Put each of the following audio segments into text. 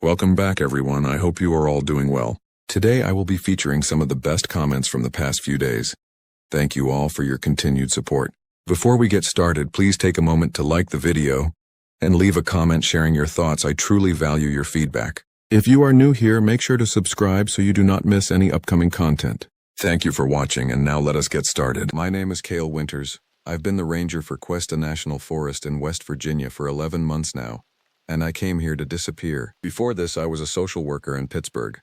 Welcome back, everyone. I hope you are all doing well. Today I will be featuring some of the best comments from the past few days. Thank you all for your continued support. Before we get started, please take a moment to like the video and leave a comment sharing your thoughts. I truly value your feedback. If you are new here, make sure to subscribe so you do not miss any upcoming content. Thank you for watching, and now let us get started. My name is Cale Winters. I've been the ranger for Cuesta National Forest in West Virginia for 11 months now, and I came here to disappear. Before this, I was a social worker in Pittsburgh.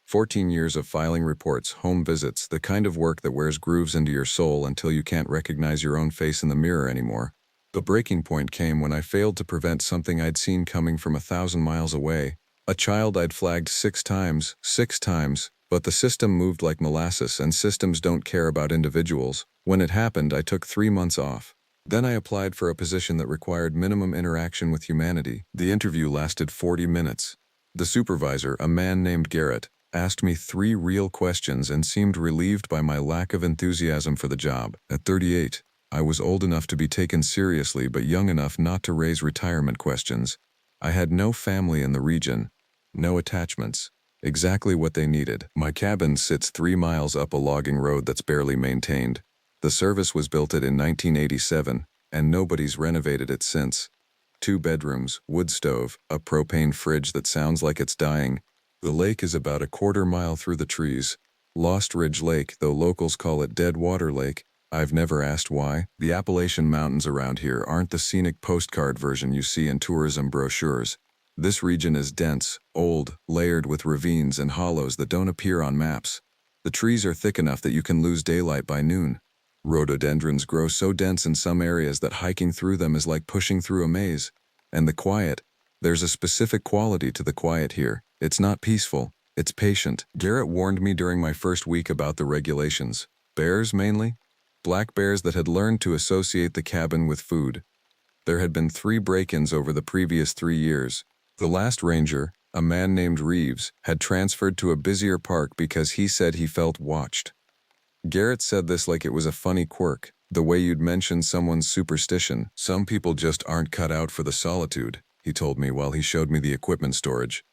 14 years of filing reports, home visits, the kind of work that wears grooves into your soul until you can't recognize your own face in the mirror anymore. The breaking point came when I failed to prevent something I'd seen coming from 1,000 miles away. A child I'd flagged 6 times, but the system moved like molasses, and systems don't care about individuals. When it happened, I took 3 months off. Then I applied for a position that required minimum interaction with humanity. The interview lasted 40 minutes. The supervisor, a man named Garrett, asked me 3 real questions and seemed relieved by my lack of enthusiasm for the job. At 38, I was old enough to be taken seriously but young enough not to raise retirement questions. I had no family in the region, no attachments, exactly what they needed. My cabin sits 3 miles up a logging road that's barely maintained. The service was built in 1987, and nobody's renovated it since. 2 bedrooms, wood stove, a propane fridge that sounds like it's dying. The lake is about a 1/4 mile through the trees. Lost Ridge Lake, though locals call it Dead Water Lake. I've never asked why. The Appalachian Mountains around here aren't the scenic postcard version you see in tourism brochures. This region is dense, old, layered with ravines and hollows that don't appear on maps. The trees are thick enough that you can lose daylight by noon. Rhododendrons grow so dense in some areas that hiking through them is like pushing through a maze. And the quiet. There's a specific quality to the quiet here. It's not peaceful, it's patient. Garrett warned me during my first week about the regulations. Bears, mainly? Black bears that had learned to associate the cabin with food. There had been 3 break-ins over the previous 3 years. The last ranger, a man named Reeves, had transferred to a busier park because he said he felt watched. Garrett said this like it was a funny quirk, the way you'd mention someone's superstition. Some people just aren't cut out for the solitude, he told me while he showed me the equipment storage.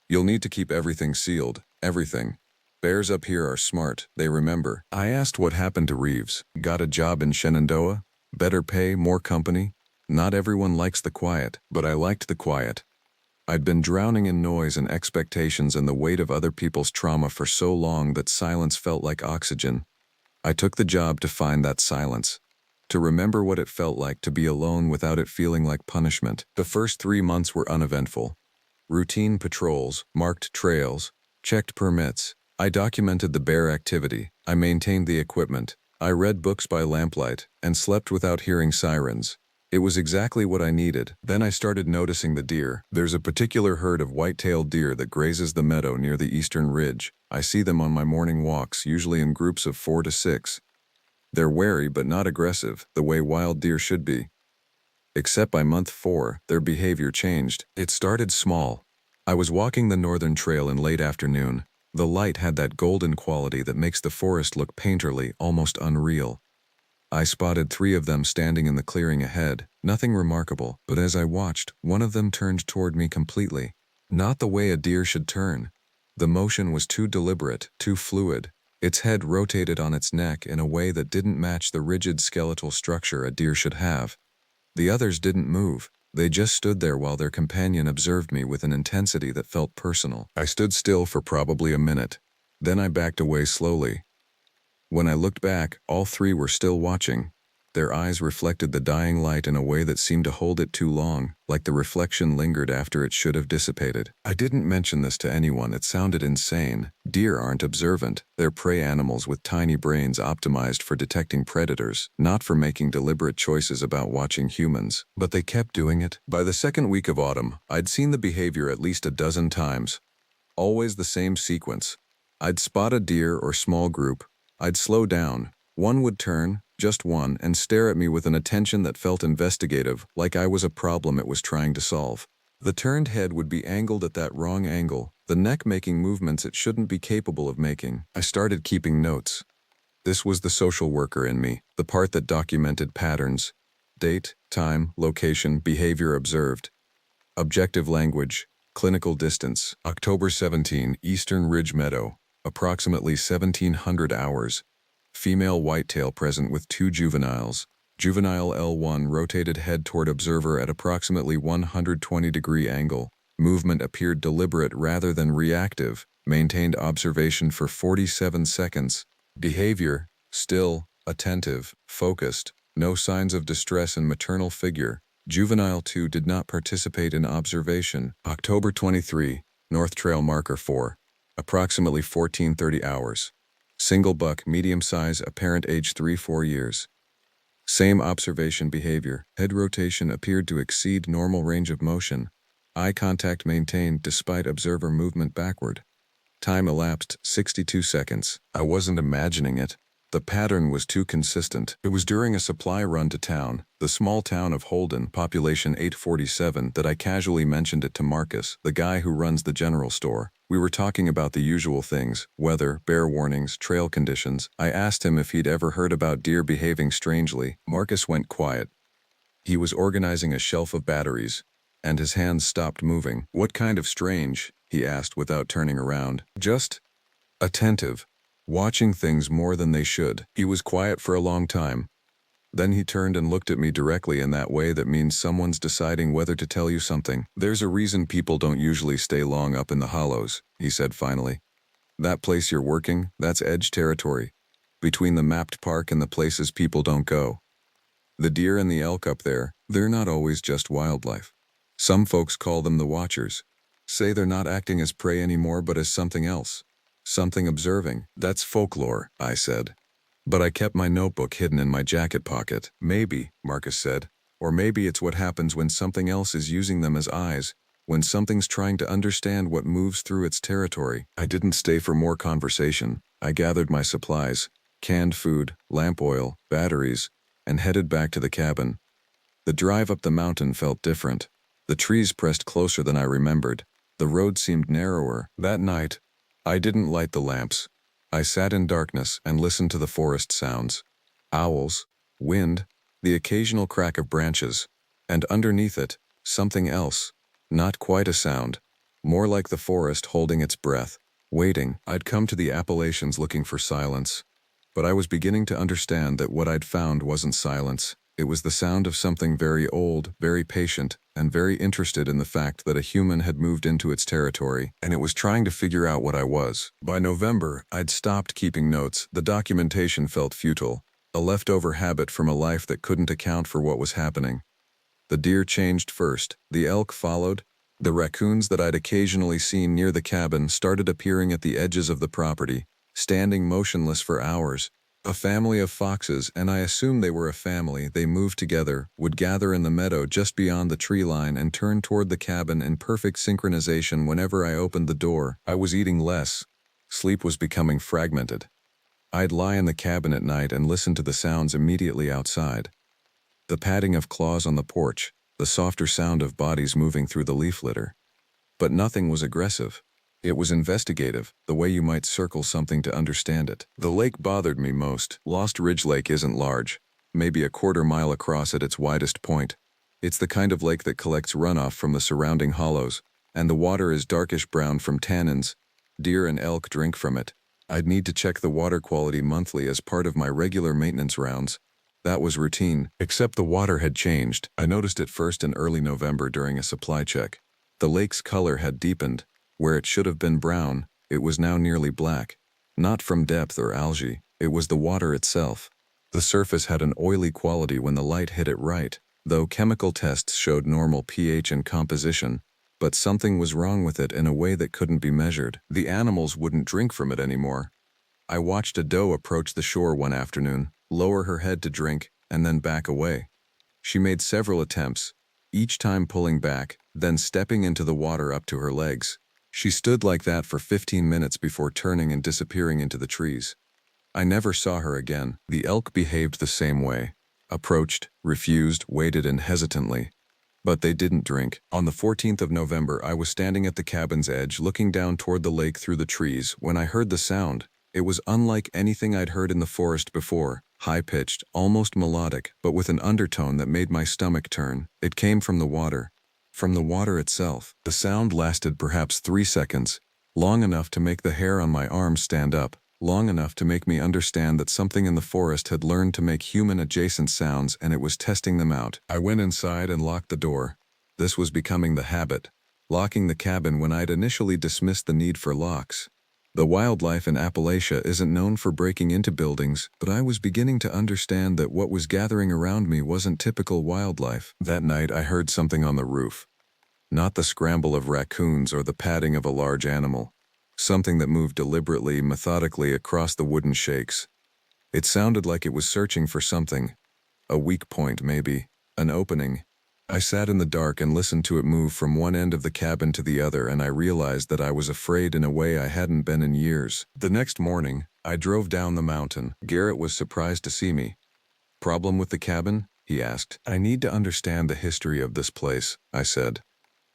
You'll need to keep everything sealed, everything. Bears up here are smart, they remember. I asked what happened to Reeves. Got a job in Shenandoah? Better pay, more company? Not everyone likes the quiet, but I liked the quiet. I'd been drowning in noise and expectations and the weight of other people's trauma for so long that silence felt like oxygen. I took the job to find that silence, to remember what it felt like to be alone without it feeling like punishment. The first 3 months were uneventful. Routine patrols, marked trails, checked permits. I documented the bear activity. I maintained the equipment. I read books by lamplight and slept without hearing sirens. It was exactly what I needed. Then I started noticing the deer. There's a particular herd of white-tailed deer that grazes the meadow near the eastern ridge. I see them on my morning walks, usually in groups of 4 to 6. They're wary but not aggressive, the way wild deer should be. Except by month 4, their behavior changed. It started small. I was walking the northern trail in late afternoon. The light had that golden quality that makes the forest look painterly, almost unreal. I spotted 3 of them standing in the clearing ahead. Nothing remarkable, but as I watched, one of them turned toward me completely. Not the way a deer should turn. The motion was too deliberate, too fluid. Its head rotated on its neck in a way that didn't match the rigid skeletal structure a deer should have. The others didn't move. They just stood there while their companion observed me with an intensity that felt personal. I stood still for probably a minute. Then I backed away slowly. When I looked back, all 3 were still watching. Their eyes reflected the dying light in a way that seemed to hold it too long, like the reflection lingered after it should have dissipated. I didn't mention this to anyone. It sounded insane. Deer aren't observant. They're prey animals with tiny brains optimized for detecting predators, not for making deliberate choices about watching humans. But they kept doing it. By the second week of autumn, I'd seen the behavior at least a dozen times. Always the same sequence. I'd spot a deer or small group. I'd slow down. One would turn, just one, and stare at me with an attention that felt investigative, like I was a problem it was trying to solve. The turned head would be angled at that wrong angle, the neck making movements it shouldn't be capable of making. I started keeping notes. This was the social worker in me, the part that documented patterns. Date, time, location, behavior observed. Objective language. Clinical distance, October 17, Eastern Ridge Meadow, approximately 1700 hours. Female whitetail present with 2 juveniles. Juvenile L1 rotated head toward observer at approximately 120-degree angle. Movement appeared deliberate rather than reactive. Maintained observation for 47 seconds. Behavior, still, attentive, focused. No signs of distress in maternal figure. Juvenile 2 did not participate in observation. October 23, North Trail Marker 4, approximately 1430 hours. Single buck, medium size, apparent age 3-4 years. Same observation behavior. Head rotation appeared to exceed normal range of motion. Eye contact maintained despite observer movement backward. Time elapsed 62 seconds. I wasn't imagining it. The pattern was too consistent. It was during a supply run to town, the small town of Holden, population 847, that I casually mentioned it to Marcus, the guy who runs the general store. We were talking about the usual things: weather, bear warnings, trail conditions. I asked him if he'd ever heard about deer behaving strangely. Marcus went quiet. He was organizing a shelf of batteries, and his hands stopped moving. "What kind of strange?" he asked without turning around. "Just attentive. Watching things more than they should." He was quiet for a long time. Then he turned and looked at me directly in that way that means someone's deciding whether to tell you something. "There's a reason people don't usually stay long up in the hollows," he said finally. "That place you're working, that's edge territory. Between the mapped park and the places people don't go. The deer and the elk up there, they're not always just wildlife. Some folks call them the watchers. Say they're not acting as prey anymore but as something else. Something observing." "That's folklore," I said. But I kept my notebook hidden in my jacket pocket. "Maybe," Marcus said. "Or maybe it's what happens when something else is using them as eyes, when something's trying to understand what moves through its territory." I didn't stay for more conversation. I gathered my supplies, canned food, lamp oil, batteries, and headed back to the cabin. The drive up the mountain felt different. The trees pressed closer than I remembered. The road seemed narrower. That night, I didn't light the lamps. I sat in darkness and listened to the forest sounds. Owls, wind, the occasional crack of branches, and underneath it, something else. Not quite a sound, more like the forest holding its breath, waiting. I'd come to the Appalachians looking for silence, but I was beginning to understand that what I'd found wasn't silence. It was the sound of something very old, very patient, and very interested in the fact that a human had moved into its territory, and it was trying to figure out what I was. By November, I'd stopped keeping notes. The documentation felt futile, a leftover habit from a life that couldn't account for what was happening. The deer changed first, the elk followed. The raccoons that I'd occasionally seen near the cabin started appearing at the edges of the property, standing motionless for hours. A family of foxes, and I assumed they were a family, they moved together, would gather in the meadow just beyond the tree line and turn toward the cabin in perfect synchronization whenever I opened the door. I was eating less. Sleep was becoming fragmented. I'd lie in the cabin at night and listen to the sounds immediately outside. The padding of claws on the porch, the softer sound of bodies moving through the leaf litter. But nothing was aggressive. It was investigative, the way you might circle something to understand it. The lake bothered me most. Lost Ridge Lake isn't large, maybe a quarter-mile across at its widest point. It's the kind of lake that collects runoff from the surrounding hollows, and the water is darkish brown from tannins. Deer and elk drink from it. I'd need to check the water quality monthly as part of my regular maintenance rounds. That was routine, except the water had changed. I noticed it first in early November during a supply check. The lake's color had deepened. Where it should have been brown, it was now nearly black. Not from depth or algae, it was the water itself. The surface had an oily quality when the light hit it right, though chemical tests showed normal pH and composition, but something was wrong with it in a way that couldn't be measured. The animals wouldn't drink from it anymore. I watched a doe approach the shore one afternoon, lower her head to drink, and then back away. She made several attempts, each time pulling back, then stepping into the water up to her legs. She stood like that for 15 minutes before turning and disappearing into the trees. I never saw her again. The elk behaved the same way. Approached, refused, waited and hesitantly. But they didn't drink. On the 14th of November, I was standing at the cabin's edge looking down toward the lake through the trees when I heard the sound. It was unlike anything I'd heard in the forest before. High-pitched, almost melodic, but with an undertone that made my stomach turn. It came from the water. from the water itself. The sound lasted perhaps 3 seconds, long enough to make the hair on my arms stand up, long enough to make me understand that something in the forest had learned to make human-adjacent sounds and it was testing them out. I went inside and locked the door. This was becoming the habit, locking the cabin when I'd initially dismissed the need for locks. The wildlife in Appalachia isn't known for breaking into buildings, but I was beginning to understand that what was gathering around me wasn't typical wildlife. That night I heard something on the roof. Not the scramble of raccoons or the padding of a large animal. Something that moved deliberately, methodically across the wooden shakes. It sounded like it was searching for something. A weak point, maybe. An opening. I sat in the dark and listened to it move from one end of the cabin to the other, and I realized that I was afraid in a way I hadn't been in years. The next morning, I drove down the mountain. Garrett was surprised to see me. "Problem with the cabin?" he asked. "I need to understand the history of this place," I said.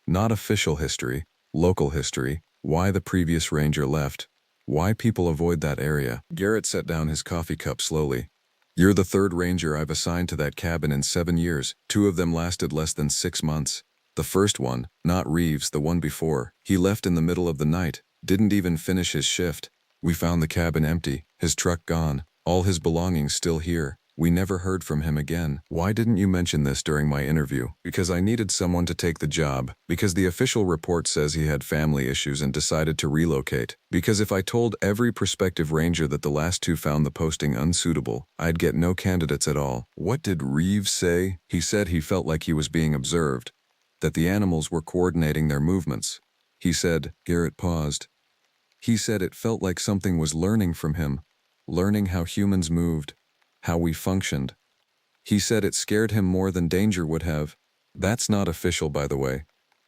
"Not official history, local history, why the previous ranger left, why people avoid that area." Garrett set down his coffee cup slowly. "You're the third ranger I've assigned to that cabin in 7 years. 2 of them lasted less than 6 months. The first one, not Reeves, the one before, he left in the middle of the night, didn't even finish his shift. We found the cabin empty, his truck gone, all his belongings still here. We never heard from him again." "Why didn't you mention this during my interview?" "Because I needed someone to take the job. Because the official report says he had family issues and decided to relocate. Because if I told every prospective ranger that the last 2 found the posting unsuitable, I'd get no candidates at all." "What did Reeves say?" "He said he felt like he was being observed, that the animals were coordinating their movements. He said," Garrett paused, "he said it felt like something was learning from him, learning how humans moved, how we functioned. He said it scared him more than danger would have." That's not official, by the way.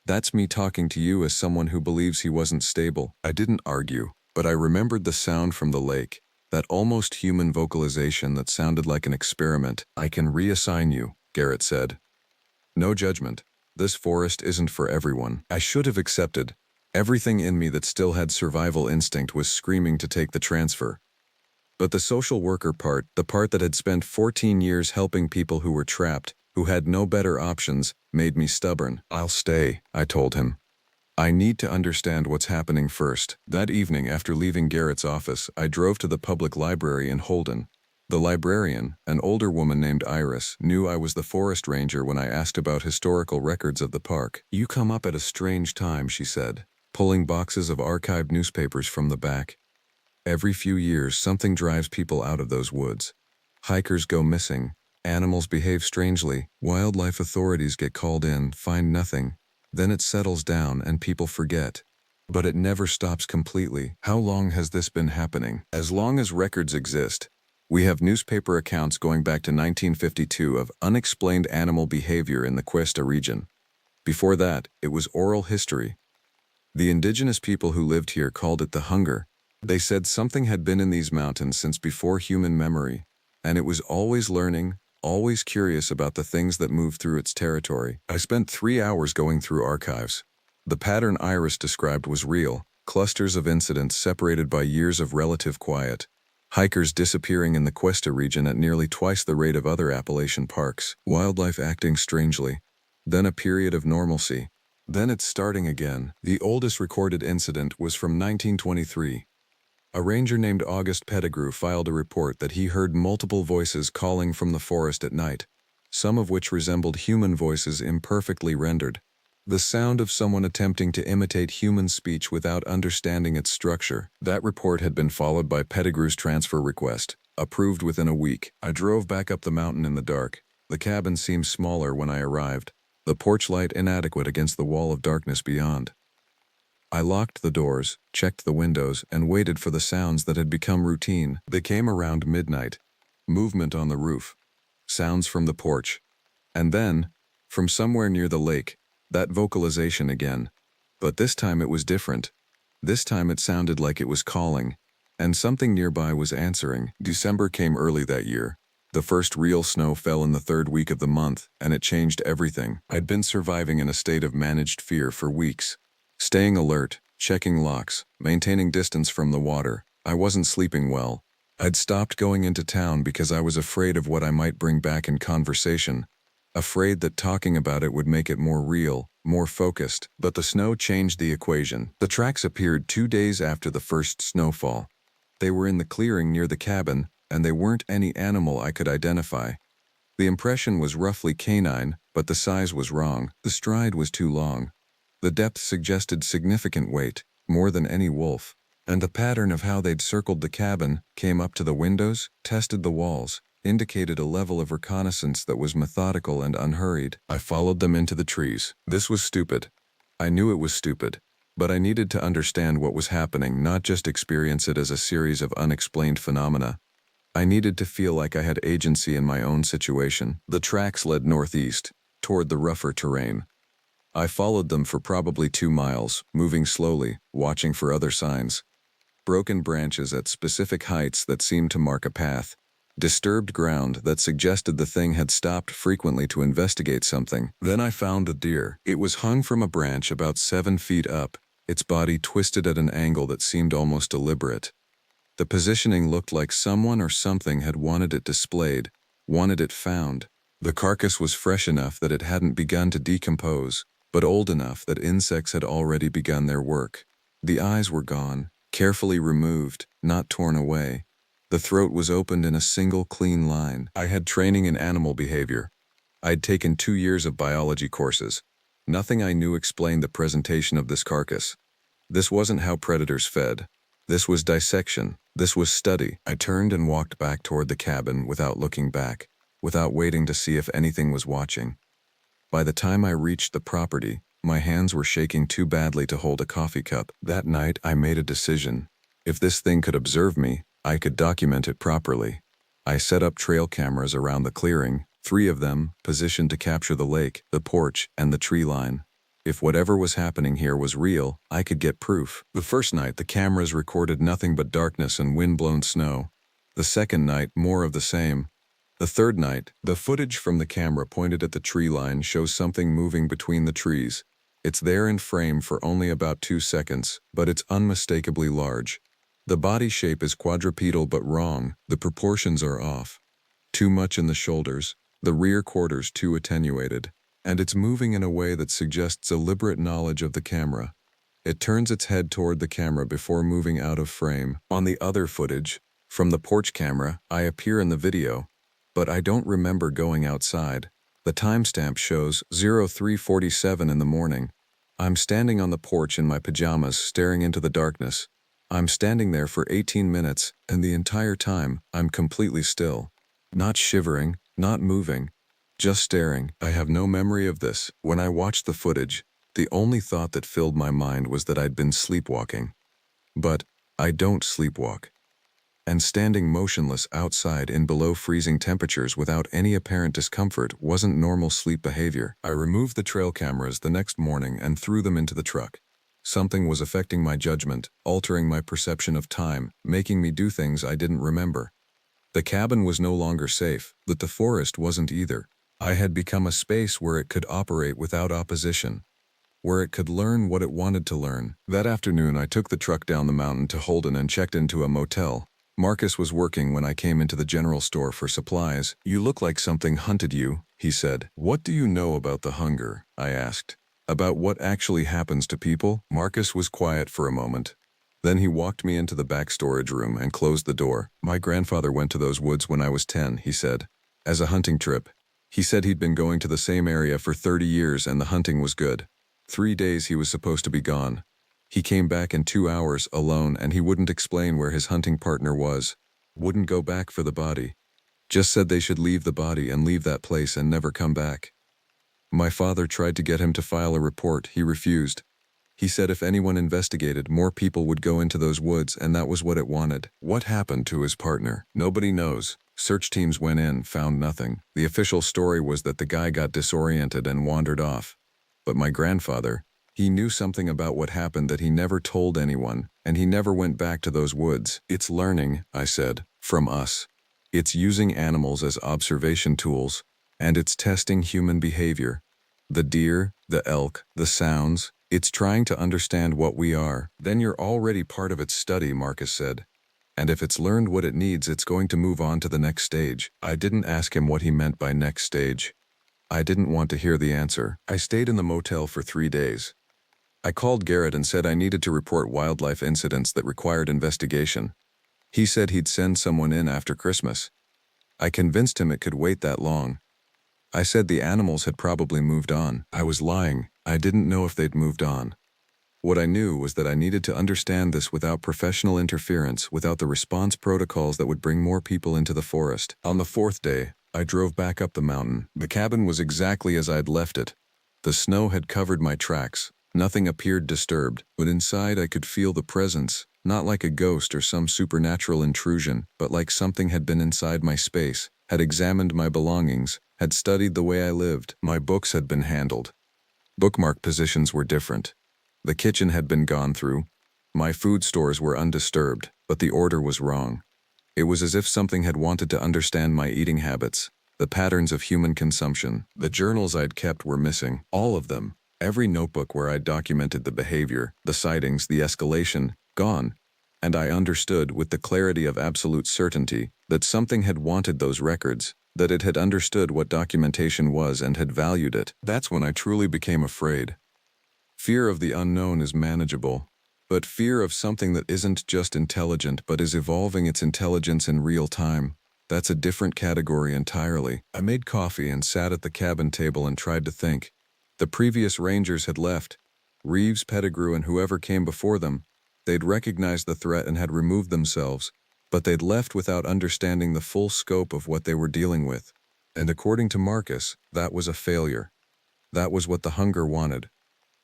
That's me talking to you as someone who believes he wasn't stable. I didn't argue, but I remembered the sound from the lake, that almost human vocalization that sounded like an experiment. "I can reassign you," Garrett said. "No judgment. This forest isn't for everyone." I should have accepted. Everything in me that still had survival instinct was screaming to take the transfer. But the social worker part, the part that had spent 14 years helping people who were trapped, who had no better options, made me stubborn. "I'll stay," I told him. "I need to understand what's happening first." That evening, after leaving Garrett's office, I drove to the public library in Holden. The librarian, an older woman named Iris, knew I was the forest ranger when I asked about historical records of the park. "You come up at a strange time," she said, pulling boxes of archived newspapers from the back. "Every few years, something drives people out of those woods. Hikers go missing, animals behave strangely, wildlife authorities get called in, find nothing. Then it settles down and people forget. But it never stops completely." "How long has this been happening?" "As long as records exist. We have newspaper accounts going back to 1952 of unexplained animal behavior in the Cuesta region. Before that, it was oral history. The indigenous people who lived here called it the hunger. They said something had been in these mountains since before human memory, and it was always learning, always curious about the things that moved through its territory." I spent 3 hours going through archives. The pattern Iris described was real, clusters of incidents separated by years of relative quiet. Hikers disappearing in the Cuesta region at nearly twice the rate of other Appalachian parks. Wildlife acting strangely. Then a period of normalcy. Then it's starting again. The oldest recorded incident was from 1923. A ranger named August Pettigrew filed a report that he heard multiple voices calling from the forest at night, some of which resembled human voices imperfectly rendered. The sound of someone attempting to imitate human speech without understanding its structure. That report had been followed by Pettigrew's transfer request, approved within a week. I drove back up the mountain in the dark. The cabin seemed smaller when I arrived, the porch light inadequate against the wall of darkness beyond. I locked the doors, checked the windows, and waited for the sounds that had become routine. They came around midnight. Movement on the roof. Sounds from the porch. And then, from somewhere near the lake, that vocalization again. But this time it was different. This time it sounded like it was calling, and something nearby was answering. December came early that year. The first real snow fell in the 3rd week of the month, and it changed everything. I'd been surviving in a state of managed fear for weeks. Staying alert, checking locks, maintaining distance from the water. I wasn't sleeping well. I'd stopped going into town because I was afraid of what I might bring back in conversation, afraid that talking about it would make it more real, more focused, but the snow changed the equation. The tracks appeared 2 days after the first snowfall. They were in the clearing near the cabin, and they weren't any animal I could identify. The impression was roughly canine, but the size was wrong. The stride was too long. The depth suggested significant weight, more than any wolf. And the pattern of how they'd circled the cabin, came up to the windows, tested the walls, indicated a level of reconnaissance that was methodical and unhurried. I followed them into the trees. This was stupid. I knew it was stupid. But I needed to understand what was happening, not just experience it as a series of unexplained phenomena. I needed to feel like I had agency in my own situation. The tracks led northeast, toward the rougher terrain. I followed them for probably 2 miles, moving slowly, watching for other signs. Broken branches at specific heights that seemed to mark a path. Disturbed ground that suggested the thing had stopped frequently to investigate something. Then I found the deer. It was hung from a branch about 7 feet up, its body twisted at an angle that seemed almost deliberate. The positioning looked like someone or something had wanted it displayed, wanted it found. The carcass was fresh enough that it hadn't begun to decompose, but old enough that insects had already begun their work. The eyes were gone, carefully removed, not torn away. The throat was opened in a single clean line. I had training in animal behavior. I'd taken 2 years of biology courses. Nothing I knew explained the presentation of this carcass. This wasn't how predators fed. This was dissection. This was study. I turned and walked back toward the cabin without looking back, without waiting to see if anything was watching. By the time I reached the property, my hands were shaking too badly to hold a coffee cup. That night, I made a decision. If this thing could observe me, I could document it properly. I set up trail cameras around the clearing, 3 of them positioned to capture the lake, the porch, and the tree line. If whatever was happening here was real, I could get proof. The first night, the cameras recorded nothing but darkness and wind-blown snow. The second night, more of the same. The third night, the footage from the camera pointed at the tree line shows something moving between the trees. It's there in frame for only about 2 seconds, but it's unmistakably large. The body shape is quadrupedal but wrong. The proportions are off. Too much in the shoulders, the rear quarters too attenuated. And it's moving in a way that suggests deliberate knowledge of the camera. It turns its head toward the camera before moving out of frame. On the other footage, from the porch camera, I appear in the video, but I don't remember going outside. The timestamp shows 03:47 in the morning. I'm standing on the porch in my pajamas, staring into the darkness. I'm standing there for 18 minutes, and the entire time, I'm completely still. Not shivering, not moving, just staring. I have no memory of this. When I watched the footage, the only thought that filled my mind was that I'd been sleepwalking. But I don't sleepwalk. And standing motionless outside in below freezing temperatures without any apparent discomfort wasn't normal sleep behavior. I removed the trail cameras the next morning and threw them into the truck. Something was affecting my judgment, altering my perception of time, making me do things I didn't remember. The cabin was no longer safe, but the forest wasn't either. I had become a space where it could operate without opposition, where it could learn what it wanted to learn. That afternoon, I took the truck down the mountain to Holden and checked into a motel. Marcus was working when I came into the general store for supplies. "You look like something hunted you," he said. "What do you know about the hunger?" I asked. "About what actually happens to people?" Marcus was quiet for a moment. Then he walked me into the back storage room and closed the door. "My grandfather went to those woods when I was 10, he said, as a hunting trip. He said he'd been going to the same area for 30 years and the hunting was good. 3 days he was supposed to be gone. He came back in 2 hours, alone, and he wouldn't explain where his hunting partner was. Wouldn't go back for the body. Just said they should leave the body and leave that place and never come back. My father tried to get him to file a report. He refused. He said if anyone investigated, more people would go into those woods, and that was what it wanted." What happened to his partner? Nobody knows. Search teams went in, found nothing. The official story was that the guy got disoriented and wandered off. But my grandfather, he knew something about what happened that he never told anyone, and he never went back to those woods. "It's learning," I said, "from us. It's using animals as observation tools, and it's testing human behavior. The deer, the elk, the sounds, it's trying to understand what we are." "Then you're already part of its study," Marcus said. "And if it's learned what it needs, it's going to move on to the next stage." I didn't ask him what he meant by next stage. I didn't want to hear the answer. I stayed in the motel for 3 days. I called Garrett and said I needed to report wildlife incidents that required investigation. He said he'd send someone in after Christmas. I convinced him it could wait that long. I said the animals had probably moved on. I was lying. I didn't know if they'd moved on. What I knew was that I needed to understand this without professional interference, without the response protocols that would bring more people into the forest. On the 4th day, I drove back up the mountain. The cabin was exactly as I'd left it. The snow had covered my tracks. Nothing appeared disturbed, but inside I could feel the presence, not like a ghost or some supernatural intrusion, but like something had been inside my space, had examined my belongings, had studied the way I lived. My books had been handled. Bookmark positions were different. The kitchen had been gone through. My food stores were undisturbed, but the order was wrong. It was as if something had wanted to understand my eating habits, the patterns of human consumption. The journals I'd kept were missing, all of them. Every notebook where I'd documented the behavior, the sightings, the escalation, gone. And I understood, with the clarity of absolute certainty, that something had wanted those records, that it had understood what documentation was and had valued it. That's when I truly became afraid. Fear of the unknown is manageable, but fear of something that isn't just intelligent but is evolving its intelligence in real time, that's a different category entirely. I made coffee and sat at the cabin table and tried to think. The previous rangers had left. Reeves, Pettigrew, and whoever came before them. They'd recognized the threat and had removed themselves, but they'd left without understanding the full scope of what they were dealing with. And according to Marcus, that was a failure. That was what the hunger wanted.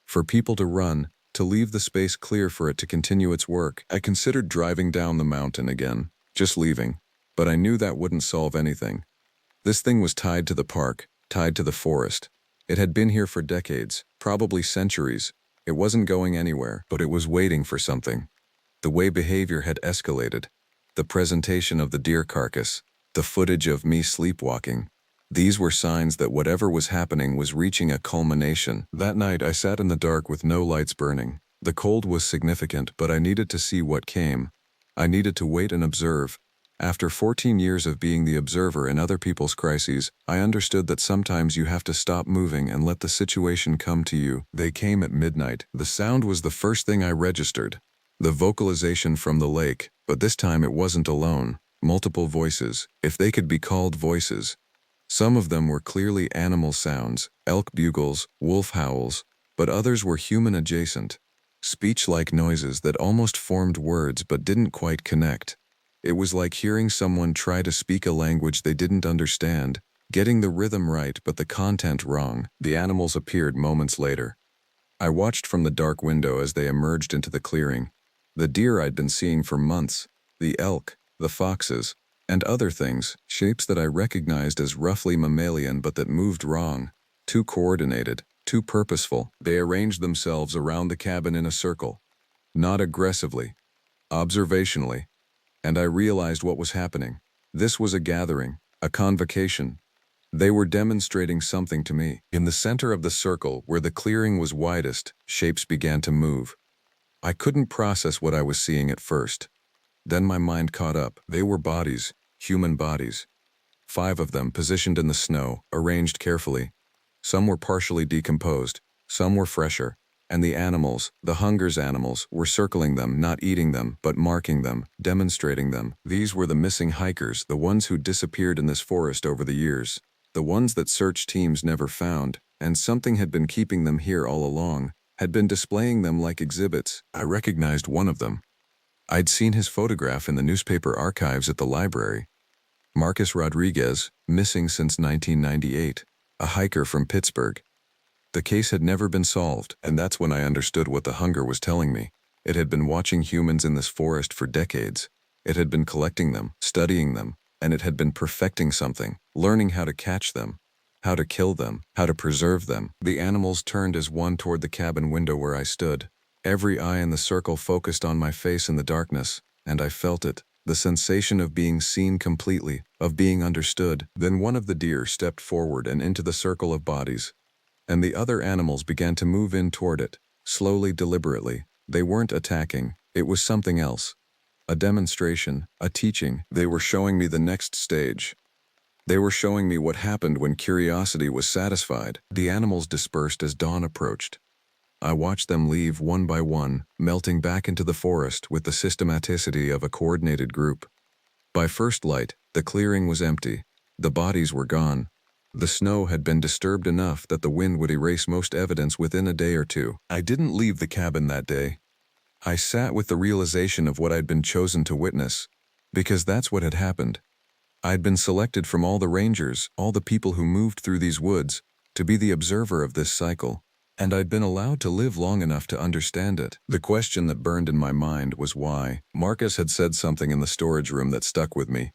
For people to run, to leave the space clear for it to continue its work. I considered driving down the mountain again, just leaving, but I knew that wouldn't solve anything. This thing was tied to the park, tied to the forest. It had been here for decades, probably centuries. It wasn't going anywhere, but it was waiting for something. The way behavior had escalated, the presentation of the deer carcass, the footage of me sleepwalking. These were signs that whatever was happening was reaching a culmination. That night I sat in the dark with no lights burning. The cold was significant, but I needed to see what came. I needed to wait and observe. After 14 years of being the observer in other people's crises, I understood that sometimes you have to stop moving and let the situation come to you. They came at midnight. The sound was the first thing I registered. The vocalization from the lake, but this time it wasn't alone. Multiple voices, if they could be called voices. Some of them were clearly animal sounds, elk bugles, wolf howls, but others were human adjacent. Speech-like noises that almost formed words but didn't quite connect. It was like hearing someone try to speak a language they didn't understand, getting the rhythm right but the content wrong. The animals appeared moments later. I watched from the dark window as they emerged into the clearing. The deer I'd been seeing for months, the elk, the foxes, and other things, shapes that I recognized as roughly mammalian but that moved wrong, too coordinated, too purposeful. They arranged themselves around the cabin in a circle, not aggressively, observationally, and I realized what was happening. This was a gathering, a convocation. They were demonstrating something to me. In the center of the circle, where the clearing was widest, shapes began to move. I couldn't process what I was seeing at first. Then my mind caught up. They were bodies, human bodies. 5 of them positioned in the snow, arranged carefully. Some were partially decomposed, some were fresher, and the animals, the hunger's animals, were circling them, not eating them, but marking them, demonstrating them. These were the missing hikers, the ones who disappeared in this forest over the years, the ones that search teams never found, and something had been keeping them here all along, had been displaying them like exhibits. I recognized one of them. I'd seen his photograph in the newspaper archives at the library. Marcus Rodriguez, missing since 1998, a hiker from Pittsburgh. The case had never been solved, and that's when I understood what the hunger was telling me. It had been watching humans in this forest for decades. It had been collecting them, studying them, and it had been perfecting something, learning how to catch them, how to kill them, how to preserve them. The animals turned as one toward the cabin window where I stood. Every eye in the circle focused on my face in the darkness, and I felt it, the sensation of being seen completely, of being understood. Then one of the deer stepped forward and into the circle of bodies, and the other animals began to move in toward it, slowly, deliberately. They weren't attacking, it was something else. A demonstration, a teaching. They were showing me the next stage. They were showing me what happened when curiosity was satisfied. The animals dispersed as dawn approached. I watched them leave one by one, melting back into the forest with the systematicity of a coordinated group. By first light, the clearing was empty. The bodies were gone. The snow had been disturbed enough that the wind would erase most evidence within a day or two. I didn't leave the cabin that day. I sat with the realization of what I'd been chosen to witness, because that's what had happened. I'd been selected from all the rangers, all the people who moved through these woods, to be the observer of this cycle, and I'd been allowed to live long enough to understand it. The question that burned in my mind was why. Marcus had said something in the storage room that stuck with me.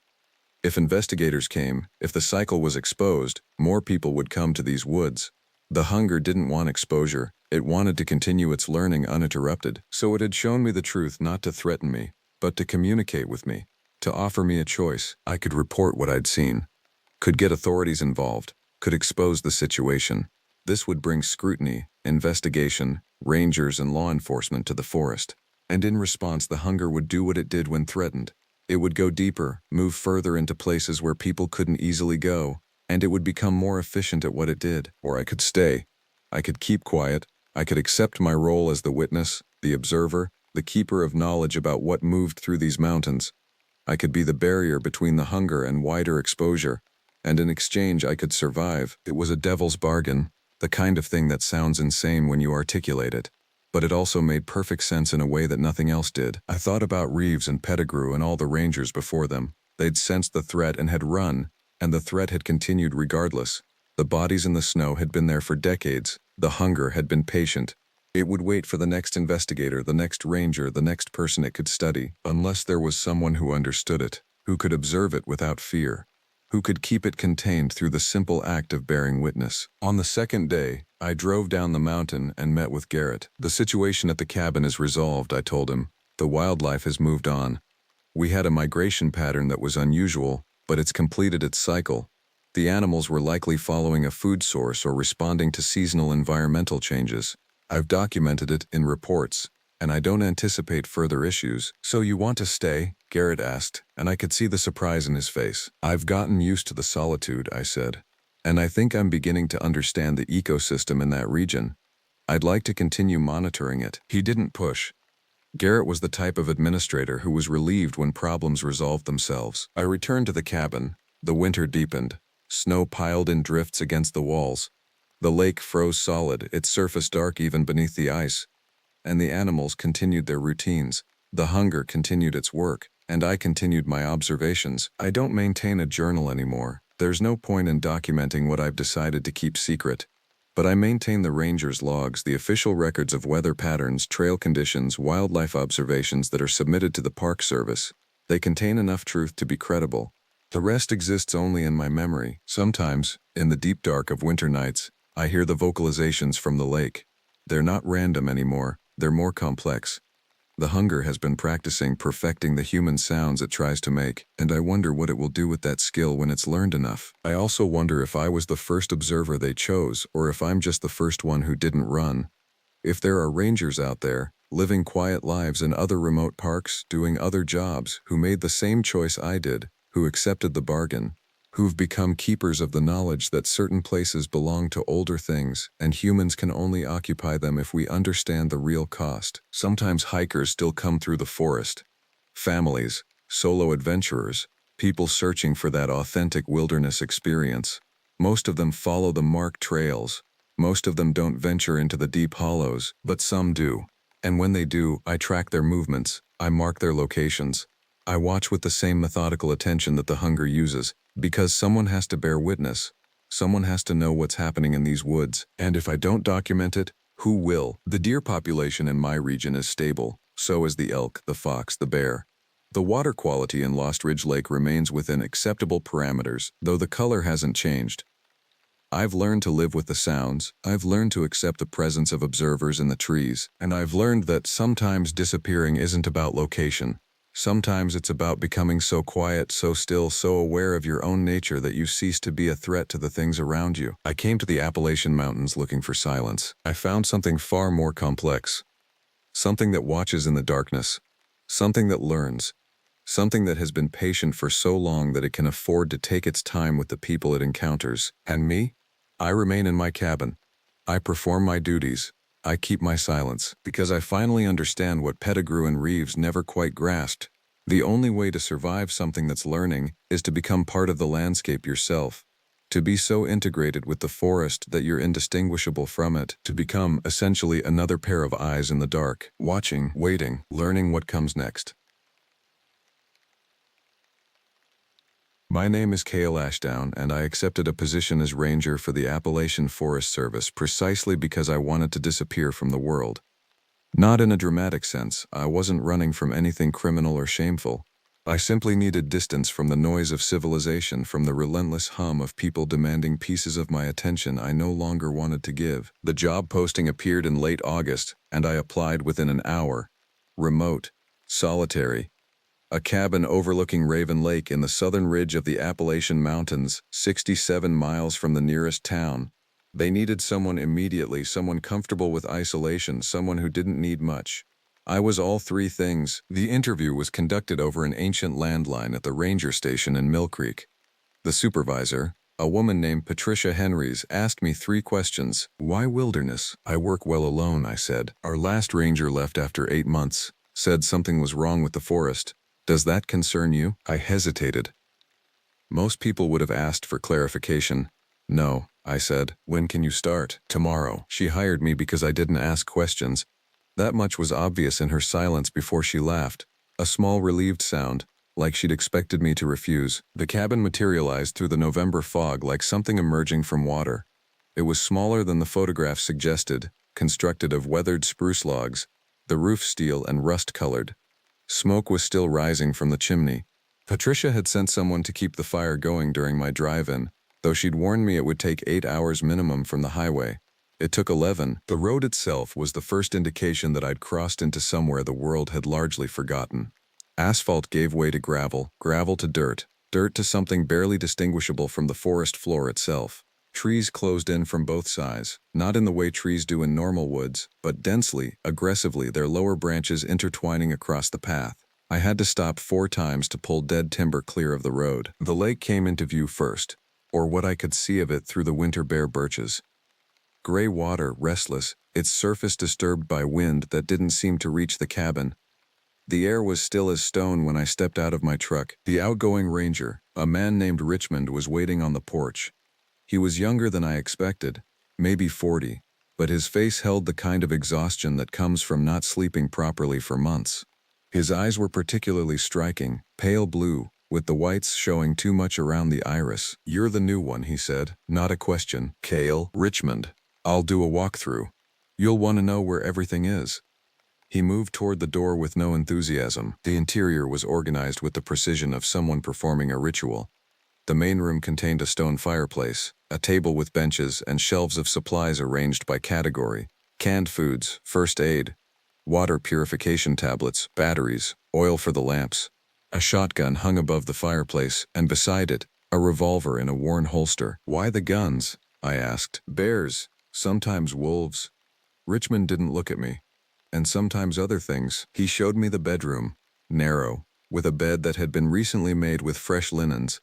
If investigators came, if the cycle was exposed, more people would come to these woods. The hunger didn't want exposure, it wanted to continue its learning uninterrupted, so it had shown me the truth not to threaten me, but to communicate with me, to offer me a choice. I could report what I'd seen, could get authorities involved, could expose the situation. This would bring scrutiny, investigation, rangers and law enforcement to the forest. And in response, the hunger would do what it did when threatened. It would go deeper, move further into places where people couldn't easily go, and it would become more efficient at what it did. Or I could stay. I could keep quiet. I could accept my role as the witness, the observer, the keeper of knowledge about what moved through these mountains. I could be the barrier between the hunger and wider exposure, and in exchange I could survive. It was a devil's bargain, the kind of thing that sounds insane when you articulate it. But it also made perfect sense in a way that nothing else did. I thought about Reeves and Pettigrew and all the rangers before them. They'd sensed the threat and had run, and the threat had continued regardless. The bodies in the snow had been there for decades. The hunger had been patient. It would wait for the next investigator, the next ranger, the next person it could study, unless there was someone who understood it, who could observe it without fear, who could keep it contained through the simple act of bearing witness. On the second day, I drove down the mountain and met with Garrett. The situation at the cabin is resolved, I told him. The wildlife has moved on. We had a migration pattern that was unusual, but it's completed its cycle. The animals were likely following a food source or responding to seasonal environmental changes. I've documented it in reports, and I don't anticipate further issues. So you want to stay? Garrett asked, and I could see the surprise in his face. I've gotten used to the solitude, I said, and I think I'm beginning to understand the ecosystem in that region. I'd like to continue monitoring it. He didn't push. Garrett was the type of administrator who was relieved when problems resolved themselves. I returned to the cabin. The winter deepened. Snow piled in drifts against the walls. The lake froze solid, its surface dark even beneath the ice. And the animals continued their routines. The hunger continued its work, and I continued my observations. I don't maintain a journal anymore. There's no point in documenting what I've decided to keep secret. But I maintain the rangers' logs, the official records of weather patterns, trail conditions, wildlife observations that are submitted to the Park Service. They contain enough truth to be credible. The rest exists only in my memory. Sometimes, in the deep dark of winter nights, I hear the vocalizations from the lake. They're not random anymore. They're more complex. The hunger has been practicing perfecting the human sounds it tries to make, and I wonder what it will do with that skill when it's learned enough. I also wonder if I was the first observer they chose, or if I'm just the first one who didn't run. If there are rangers out there, living quiet lives in other remote parks, doing other jobs, who made the same choice I did, who accepted the bargain, who've become keepers of the knowledge that certain places belong to older things, and humans can only occupy them if we understand the real cost. Sometimes hikers still come through the forest. Families, solo adventurers, people searching for that authentic wilderness experience. Most of them follow the marked trails. Most of them don't venture into the deep hollows, but some do. And when they do, I track their movements. I mark their locations. I watch with the same methodical attention that the hunger uses, because someone has to bear witness. Someone has to know what's happening in these woods. And if I don't document it, who will? The deer population in my region is stable. So is the elk, the fox, the bear. The water quality in Lost Ridge Lake remains within acceptable parameters, though the color hasn't changed. I've learned to live with the sounds. I've learned to accept the presence of observers in the trees. And I've learned that sometimes disappearing isn't about location. Sometimes it's about becoming so quiet, so still, so aware of your own nature that you cease to be a threat to the things around you. I came to the Appalachian Mountains looking for silence. I found something far more complex. Something that watches in the darkness. Something that learns. Something that has been patient for so long that it can afford to take its time with the people it encounters. And me? I remain in my cabin. I perform my duties. I keep my silence, because I finally understand what Pettigrew and Reeves never quite grasped. The only way to survive something that's learning is to become part of the landscape yourself. To be so integrated with the forest that you're indistinguishable from it, to become essentially another pair of eyes in the dark, watching, waiting, learning what comes next. My name is Cale Ashdown, and I accepted a position as ranger for the Appalachian Forest Service precisely because I wanted to disappear from the world. Not in a dramatic sense. I wasn't running from anything criminal or shameful. I simply needed distance from the noise of civilization, from the relentless hum of people demanding pieces of my attention I no longer wanted to give. The job posting appeared in late August, and I applied within an hour. Remote. Solitary. A cabin overlooking Raven Lake in the southern ridge of the Appalachian Mountains, 67 miles from the nearest town. They needed someone immediately, someone comfortable with isolation, someone who didn't need much. I was all three things. The interview was conducted over an ancient landline at the ranger station in Mill Creek. The supervisor, a woman named Patricia Henrys, asked me 3 questions. Why wilderness? I work well alone, I said. Our last ranger left after 8 months. Said something was wrong with the forest. Does that concern you? I hesitated. Most people would have asked for clarification. No, I said. When can you start? Tomorrow. She hired me because I didn't ask questions. That much was obvious in her silence before she laughed. A small relieved sound, like she'd expected me to refuse. The cabin materialized through the November fog like something emerging from water. It was smaller than the photograph suggested, constructed of weathered spruce logs, the roof steel and rust-colored. Smoke was still rising from the chimney. Patricia had sent someone to keep the fire going during my drive-in, though she'd warned me it would take 8 hours minimum from the highway. It took 11. The road itself was the first indication that I'd crossed into somewhere the world had largely forgotten. Asphalt gave way to gravel, gravel to dirt, dirt to something barely distinguishable from the forest floor itself. Trees closed in from both sides, not in the way trees do in normal woods, but densely, aggressively, their lower branches intertwining across the path. I had to stop 4 times to pull dead timber clear of the road. The lake came into view first, or what I could see of it through the winter bare birches. Gray water, restless, its surface disturbed by wind that didn't seem to reach the cabin. The air was still as stone when I stepped out of my truck. The outgoing ranger, a man named Richmond, was waiting on the porch. He was younger than I expected, maybe 40, but his face held the kind of exhaustion that comes from not sleeping properly for months. His eyes were particularly striking, pale blue, with the whites showing too much around the iris. You're the new one, he said, not a question. Cale, Richmond. I'll do a walkthrough. You'll want to know where everything is. He moved toward the door with no enthusiasm. The interior was organized with the precision of someone performing a ritual. The main room contained a stone fireplace, a table with benches and shelves of supplies arranged by category: canned foods, first aid, water purification tablets, batteries, oil for the lamps. A shotgun hung above the fireplace, and beside it, a revolver in a worn holster. Why the guns? I asked. Bears, sometimes wolves. Richmond didn't look at me. And sometimes other things. He showed me the bedroom, narrow, with a bed that had been recently made with fresh linens.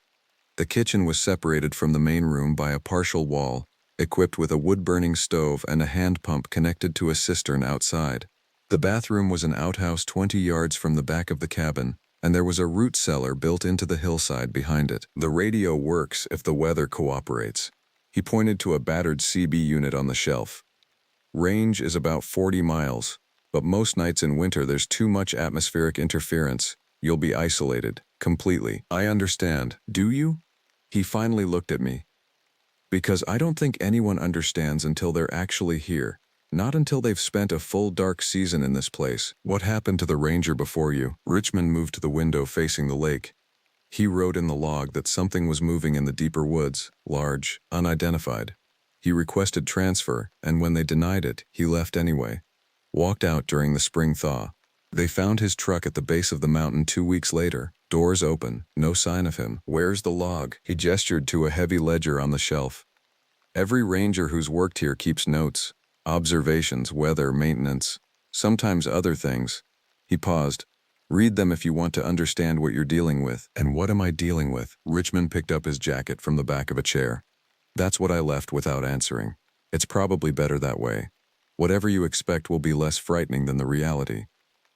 The kitchen was separated from the main room by a partial wall, equipped with a wood-burning stove and a hand pump connected to a cistern outside. The bathroom was an outhouse 20 yards from the back of the cabin, and there was a root cellar built into the hillside behind it. The radio works if the weather cooperates. He pointed to a battered CB unit on the shelf. Range is about 40 miles, but most nights in winter there's too much atmospheric interference. You'll be isolated, completely. I understand. Do you? He finally looked at me. Because I don't think anyone understands until they're actually here. Not until they've spent a full dark season in this place. What happened to the ranger before you? Richmond moved to the window facing the lake. He wrote in the log that something was moving in the deeper woods, large, unidentified. He requested transfer, and when they denied it, he left anyway. Walked out during the spring thaw. They found his truck at the base of the mountain 2 weeks later, doors open, no sign of him. Where's the log? He gestured to a heavy ledger on the shelf. Every ranger who's worked here keeps notes, observations, weather, maintenance, sometimes other things. He paused. Read them if you want to understand what you're dealing with. And what am I dealing with? Richmond picked up his jacket from the back of a chair. That's what I left without answering. It's probably better that way. Whatever you expect will be less frightening than the reality.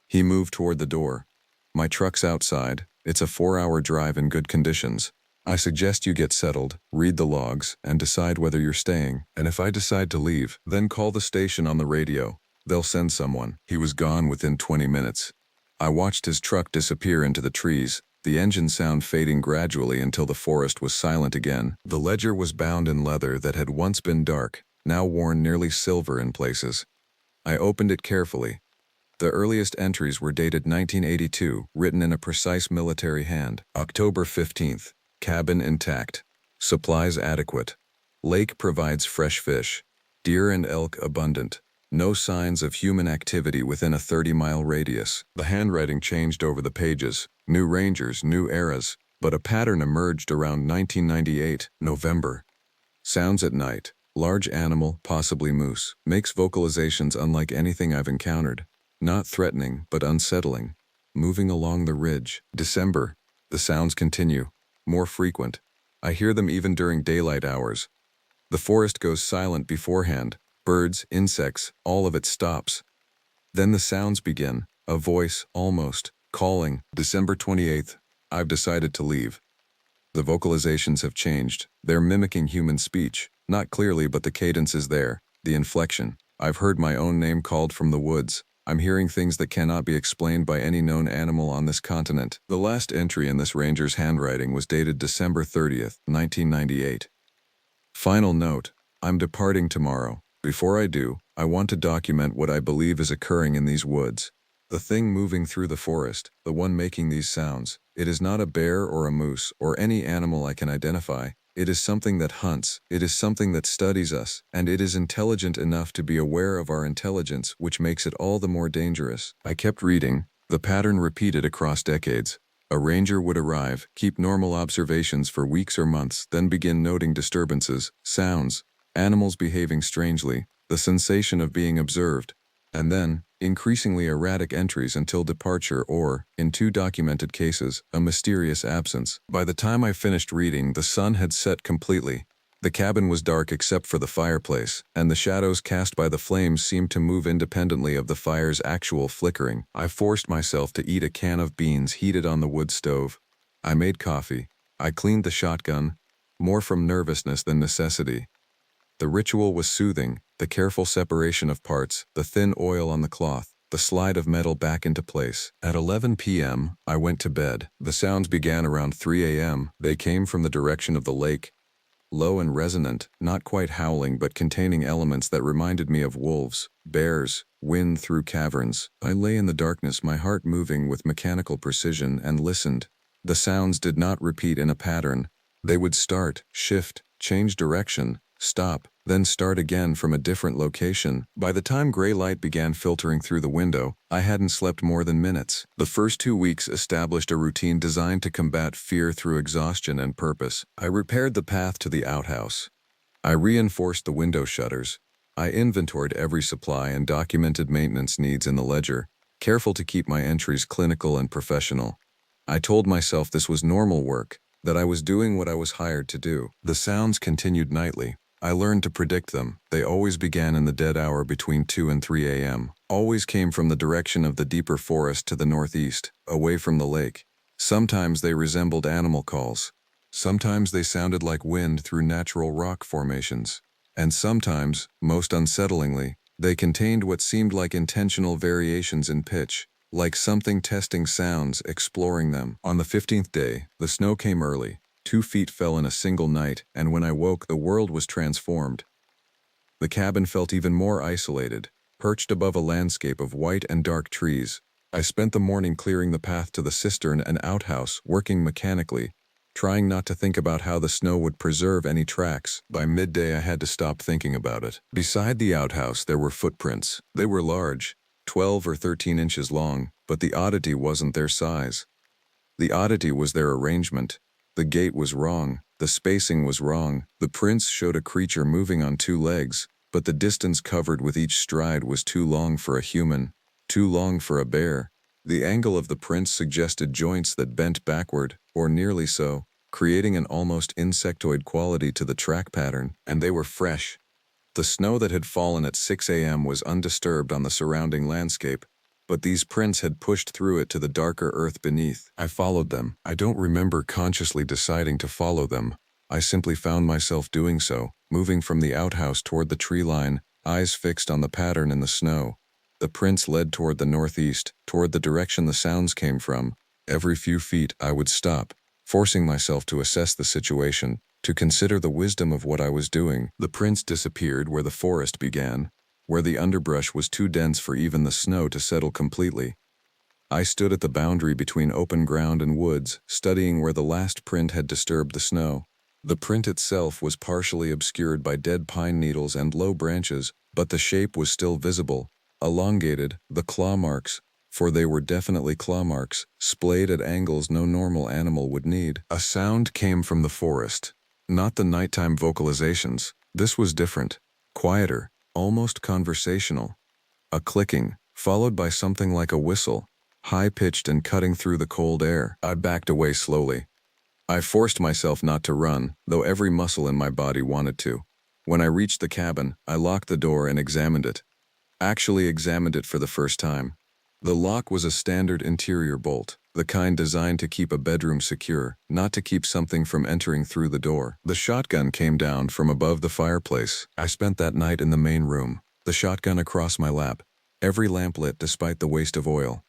He moved toward the door. My truck's outside. It's a 4-hour drive in good conditions. I suggest you get settled, read the logs, and decide whether you're staying. And if I decide to leave, then call the station on the radio. They'll send someone. He was gone within 20 minutes. I watched his truck disappear into the trees, the engine sound fading gradually until the forest was silent again. The ledger was bound in leather that had once been dark, now worn nearly silver in places. I opened it carefully. The earliest entries were dated 1982, written in a precise military hand. October 15th. Cabin intact. Supplies adequate. Lake provides fresh fish. Deer and elk abundant. No signs of human activity within a 30-mile radius. The handwriting changed over the pages. New rangers, new eras. But a pattern emerged around 1998, November. Sounds at night. Large animal, possibly moose. Makes vocalizations unlike anything I've encountered. Not threatening, but unsettling. Moving along the ridge. December. The sounds continue. More frequent. I hear them even during daylight hours. The forest goes silent beforehand. Birds, insects, all of it stops. Then the sounds begin. A voice, almost, calling. December 28th. I've decided to leave. The vocalizations have changed. They're mimicking human speech. Not clearly, but the cadence is there. The inflection. I've heard my own name called from the woods. I'm hearing things that cannot be explained by any known animal on this continent. The last entry in this ranger's handwriting was dated December 30th, 1998. Final note. I'm departing tomorrow. Before I do, I want to document what I believe is occurring in these woods. The thing moving through the forest, the one making these sounds, it is not a bear or a moose or any animal I can identify. It is something that hunts, it is something that studies us, and it is intelligent enough to be aware of our intelligence, which makes it all the more dangerous. I kept reading. The pattern repeated across decades. A ranger would arrive, keep normal observations for weeks or months, then begin noting disturbances, sounds, animals behaving strangely, the sensation of being observed, and then, increasingly erratic entries until departure or, in 2 documented cases, a mysterious absence. By the time I finished reading, the sun had set completely. The cabin was dark except for the fireplace, and the shadows cast by the flames seemed to move independently of the fire's actual flickering. I forced myself to eat a can of beans heated on the wood stove. I made coffee. I cleaned the shotgun, more from nervousness than necessity. The ritual was soothing, the careful separation of parts, the thin oil on the cloth, the slide of metal back into place. At 11 p.m., I went to bed. The sounds began around 3 a.m. They came from the direction of the lake. Low and resonant, not quite howling but containing elements that reminded me of wolves, bears, wind through caverns. I lay in the darkness, my heart moving with mechanical precision, and listened. The sounds did not repeat in a pattern. They would start, shift, change direction, stop, then start again from a different location. By the time gray light began filtering through the window, I hadn't slept more than minutes. The first 2 weeks established a routine designed to combat fear through exhaustion and purpose. I repaired the path to the outhouse. I reinforced the window shutters. I inventoried every supply and documented maintenance needs in the ledger, careful to keep my entries clinical and professional. I told myself this was normal work, that I was doing what I was hired to do. The sounds continued nightly. I learned to predict them. They always began in the dead hour between 2 and 3 a.m. Always came from the direction of the deeper forest to the northeast, away from the lake. Sometimes they resembled animal calls. Sometimes they sounded like wind through natural rock formations. And sometimes, most unsettlingly, they contained what seemed like intentional variations in pitch, like something testing sounds, exploring them. On the 15th day, the snow came early. 2 feet fell in a single night, and when I woke, the world was transformed. The cabin felt even more isolated, perched above a landscape of white and dark trees. I spent the morning clearing the path to the cistern and outhouse, working mechanically, trying not to think about how the snow would preserve any tracks. By midday, I had to stop thinking about it. Beside the outhouse, there were footprints. They were large, 12 or 13 inches long, but the oddity wasn't their size. The oddity was their arrangement. The gait was wrong, the spacing was wrong. The prints showed a creature moving on 2 legs, but the distance covered with each stride was too long for a human, too long for a bear, The angle of the prints suggested joints that bent backward, or nearly so, creating an almost insectoid quality to the track pattern, and they were fresh. The snow that had fallen at 6 a.m. was undisturbed on the surrounding landscape, but these prints had pushed through it to the darker earth beneath. I followed them. I don't remember consciously deciding to follow them. I simply found myself doing so, moving from the outhouse toward the tree line, eyes fixed on the pattern in the snow. The prints led toward the northeast, toward the direction the sounds came from. Every few feet I would stop, forcing myself to assess the situation, to consider the wisdom of what I was doing. The prints disappeared where the forest began, where the underbrush was too dense for even the snow to settle completely. I stood at the boundary between open ground and woods, studying where the last print had disturbed the snow. The print itself was partially obscured by dead pine needles and low branches, but the shape was still visible. Elongated, the claw marks, for they were definitely claw marks, splayed at angles no normal animal would need. A sound came from the forest. Not the nighttime vocalizations. This was different. Quieter, almost conversational. A clicking, followed by something like a whistle, high-pitched and cutting through the cold air. I backed away slowly. I forced myself not to run, though every muscle in my body wanted to. When I reached the cabin, I locked the door and examined it. Actually examined it for the first time. The lock was a standard interior bolt, the kind designed to keep a bedroom secure, not to keep something from entering through the door. The shotgun came down from above the fireplace. I spent that night in the main room, the shotgun across my lap, every lamp lit despite the waste of oil.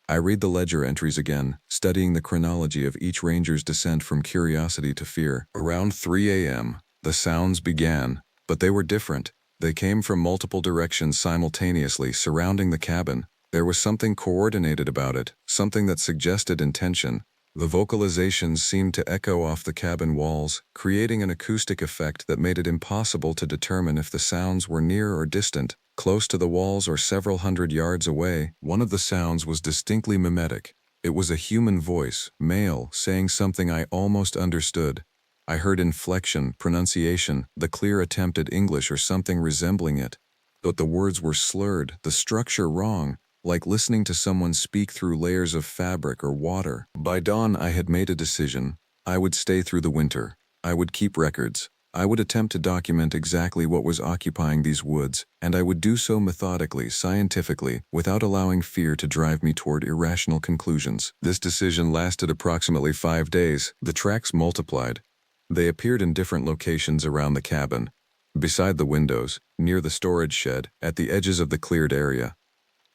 I read the ledger entries again, studying the chronology of each ranger's descent from curiosity to fear. Around 3 a.m., the sounds began, but they were different. They came from multiple directions simultaneously, surrounding the cabin. There was something coordinated about it, something that suggested intention. The vocalizations seemed to echo off the cabin walls, creating an acoustic effect that made it impossible to determine if the sounds were near or distant, close to the walls or several hundred yards away. One of the sounds was distinctly mimetic. It was a human voice, male, saying something I almost understood. I heard inflection, pronunciation, the clear attempt at English or something resembling it. But the words were slurred, the structure wrong, like listening to someone speak through layers of fabric or water. By dawn, I had made a decision. I would stay through the winter. I would keep records. I would attempt to document exactly what was occupying these woods, and I would do so methodically, scientifically, without allowing fear to drive me toward irrational conclusions. This decision lasted approximately 5 days. The tracks multiplied. They appeared in different locations around the cabin, beside the windows, near the storage shed, at the edges of the cleared area.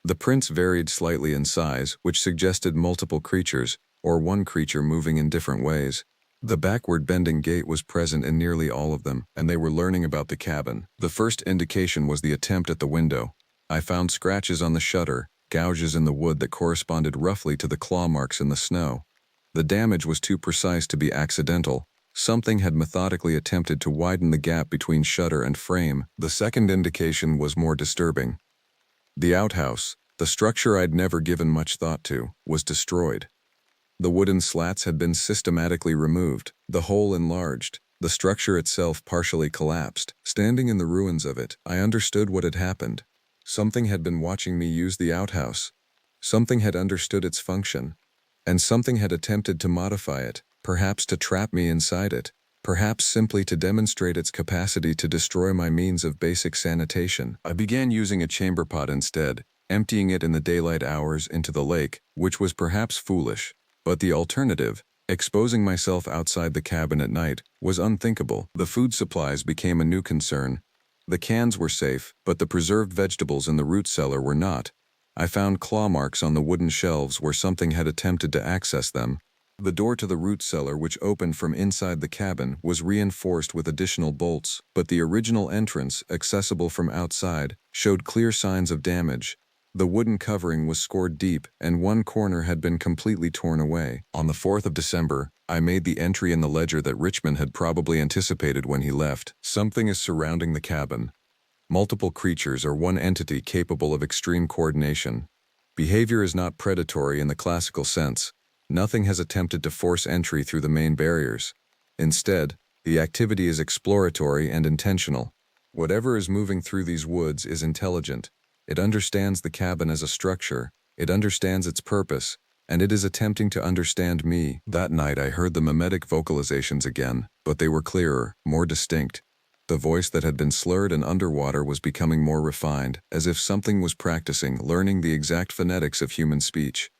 The prints varied slightly in size, which suggested multiple creatures, or one creature moving in different ways. The backward bending gait was present in nearly all of them, and they were learning about the cabin. The first indication was the attempt at the window. I found scratches on the shutter, gouges in the wood that corresponded roughly to the claw marks in the snow. The damage was too precise to be accidental. Something had methodically attempted to widen the gap between shutter and frame. The second indication was more disturbing. The outhouse, the structure I'd never given much thought to, was destroyed. The wooden slats had been systematically removed, the hole enlarged, the structure itself partially collapsed. Standing in the ruins of it, I understood what had happened. Something had been watching me use the outhouse. Something had understood its function. And something had attempted to modify it, perhaps to trap me inside it, perhaps simply to demonstrate its capacity to destroy my means of basic sanitation. I began using a chamber pot instead, emptying it in the daylight hours into the lake, which was perhaps foolish. But the alternative, exposing myself outside the cabin at night, was unthinkable. The food supplies became a new concern. The cans were safe, but the preserved vegetables in the root cellar were not. I found claw marks on the wooden shelves where something had attempted to access them. The door to the root cellar, which opened from inside the cabin, was reinforced with additional bolts, but the original entrance, accessible from outside, showed clear signs of damage. The wooden covering was scored deep, and one corner had been completely torn away. On the 4th of December, I made the entry in the ledger that Richmond had probably anticipated when he left. Something is surrounding the cabin. Multiple creatures or one entity capable of extreme coordination. Behavior is not predatory in the classical sense. Nothing has attempted to force entry through the main barriers. Instead, the activity is exploratory and intentional. Whatever is moving through these woods is intelligent. It understands the cabin as a structure. It understands its purpose, and it is attempting to understand me. That night I heard the mimetic vocalizations again, but they were clearer, more distinct. The voice that had been slurred and underwater was becoming more refined, as if something was practicing, learning the exact phonetics of human speech.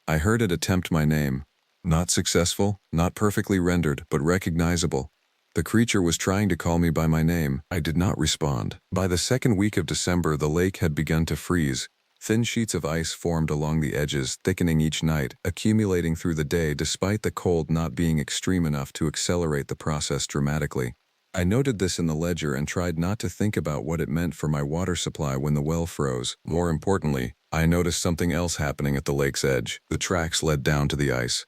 I heard it attempt my name. Not successful, not perfectly rendered, but recognizable. The creature was trying to call me by my name. I did not respond. By the second week of December, the lake had begun to freeze. Thin sheets of ice formed along the edges, thickening each night, accumulating through the day despite the cold not being extreme enough to accelerate the process dramatically. I noted this in the ledger and tried not to think about what it meant for my water supply when the well froze. More importantly, I noticed something else happening at the lake's edge. The tracks led down to the ice.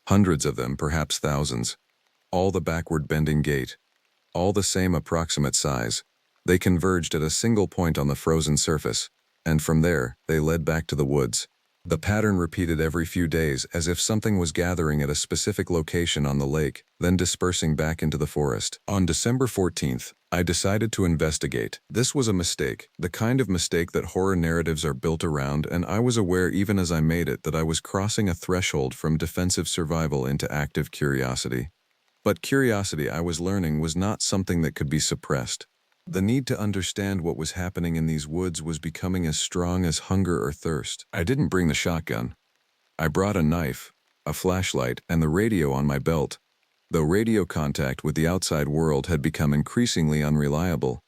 Hundreds of them, perhaps thousands. All the backward-bending gait. All the same approximate size. They converged at a single point on the frozen surface, and from there, they led back to the woods. The pattern repeated every few days, as if something was gathering at a specific location on the lake, then dispersing back into the forest. On December 14th, I decided to investigate. This was a mistake, the kind of mistake that horror narratives are built around, and I was aware even as I made it that I was crossing a threshold from defensive survival into active curiosity. But curiosity, I was learning, was not something that could be suppressed. The need to understand what was happening in these woods was becoming as strong as hunger or thirst. I didn't bring the shotgun. I brought a knife, a flashlight, and the radio on my belt. Though radio contact with the outside world had become increasingly unreliable,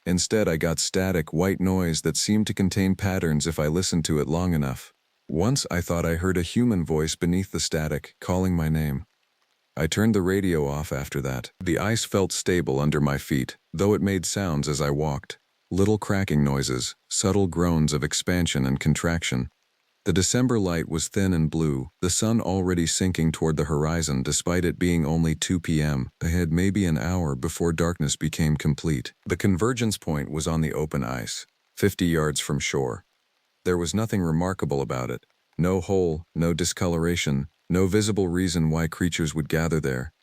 instead I got static white noise that seemed to contain patterns if I listened to it long enough. Once I thought I heard a human voice beneath the static, calling my name. I turned the radio off after that. The ice felt stable under my feet, though it made sounds as I walked. Little cracking noises, subtle groans of expansion and contraction. The December light was thin and blue, the sun already sinking toward the horizon despite it being only 2 p.m. I had maybe an hour before darkness became complete. The convergence point was on the open ice, 50 yards from shore. There was nothing remarkable about it. No hole, no discoloration, no visible reason why creatures would gather there.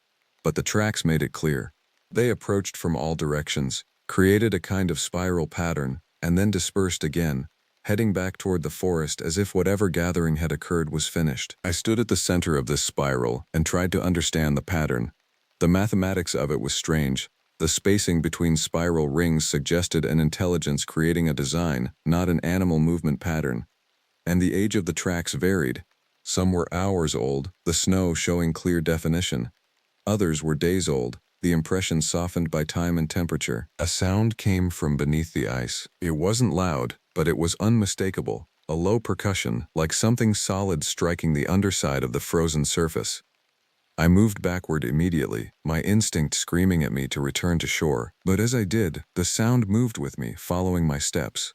But the tracks made it clear. They approached from all directions, created a kind of spiral pattern, and then dispersed again, heading back toward the forest as if whatever gathering had occurred was finished. I stood at the center of this spiral and tried to understand the pattern. The mathematics of it was strange. The spacing between spiral rings suggested an intelligence creating a design, not an animal movement pattern. And the age of the tracks varied. Some were hours old, the snow showing clear definition. Others were days old, the impression softened by time and temperature. A sound came from beneath the ice. It wasn't loud, but it was unmistakable, a low percussion, like something solid striking the underside of the frozen surface. I moved backward immediately, my instinct screaming at me to return to shore, but as I did, the sound moved with me, following my steps.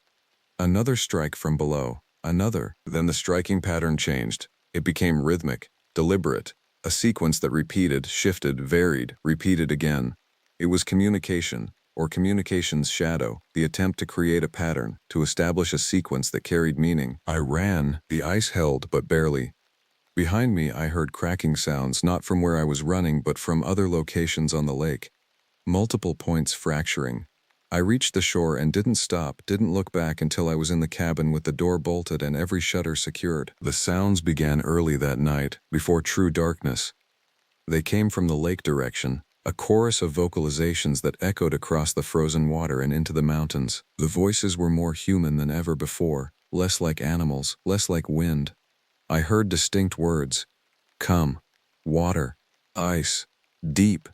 Another strike from below, another. Then the striking pattern changed. It became rhythmic, deliberate, a sequence that repeated, shifted, varied, repeated again. It was communication, or communication's shadow, the attempt to create a pattern, to establish a sequence that carried meaning. I ran. The ice held, but barely. Behind me, I heard cracking sounds, not from where I was running, but from other locations on the lake. Multiple points fracturing. I reached the shore and didn't stop, didn't look back until I was in the cabin with the door bolted and every shutter secured. The sounds began early that night, before true darkness. They came from the lake direction, a chorus of vocalizations that echoed across the frozen water and into the mountains. The voices were more human than ever before, less like animals, less like wind. I heard distinct words. Come. Water. Ice. Deep.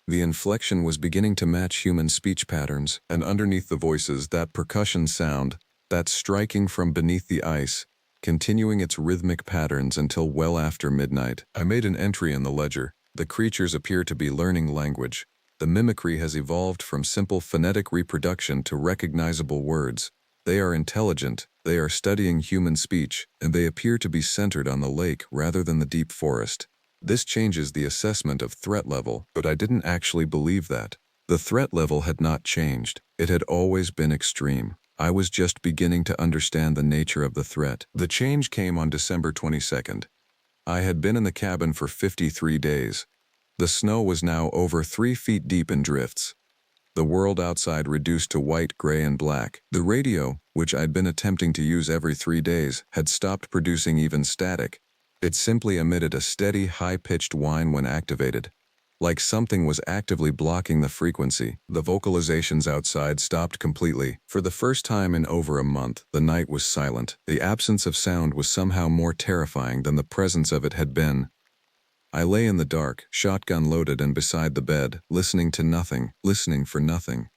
The inflection was beginning to match human speech patterns, and underneath the voices, that percussion sound, that striking from beneath the ice, continuing its rhythmic patterns until well after midnight. I made an entry in the ledger. The creatures appear to be learning language. The mimicry has evolved from simple phonetic reproduction to recognizable words. They are intelligent, they are studying human speech, and they appear to be centered on the lake rather than the deep forest. This changes the assessment of threat level, but I didn't actually believe that. The threat level had not changed. It had always been extreme. I was just beginning to understand the nature of the threat. The change came on December 22nd. I had been in the cabin for 53 days. The snow was now over 3 feet deep in drifts. the world outside reduced to white, gray, and black. The radio, which I'd been attempting to use every 3 days, had stopped producing even static. It simply emitted a steady, high-pitched whine when activated. Like something was actively blocking the frequency. The vocalizations outside stopped completely. For the first time in over a month, the night was silent. The absence of sound was somehow more terrifying than the presence of it had been. I lay in the dark, shotgun loaded and beside the bed, listening to nothing, listening for nothing.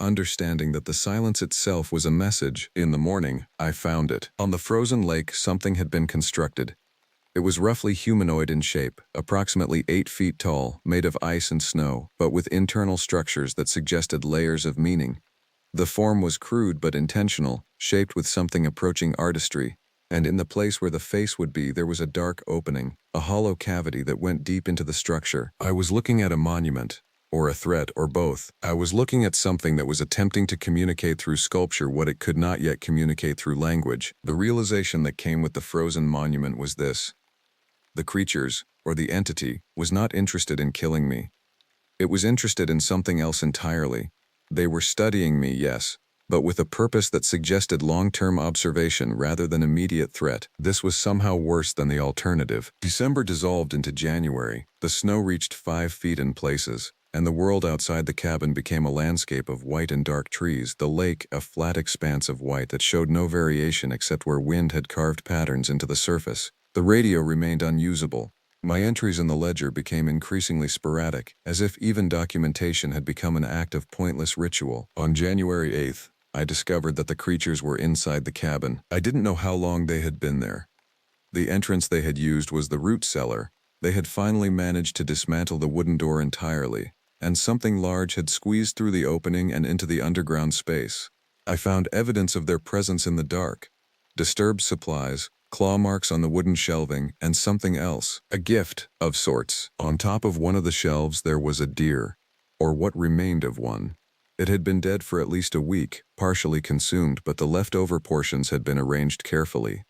Understanding that the silence itself was a message. In the morning, I found it. On the frozen lake, something had been constructed. It was roughly humanoid in shape, approximately 8 feet tall, made of ice and snow, but with internal structures that suggested layers of meaning. The form was crude but intentional, shaped with something approaching artistry, and in the place where the face would be there was a dark opening, a hollow cavity that went deep into the structure. I was looking at a monument, or a threat, or both. I was looking at something that was attempting to communicate through sculpture what it could not yet communicate through language. The realization that came with the frozen monument was this. The creatures, or the entity, was not interested in killing me. It was interested in something else entirely. They were studying me, yes, but with a purpose that suggested long-term observation rather than immediate threat. This was somehow worse than the alternative. December dissolved into January. The snow reached 5 feet in places, and the world outside the cabin became a landscape of white and dark trees, the lake a flat expanse of white that showed no variation except where wind had carved patterns into the surface. The radio remained unusable. My entries in the ledger became increasingly sporadic, as if even documentation had become an act of pointless ritual. On January 8th, I discovered that the creatures were inside the cabin. I didn't know how long they had been there. The entrance they had used was the root cellar. They had finally managed to dismantle the wooden door entirely, and something large had squeezed through the opening and into the underground space. I found evidence of their presence in the dark. Disturbed supplies, claw marks on the wooden shelving, and something else, a gift of sorts. On top of one of the shelves there was a deer, or what remained of one. It had been dead for at least a week, partially consumed, but the leftover portions had been arranged carefully.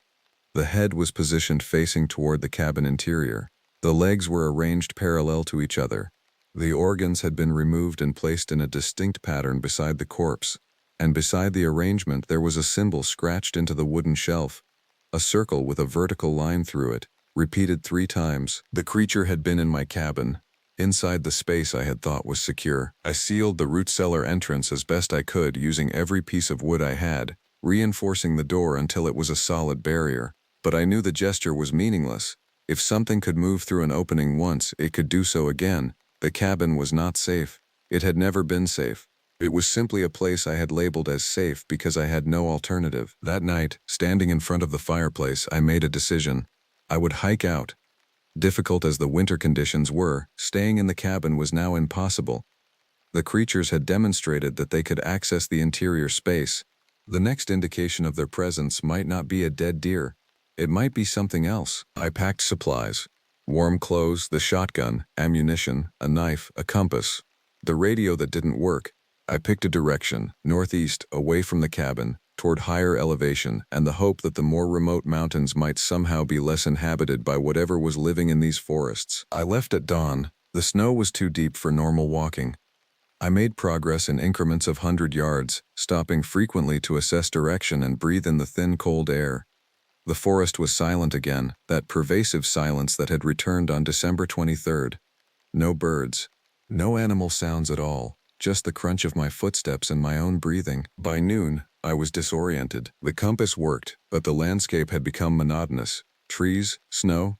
The head was positioned facing toward the cabin interior. The legs were arranged parallel to each other. The organs had been removed and placed in a distinct pattern beside the corpse, and beside the arrangement there was a symbol scratched into the wooden shelf. A circle with a vertical line through it, repeated 3 times. The creature had been in my cabin, inside the space I had thought was secure. I sealed the root cellar entrance as best I could using every piece of wood I had, reinforcing the door until it was a solid barrier. But I knew the gesture was meaningless. If something could move through an opening once, it could do so again. The cabin was not safe. It had never been safe. It was simply a place I had labeled as safe because I had no alternative. That night, standing in front of the fireplace, I made a decision. I would hike out. Difficult as the winter conditions were, staying in the cabin was now impossible. The creatures had demonstrated that they could access the interior space. The next indication of their presence might not be a dead deer. It might be something else. I packed supplies. Warm clothes, the shotgun, ammunition, a knife, a compass. The radio that didn't work. I picked a direction, northeast, away from the cabin, toward higher elevation, and the hope that the more remote mountains might somehow be less inhabited by whatever was living in these forests. I left at dawn. The snow was too deep for normal walking. I made progress in increments of 100 yards, stopping frequently to assess direction and breathe in the thin, cold air. The forest was silent again, that pervasive silence that had returned on December 23rd. No birds. No animal sounds at all. Just the crunch of my footsteps and my own breathing. By noon, I was disoriented. The compass worked, but the landscape had become monotonous. Trees, snow,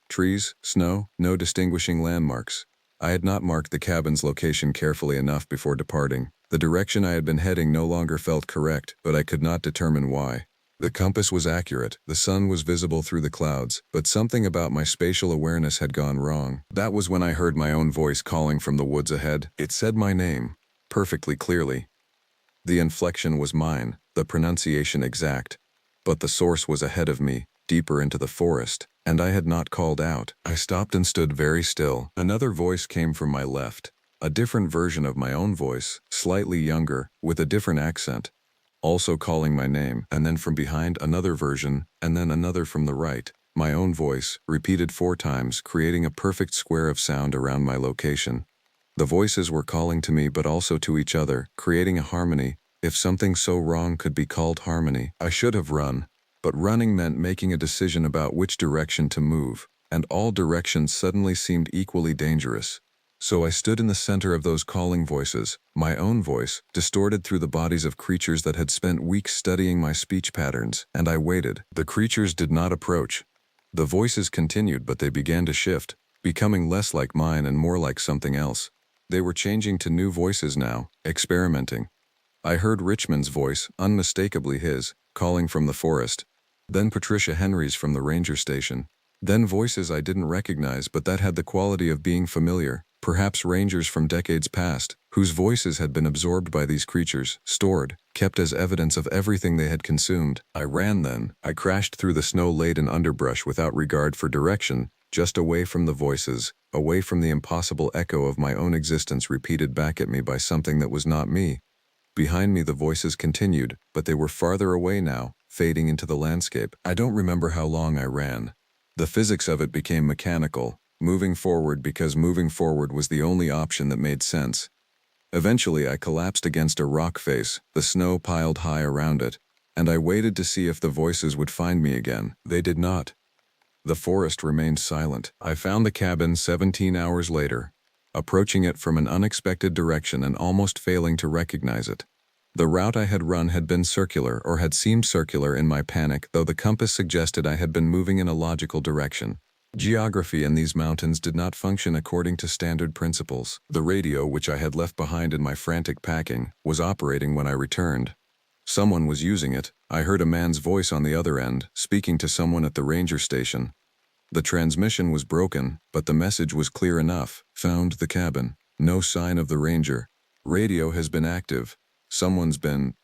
no distinguishing landmarks. I had not marked the cabin's location carefully enough before departing. The direction I had been heading no longer felt correct, but I could not determine why. The compass was accurate, the sun was visible through the clouds, but something about my spatial awareness had gone wrong. That was when I heard my own voice calling from the woods ahead. It said my name, perfectly clearly. The inflection was mine, the pronunciation exact, but the source was ahead of me, deeper into the forest, and I had not called out. I stopped and stood very still. Another voice came from my left, a different version of my own voice, slightly younger, with a different accent, also calling my name, and then from behind another version, and then another from the right. My own voice, repeated 4 times, creating a perfect square of sound around my location. The voices were calling to me but also to each other, creating a harmony. If something so wrong could be called harmony, I should have run. But running meant making a decision about which direction to move, and all directions suddenly seemed equally dangerous. So I stood in the center of those calling voices, my own voice, distorted through the bodies of creatures that had spent weeks studying my speech patterns, and I waited. The creatures did not approach. The voices continued, but they began to shift, becoming less like mine and more like something else. They were changing to new voices now, experimenting. I heard Richmond's voice, unmistakably his, calling from the forest. Then Patricia Henry's from the ranger station. Then voices I didn't recognize but that had the quality of being familiar, perhaps rangers from decades past, whose voices had been absorbed by these creatures, stored, kept as evidence of everything they had consumed. I ran then. I crashed through the snow-laden underbrush without regard for direction, just away from the voices, away from the impossible echo of my own existence repeated back at me by something that was not me. Behind me the voices continued, but they were farther away now, fading into the landscape. I don't remember how long I ran. The physics of it became mechanical, moving forward because moving forward was the only option that made sense. Eventually I collapsed against a rock face, the snow piled high around it, and I waited to see if the voices would find me again. They did not. The forest remained silent. I found the cabin 17 hours later, approaching it from an unexpected direction and almost failing to recognize it. The route I had run had been circular or had seemed circular in my panic, though the compass suggested I had been moving in a logical direction. Geography in these mountains did not function according to standard principles. The radio, which I had left behind in my frantic packing, was operating when I returned. Someone was using it. I heard a man's voice on the other end, speaking to someone at the ranger station. The transmission was broken, but the message was clear enough. Found the cabin. No sign of the ranger. Radio has been active. Someone's been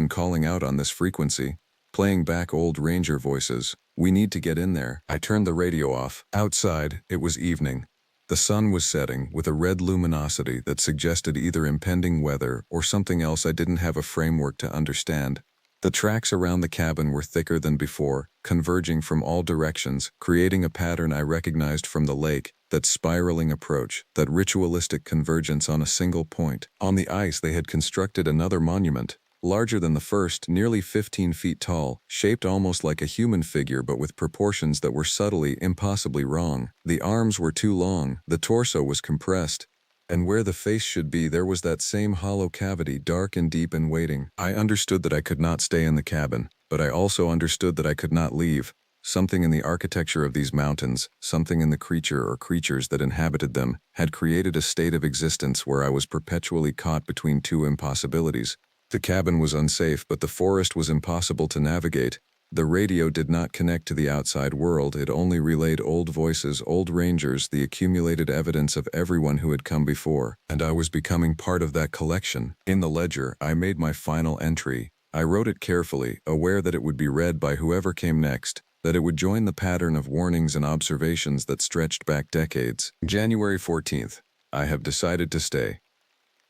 calling out on this frequency, playing back old ranger voices. We need to get in there. I turned the radio off. Outside, it was evening. The sun was setting with a red luminosity that suggested either impending weather or something else I didn't have a framework to understand. The tracks around the cabin were thicker than before, converging from all directions, creating a pattern I recognized from the lake, that spiraling approach, that ritualistic convergence on a single point. On the ice they had constructed another monument, larger than the first, nearly 15 feet tall, shaped almost like a human figure but with proportions that were subtly, impossibly wrong. The arms were too long, the torso was compressed, and where the face should be there was that same hollow cavity, dark and deep and waiting. I understood that I could not stay in the cabin, but I also understood that I could not leave. Something in the architecture of these mountains, something in the creature or creatures that inhabited them, had created a state of existence where I was perpetually caught between two impossibilities. The cabin was unsafe, but the forest was impossible to navigate. The radio did not connect to the outside world, it only relayed old voices, old rangers, the accumulated evidence of everyone who had come before, and I was becoming part of that collection. In the ledger, I made my final entry. I wrote it carefully, aware that it would be read by whoever came next, that it would join the pattern of warnings and observations that stretched back decades. January 14th. I have decided to stay.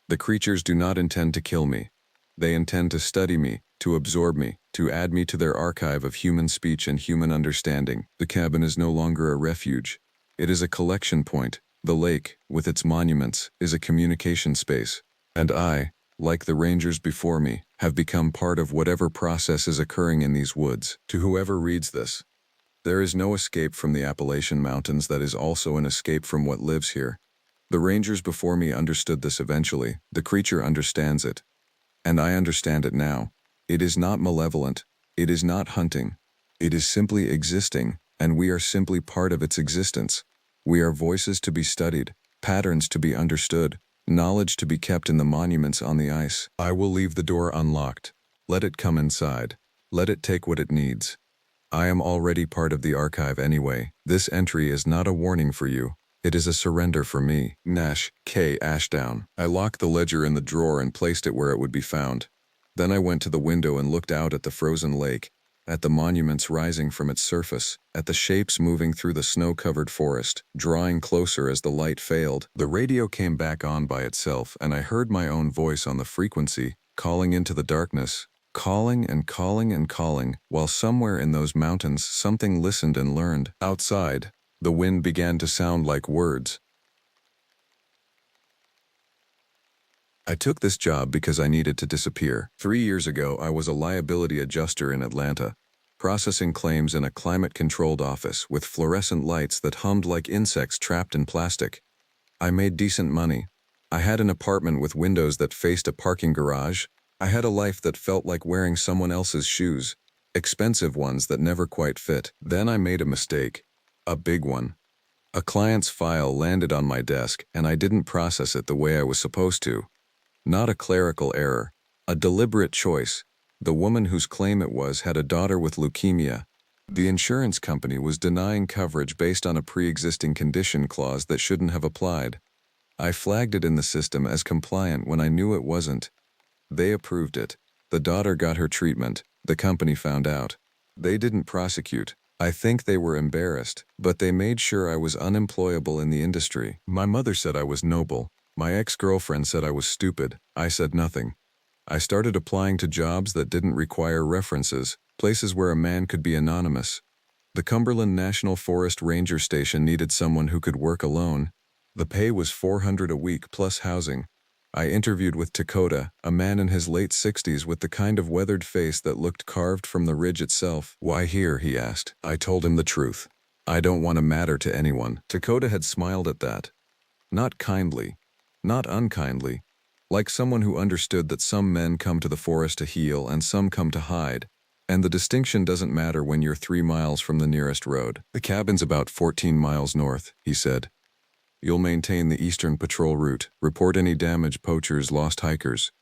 The creatures do not intend to kill me. They intend to study me, to absorb me, to add me to their archive of human speech and human understanding. The cabin is no longer a refuge. It is a collection point. The lake, with its monuments, is a communication space. And I, like the rangers before me, have become part of whatever process is occurring in these woods. To whoever reads this, there is no escape from the Appalachian Mountains that is also an escape from what lives here. The rangers before me understood this eventually. The creature understands it. And I understand it now. It is not malevolent. It is not hunting. It is simply existing, and we are simply part of its existence. We are voices to be studied, patterns to be understood, knowledge to be kept in the monuments on the ice. I will leave the door unlocked. Let it come inside. Let it take what it needs. I am already part of the archive anyway. This entry is not a warning for you. It is a surrender for me. Nash, K. Ashdown. I locked the ledger in the drawer and placed it where it would be found. Then I went to the window and looked out at the frozen lake, at the monuments rising from its surface, at the shapes moving through the snow-covered forest, drawing closer as the light failed. The radio came back on by itself, and I heard my own voice on the frequency, calling into the darkness, calling and calling and calling, while somewhere in those mountains something listened and learned. Outside, the wind began to sound like words. I took this job because I needed to disappear. 3 years ago, I was a liability adjuster in Atlanta, processing claims in a climate-controlled office with fluorescent lights that hummed like insects trapped in plastic. I made decent money. I had an apartment with windows that faced a parking garage. I had a life that felt like wearing someone else's shoes, expensive ones that never quite fit. Then I made a mistake, a big one. A client's file landed on my desk and I didn't process it the way I was supposed to. Not a clerical error, a deliberate choice. The woman whose claim it was had a daughter with leukemia. The insurance company was denying coverage based on a pre-existing condition clause that shouldn't have applied. I flagged it in the system as compliant when I knew it wasn't. They approved it. The daughter got her treatment. The company found out. They didn't prosecute. I think they were embarrassed, but they made sure I was unemployable in the industry. My mother said I was noble. My ex-girlfriend said I was stupid. I said nothing. I started applying to jobs that didn't require references, places where a man could be anonymous. The Cumberland National Forest Ranger Station needed someone who could work alone. The pay was $400 a week plus housing. I interviewed with Dakota, a man in his late 60s with the kind of weathered face that looked carved from the ridge itself. "Why here?" he asked. I told him the truth. "I don't want to matter to anyone." Dakota had smiled at that. Not kindly, not unkindly, like someone who understood that some men come to the forest to heal and some come to hide, and the distinction doesn't matter when you're 3 miles from the nearest road. "The cabin's about 14 miles north," he said. "You'll maintain the eastern patrol route, report any damage poachers lost hikers.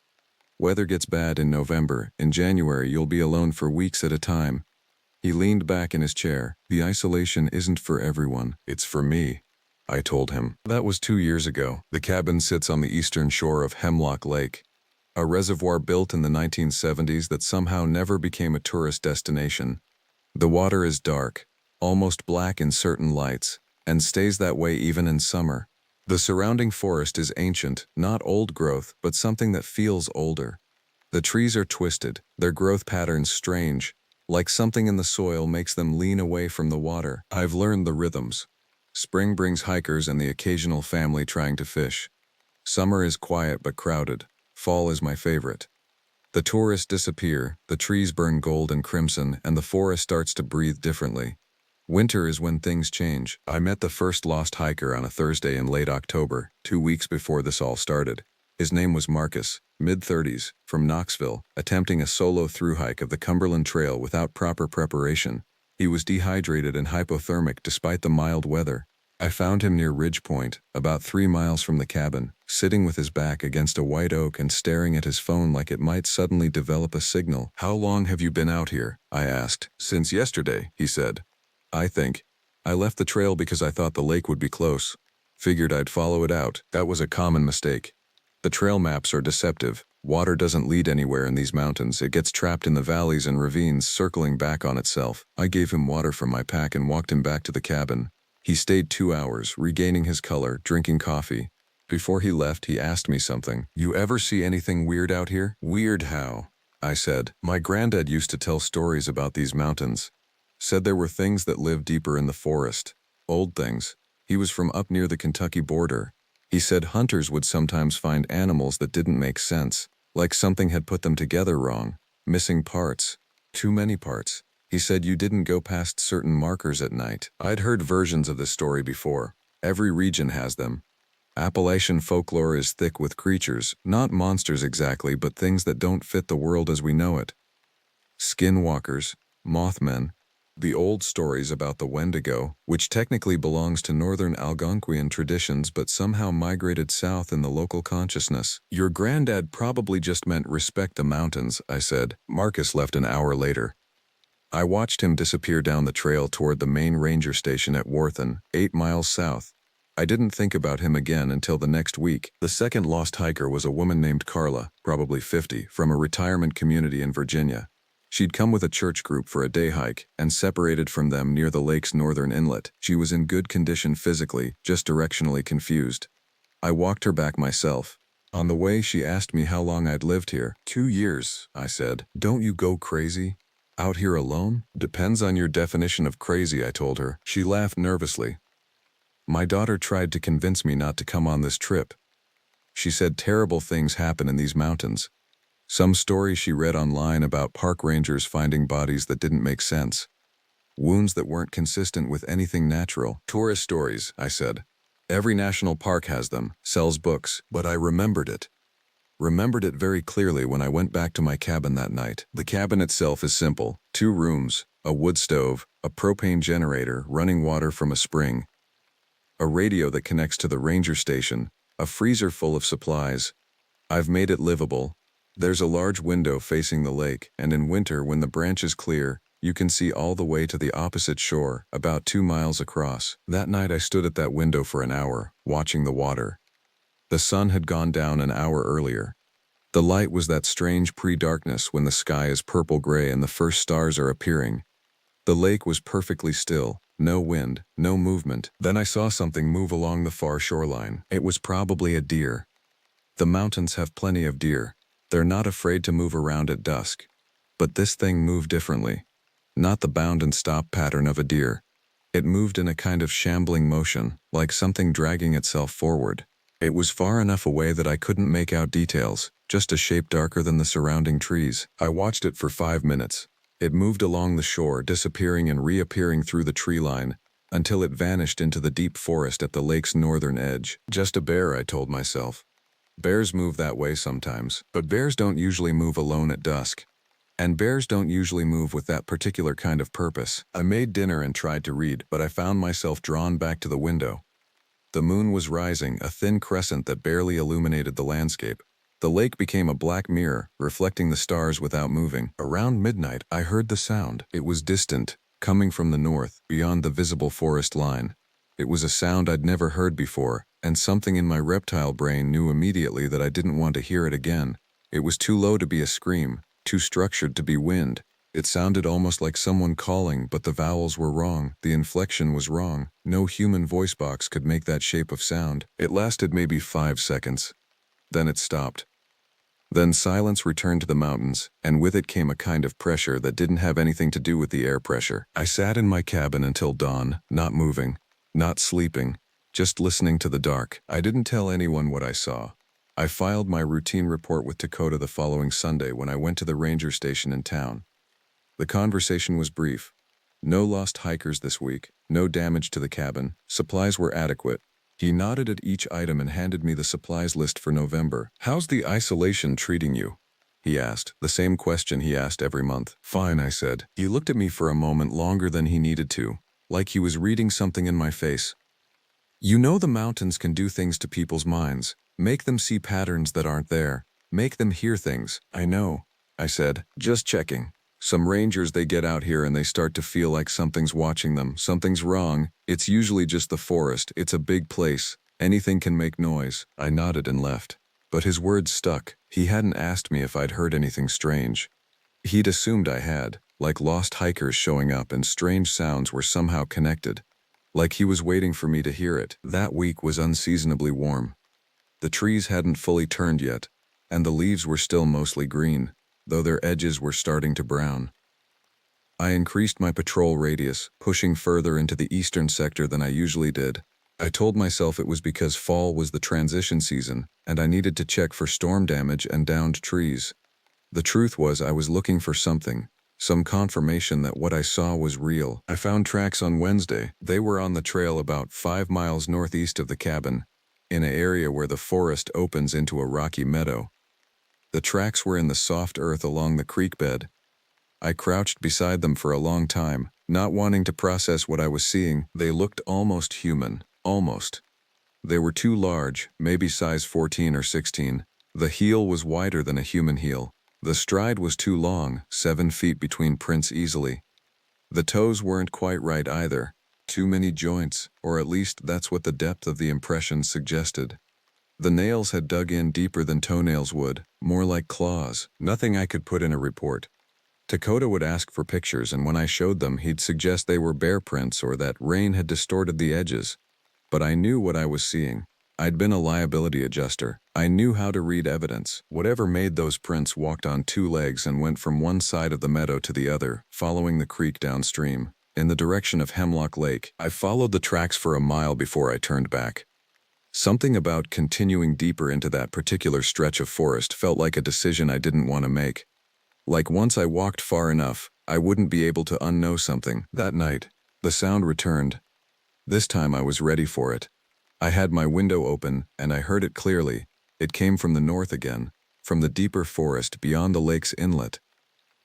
Weather gets bad in November. In January, you'll be alone for weeks at a time." He leaned back in his chair. "The isolation isn't for everyone. It's for me," I told him. That was 2 years ago. The cabin sits on the eastern shore of Hemlock Lake, a reservoir built in the 1970s that somehow never became a tourist destination. The water is dark, almost black in certain lights, and stays that way even in summer. The surrounding forest is ancient, not old growth, but something that feels older. The trees are twisted, their growth patterns strange, like something in the soil makes them lean away from the water. I've learned the rhythms. Spring brings hikers and the occasional family trying to fish. Summer is quiet but crowded. Fall is my favorite. The tourists disappear, the trees burn gold and crimson, and the forest starts to breathe differently. Winter is when things change. I met the first lost hiker on a Thursday in late October, 2 weeks before this all started. His name was Marcus, mid-30s, from Knoxville, attempting a solo through hike of the Cumberland Trail without proper preparation. He was dehydrated and hypothermic despite the mild weather. I found him near Ridge Point, about 3 miles from the cabin, sitting with his back against a white oak and staring at his phone like it might suddenly develop a signal. "How long have you been out here?" I asked. "Since yesterday," he said. "I think. I left the trail because I thought the lake would be close. Figured I'd follow it out." That was a common mistake. The trail maps are deceptive. Water doesn't lead anywhere in these mountains. It gets trapped in the valleys and ravines, circling back on itself. I gave him water from my pack and walked him back to the cabin. He stayed 2 hours, regaining his color, drinking coffee. Before he left, he asked me something. "You ever see anything weird out here?" "Weird how?" I said. "My granddad used to tell stories about these mountains. Said there were things that lived deeper in the forest. Old things. He was from up near the Kentucky border. He said hunters would sometimes find animals that didn't make sense, like something had put them together wrong, missing parts, too many parts. He said you didn't go past certain markers at night." I'd heard versions of this story before. Every region has them. Appalachian folklore is thick with creatures, not monsters exactly, but things that don't fit the world as we know it. Skinwalkers, Mothmen, the old stories about the Wendigo, which technically belongs to northern Algonquian traditions but somehow migrated south in the local consciousness. "Your granddad probably just meant respect the mountains," I said. Marcus left an hour later. I watched him disappear down the trail toward the main ranger station at Worthen, 8 miles south. I didn't think about him again until the next week. The second lost hiker was a woman named Carla, probably 50, from a retirement community in Virginia. She'd come with a church group for a day hike and separated from them near the lake's northern inlet. She was in good condition physically, just directionally confused. I walked her back myself. On the way, she asked me how long I'd lived here. 2 years, I said. "Don't you go crazy? Out here alone?" "Depends on your definition of crazy," I told her. She laughed nervously. "My daughter tried to convince me not to come on this trip. She said terrible things happen in these mountains. Some stories she read online about park rangers finding bodies that didn't make sense. Wounds that weren't consistent with anything natural. Tourist stories, I said. Every national park has them, sells books, but I remembered it. Remembered it very clearly when I went back to my cabin that night. The cabin itself is simple. 2 rooms, a wood stove, a propane generator, running water from a spring, a radio that connects to the ranger station, a freezer full of supplies. I've made it livable. There's a large window facing the lake, and in winter when the branches clear, you can see all the way to the opposite shore, about 2 miles across. That night I stood at that window for an hour, watching the water. The sun had gone down an hour earlier. The light was that strange pre-darkness when the sky is purple-gray and the first stars are appearing. The lake was perfectly still, no wind, no movement. Then I saw something move along the far shoreline. It was probably a deer. The mountains have plenty of deer. They're not afraid to move around at dusk. But this thing moved differently. Not the bound and stop pattern of a deer. It moved in a kind of shambling motion, like something dragging itself forward. It was far enough away that I couldn't make out details, just a shape darker than the surrounding trees. I watched it for 5 minutes. It moved along the shore, disappearing and reappearing through the tree line, until it vanished into the deep forest at the lake's northern edge. Just a bear, I told myself. Bears move that way sometimes, but bears don't usually move alone at dusk. And bears don't usually move with that particular kind of purpose. I made dinner and tried to read, but I found myself drawn back to the window. The moon was rising, a thin crescent that barely illuminated the landscape. The lake became a black mirror, reflecting the stars without moving. Around midnight, I heard the sound. It was distant, coming from the north, beyond the visible forest line. It was a sound I'd never heard before, and something in my reptile brain knew immediately that I didn't want to hear it again. It was too low to be a scream, too structured to be wind. It sounded almost like someone calling, but the vowels were wrong, the inflection was wrong. No human voice box could make that shape of sound. It lasted maybe 5 seconds. Then it stopped. Then silence returned to the mountains, and with it came a kind of pressure that didn't have anything to do with the air pressure. I sat in my cabin until dawn, not moving, not sleeping, just listening to the dark. I didn't tell anyone what I saw. I filed my routine report with Dakota the following Sunday when I went to the ranger station in town. The conversation was brief. No lost hikers this week, no damage to the cabin, supplies were adequate. He nodded at each item and handed me the supplies list for November. "How's the isolation treating you?" he asked, the same question he asked every month. "Fine," I said. He looked at me for a moment longer than he needed to, like he was reading something in my face. "You know the mountains can do things to people's minds, make them see patterns that aren't there, make them hear things." "I know," I said, just checking. "Some rangers, they get out here and they start to feel like something's watching them, something's wrong. It's usually just the forest, it's a big place, anything can make noise." I nodded and left. But his words stuck. He hadn't asked me if I'd heard anything strange. He'd assumed I had, like lost hikers showing up and strange sounds were somehow connected. Like he was waiting for me to hear it. That week was unseasonably warm. The trees hadn't fully turned yet, and the leaves were still mostly green, though their edges were starting to brown. I increased my patrol radius, pushing further into the eastern sector than I usually did. I told myself it was because fall was the transition season, and I needed to check for storm damage and downed trees. The truth was I was looking for something, some confirmation that what I saw was real. I found tracks on Wednesday. They were on the trail about 5 miles northeast of the cabin, in an area where the forest opens into a rocky meadow. The tracks were in the soft earth along the creek bed. I crouched beside them for a long time, not wanting to process what I was seeing. They looked almost human, almost. They were too large, maybe size 14 or 16. The heel was wider than a human heel. The stride was too long, 7 feet between prints easily. The toes weren't quite right either. Too many joints, or at least that's what the depth of the impression suggested. The nails had dug in deeper than toenails would, more like claws. Nothing I could put in a report. Dakota would ask for pictures, and when I showed them, he'd suggest they were bear prints or that rain had distorted the edges. But I knew what I was seeing. I'd been a liability adjuster. I knew how to read evidence. Whatever made those prints walked on 2 legs and went from one side of the meadow to the other, following the creek downstream, in the direction of Hemlock Lake. I followed the tracks for a mile before I turned back. Something about continuing deeper into that particular stretch of forest felt like a decision I didn't want to make. Like once I walked far enough, I wouldn't be able to unknow something. That night, the sound returned. This time I was ready for it. I had my window open, and I heard it clearly. It came from the north again, from the deeper forest beyond the lake's inlet.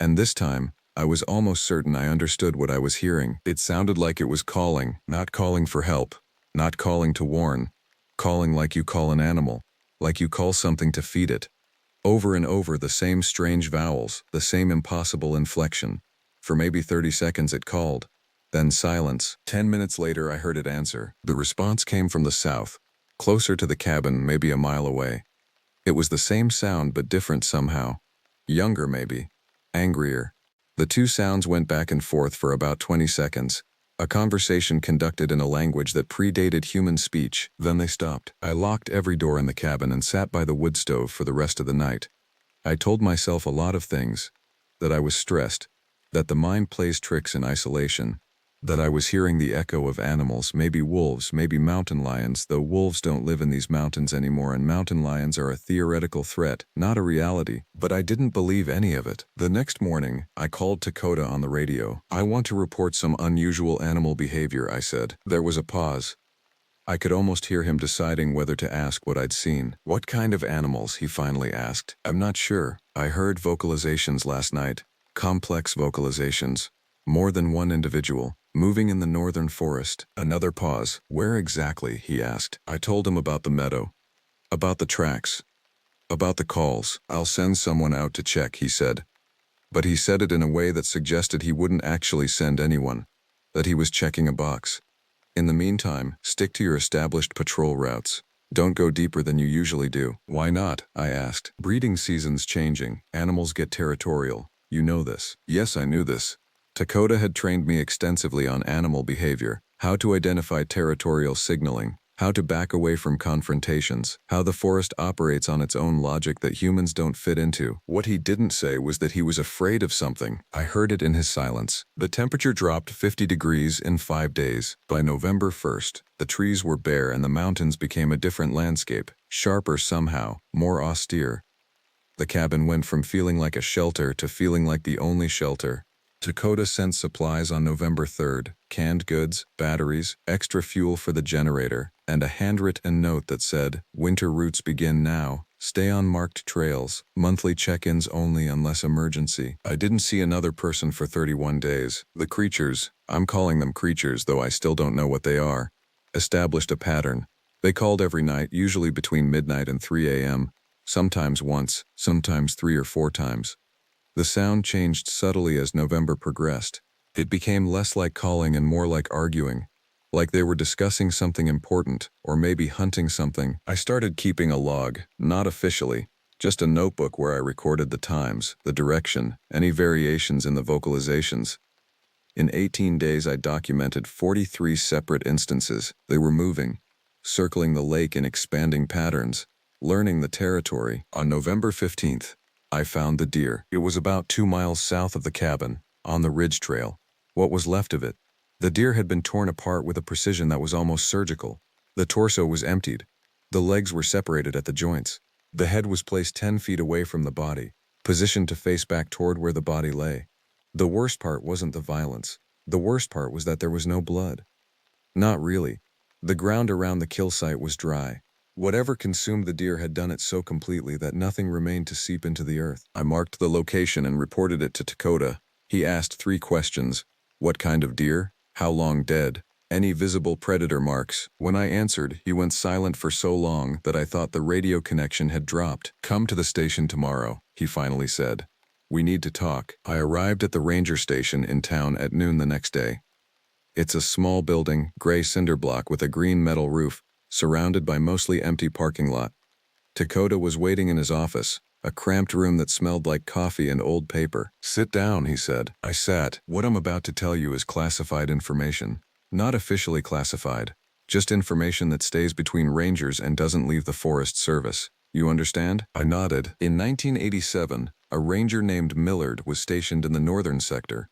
And this time, I was almost certain I understood what I was hearing. It sounded like it was calling, not calling for help, not calling to warn, calling like you call an animal, like you call something to feed it. Over and over the same strange vowels, the same impossible inflection. For maybe 30 seconds it called. Then silence. 10 minutes later I heard it answer. The response came from the south, closer to the cabin, maybe a mile away. It was the same sound but different somehow. Younger maybe. Angrier. The two sounds went back and forth for about 20 seconds. A conversation conducted in a language that predated human speech. Then they stopped. I locked every door in the cabin and sat by the wood stove for the rest of the night. I told myself a lot of things. That I was stressed. That the mind plays tricks in isolation. That I was hearing the echo of animals, maybe wolves, maybe mountain lions, though wolves don't live in these mountains anymore and mountain lions are a theoretical threat, not a reality. But I didn't believe any of it. The next morning, I called Dakota on the radio. "I want to report some unusual animal behavior," I said. There was a pause. I could almost hear him deciding whether to ask what I'd seen. "What kind of animals?" he finally asked. "I'm not sure. I heard vocalizations last night. Complex vocalizations. More than one individual. Moving in the northern forest." Another pause. "Where exactly?" he asked. I told him about the meadow. About the tracks. About the calls. "I'll send someone out to check," he said. But he said it in a way that suggested he wouldn't actually send anyone. That he was checking a box. "In the meantime, stick to your established patrol routes. Don't go deeper than you usually do." "Why not?" I asked. "Breeding season's changing. Animals get territorial. You know this." Yes, I knew this. Dakota had trained me extensively on animal behavior, how to identify territorial signaling, how to back away from confrontations, how the forest operates on its own logic that humans don't fit into. What he didn't say was that he was afraid of something. I heard it in his silence. The temperature dropped 50 degrees in 5 days. By November 1st, the trees were bare and the mountains became a different landscape, sharper somehow, more austere. The cabin went from feeling like a shelter to feeling like the only shelter. Dakota sent supplies on November 3rd, canned goods, batteries, extra fuel for the generator, and a handwritten note that said, "Winter routes begin now. Stay on marked trails. Monthly check-ins only unless emergency." I didn't see another person for 31 days. The creatures, I'm calling them creatures though I still don't know what they are, established a pattern. They called every night, usually between midnight and 3 a.m., sometimes once, sometimes 3 or 4 times. The sound changed subtly as November progressed. It became less like calling and more like arguing, like they were discussing something important, or maybe hunting something. I started keeping a log, not officially, just a notebook where I recorded the times, the direction, any variations in the vocalizations. In 18 days I documented 43 separate instances. They were moving, circling the lake in expanding patterns, learning the territory. On November 15th, I found the deer. It was about 2 miles south of the cabin, on the ridge trail. What was left of it? The deer had been torn apart with a precision that was almost surgical. The torso was emptied. The legs were separated at the joints. The head was placed 10 feet away from the body, positioned to face back toward where the body lay. The worst part wasn't the violence. The worst part was that there was no blood. Not really. The ground around the kill site was dry. Whatever consumed the deer had done it so completely that nothing remained to seep into the earth. I marked the location and reported it to Dakota. He asked 3 questions. What kind of deer? How long dead? Any visible predator marks? When I answered, he went silent for so long that I thought the radio connection had dropped. "Come to the station tomorrow," he finally said. "We need to talk." I arrived at the ranger station in town at noon the next day. It's a small building, gray cinder block with a green metal roof, surrounded by mostly empty parking lot. Dakota was waiting in his office, a cramped room that smelled like coffee and old paper. "Sit down," he said. I sat. "What I'm about to tell you is classified information. Not officially classified. Just information that stays between rangers and doesn't leave the Forest Service. You understand?" I nodded. In 1987, a ranger named Millard was stationed in the northern sector.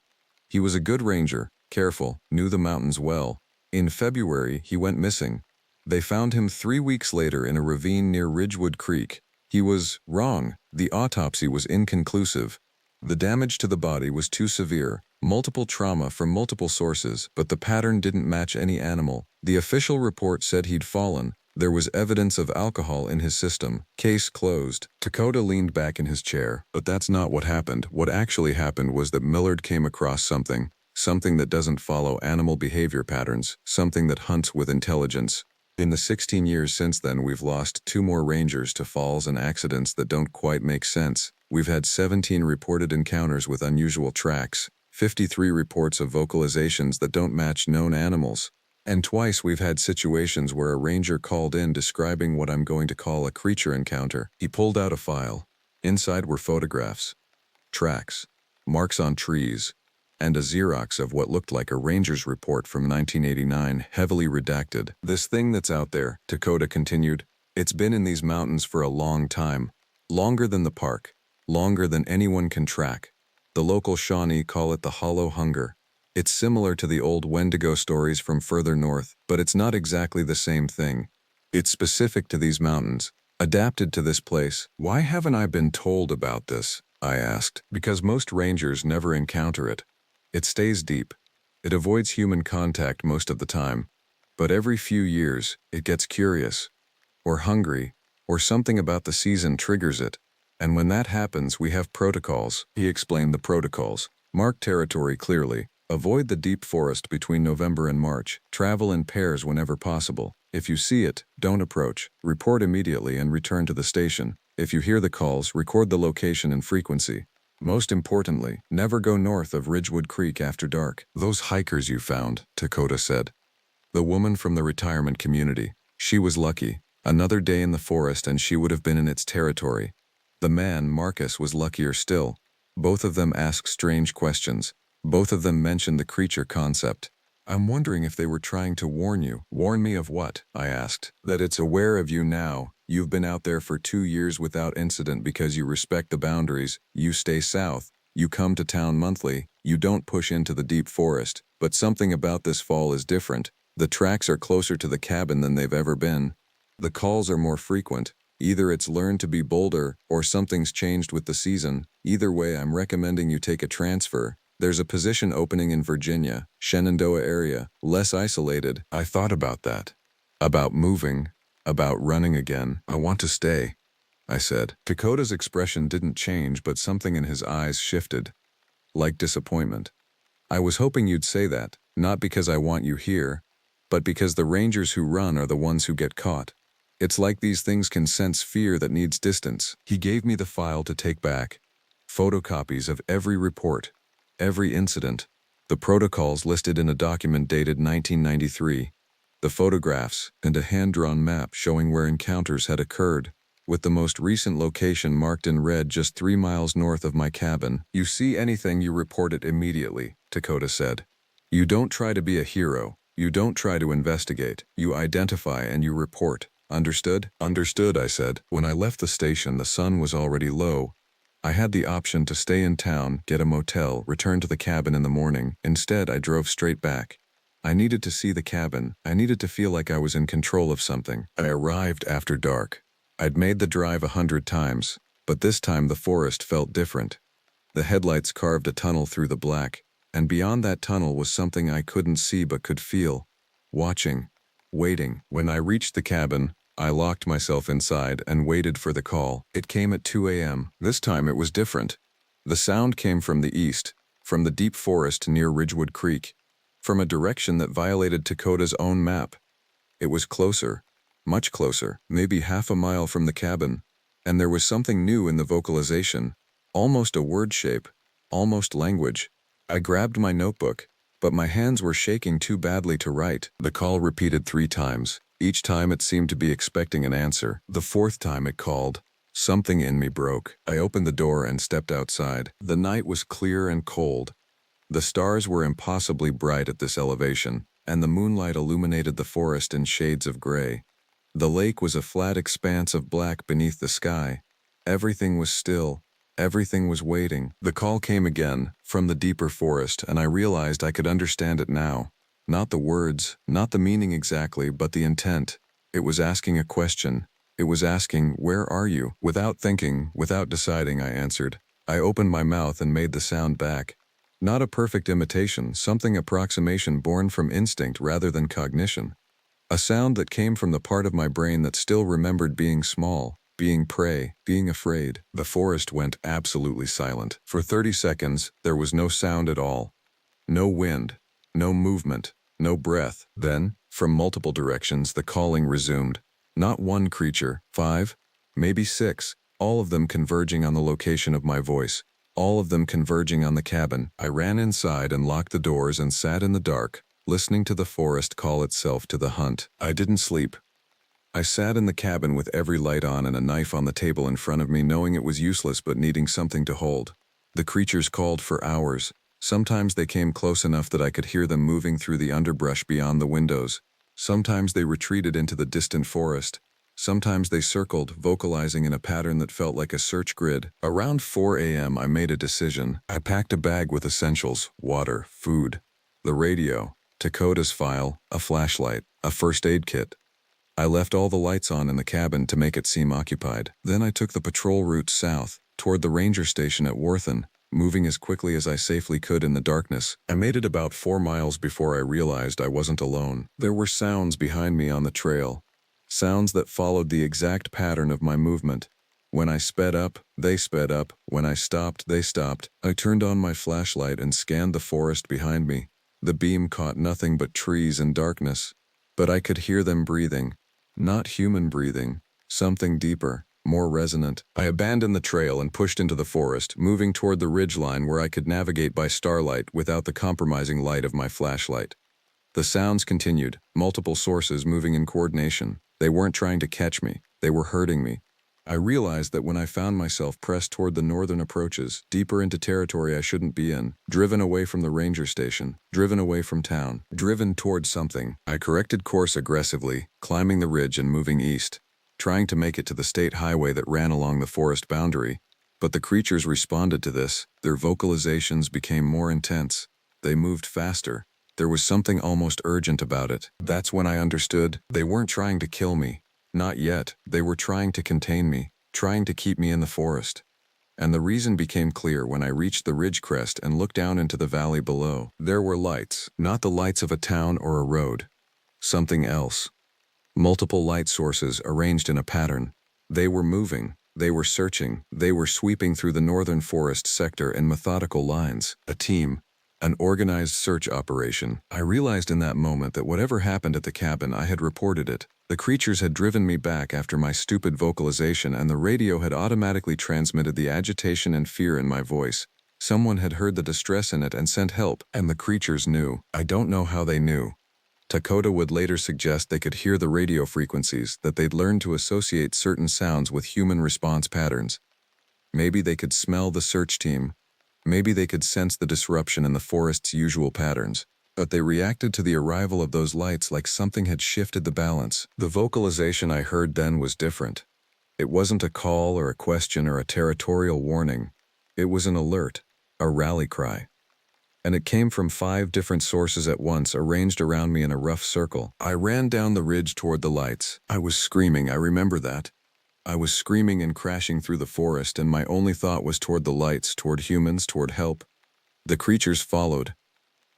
He was a good ranger, careful, knew the mountains well. In February, he went missing. They found him 3 weeks later in a ravine near Ridgewood Creek. He was wrong. The autopsy was inconclusive. The damage to the body was too severe, multiple trauma from multiple sources, but the pattern didn't match any animal. The official report said he'd fallen. There was evidence of alcohol in his system. Case closed. Dakota leaned back in his chair. But that's not what happened. What actually happened was that Millard came across something that doesn't follow animal behavior patterns, something that hunts with intelligence. In the 16 years since then, we've lost 2 more rangers to falls and accidents that don't quite make sense. We've had 17 reported encounters with unusual tracks, 53 reports of vocalizations that don't match known animals, and twice we've had situations where a ranger called in describing what I'm going to call a creature encounter. He pulled out a file. Inside were photographs, tracks, marks on trees, and a Xerox of what looked like a ranger's report from 1989, heavily redacted. This thing that's out there, Dakota continued, it's been in these mountains for a long time. Longer than the park. Longer than anyone can track. The local Shawnee call it the hollow hunger. It's similar to the old Wendigo stories from further north, but it's not exactly the same thing. It's specific to these mountains, adapted to this place. Why haven't I been told about this? I asked. Because most rangers never encounter it. It stays deep. It avoids human contact most of the time. But every few years, it gets curious, or hungry, or something about the season triggers it. And when that happens, we have protocols. He explained the protocols. Mark territory clearly. Avoid the deep forest between November and March. Travel in pairs whenever possible. If you see it, don't approach. Report immediately and return to the station. If you hear the calls, record the location and frequency. Most importantly, never go north of Ridgewood Creek after dark. Those hikers you found, Dakota said. The woman from the retirement community. She was lucky. Another day in the forest and she would have been in its territory. The man, Marcus, was luckier still. Both of them asked strange questions. Both of them mentioned the creature concept. I'm wondering if they were trying to warn you. Warn me of what? I asked. That it's aware of you now. You've been out there for 2 years without incident because you respect the boundaries. You stay south. You come to town monthly. You don't push into the deep forest. But something about this fall is different. The tracks are closer to the cabin than they've ever been. The calls are more frequent. Either it's learned to be bolder, or something's changed with the season. Either way, I'm recommending you take a transfer. There's a position opening in Virginia, Shenandoah area, less isolated. I thought about that. About moving. About running again. I want to stay, I said. Dakota's expression didn't change, but something in his eyes shifted. Like disappointment. I was hoping you'd say that, not because I want you here, but because the rangers who run are the ones who get caught. It's like these things can sense fear that needs distance. He gave me the file to take back. Photocopies of every report, every incident, the protocols listed in a document dated 1993, the photographs, and a hand-drawn map showing where encounters had occurred, with the most recent location marked in red just 3 miles north of my cabin. You see anything, you report it immediately, Dakota said. You don't try to be a hero. You don't try to investigate. You identify and you report. Understood? Understood, I said. When I left the station, the sun was already low. I had the option to stay in town, get a motel, return to the cabin in the morning. Instead, I drove straight back. I needed to see the cabin. I needed to feel like I was in control of something. I arrived after dark. I'd made the drive 100 times, but this time the forest felt different. The headlights carved a tunnel through the black, and beyond that tunnel was something I couldn't see but could feel. Watching. Waiting. When I reached the cabin, I locked myself inside and waited for the call. It came at 2 a.m. This time it was different. The sound came from the east, from the deep forest near Ridgewood Creek, from a direction that violated Dakota's own map. It was closer, much closer, maybe half a mile from the cabin, and there was something new in the vocalization, almost a word shape, almost language. I grabbed my notebook, but my hands were shaking too badly to write. The call repeated 3 times. Each time it seemed to be expecting an answer. The 4th time it called. Something in me broke. I opened the door and stepped outside. The night was clear and cold. The stars were impossibly bright at this elevation, and the moonlight illuminated the forest in shades of gray. The lake was a flat expanse of black beneath the sky. Everything was still. Everything was waiting. The call came again, from the deeper forest, and I realized I could understand it now. Not the words, not the meaning exactly, but the intent. It was asking a question. It was asking, "Where are you?" Without thinking, without deciding, I answered. I opened my mouth and made the sound back. Not a perfect imitation, something approximation born from instinct rather than cognition. A sound that came from the part of my brain that still remembered being small, being prey, being afraid. The forest went absolutely silent. For 30 seconds, there was no sound at all. No wind, no movement, no breath. Then, from multiple directions, the calling resumed. Not one creature, 5, maybe 6, all of them converging on the location of my voice, all of them converging on the cabin. I ran inside and locked the doors and sat in the dark, listening to the forest call itself to the hunt. I didn't sleep. I sat in the cabin with every light on and a knife on the table in front of me, knowing it was useless but needing something to hold. The creatures called for hours. Sometimes they came close enough that I could hear them moving through the underbrush beyond the windows. Sometimes they retreated into the distant forest. Sometimes they circled, vocalizing in a pattern that felt like a search grid. Around 4 a.m. I made a decision. I packed a bag with essentials: water, food, the radio, Dakota's file, a flashlight, a first aid kit. I left all the lights on in the cabin to make it seem occupied. Then I took the patrol route south, toward the ranger station at Worthen, moving as quickly as I safely could in the darkness. I made it about 4 miles before I realized I wasn't alone. There were sounds behind me on the trail, sounds that followed the exact pattern of my movement. When I sped up, they sped up. When I stopped, they stopped. I turned on my flashlight and scanned the forest behind me. The beam caught nothing but trees and darkness, but I could hear them breathing. Not human breathing, something deeper, more resonant. I abandoned the trail and pushed into the forest, moving toward the ridgeline where I could navigate by starlight without the compromising light of my flashlight. The sounds continued, multiple sources moving in coordination. They weren't trying to catch me, they were hurting me. I realized that when I found myself pressed toward the northern approaches, deeper into territory I shouldn't be in, driven away from the ranger station, driven away from town, driven toward something, I corrected course aggressively, climbing the ridge and moving east, trying to make it to the state highway that ran along the forest boundary. But the creatures responded to this. Their vocalizations became more intense. They moved faster. There was something almost urgent about it. That's when I understood. They weren't trying to kill me. Not yet. They were trying to contain me, trying to keep me in the forest. And the reason became clear when I reached the ridge crest and looked down into the valley below. There were lights, not the lights of a town or a road. Something else. Multiple light sources arranged in a pattern. They were moving. They were searching. They were sweeping through the northern forest sector in methodical lines. A team. An organized search operation. I realized in that moment that whatever happened at the cabin, I had reported it. The creatures had driven me back after my stupid vocalization, and the radio had automatically transmitted the agitation and fear in my voice. Someone had heard the distress in it and sent help, and the creatures knew. I don't know how they knew. Dakota would later suggest they could hear the radio frequencies, that they'd learned to associate certain sounds with human response patterns. Maybe they could smell the search team. Maybe they could sense the disruption in the forest's usual patterns. But they reacted to the arrival of those lights like something had shifted the balance. The vocalization I heard then was different. It wasn't a call or a question or a territorial warning. It was an alert, a rally cry. And it came from 5 different sources at once, arranged around me in a rough circle. I ran down the ridge toward the lights. I was screaming, I remember that. I was screaming and crashing through the forest, and my only thought was toward the lights, toward humans, toward help. The creatures followed.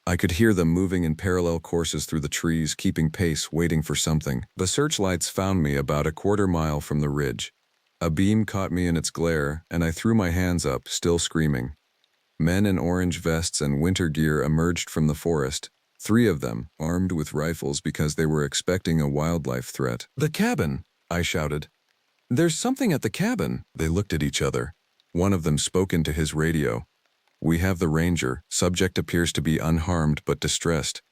I could hear them moving in parallel courses through the trees, keeping pace, waiting for something. The searchlights found me about a quarter mile from the ridge. A beam caught me in its glare, and I threw my hands up, still screaming. Men in orange vests and winter gear emerged from the forest, 3 of them, armed with rifles because they were expecting a wildlife threat. "The cabin!" I shouted. "There's something at the cabin!" They looked at each other. One of them spoke into his radio. "We have the ranger. Subject appears to be unharmed but distressed.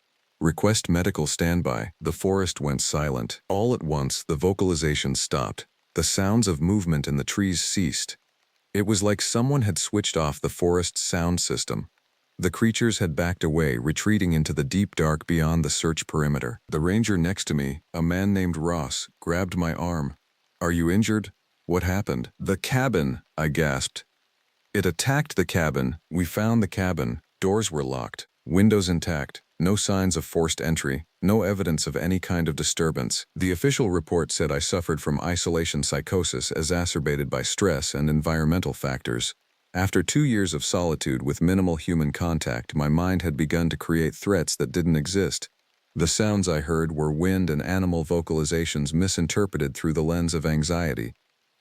Request medical standby." The forest went silent. All at once, the vocalization stopped. The sounds of movement in the trees ceased. It was like someone had switched off the forest's sound system. The creatures had backed away, retreating into the deep dark beyond the search perimeter. The ranger next to me, a man named Ross, grabbed my arm. "Are you injured? What happened?" "The cabin," I gasped. "It attacked the cabin. We found the cabin. Doors were locked, windows intact. No signs of forced entry, no evidence of any kind of disturbance. The official report said I suffered from isolation psychosis exacerbated by stress and environmental factors. After 2 years of solitude with minimal human contact, my mind had begun to create threats that didn't exist. The sounds I heard were wind and animal vocalizations misinterpreted through the lens of anxiety.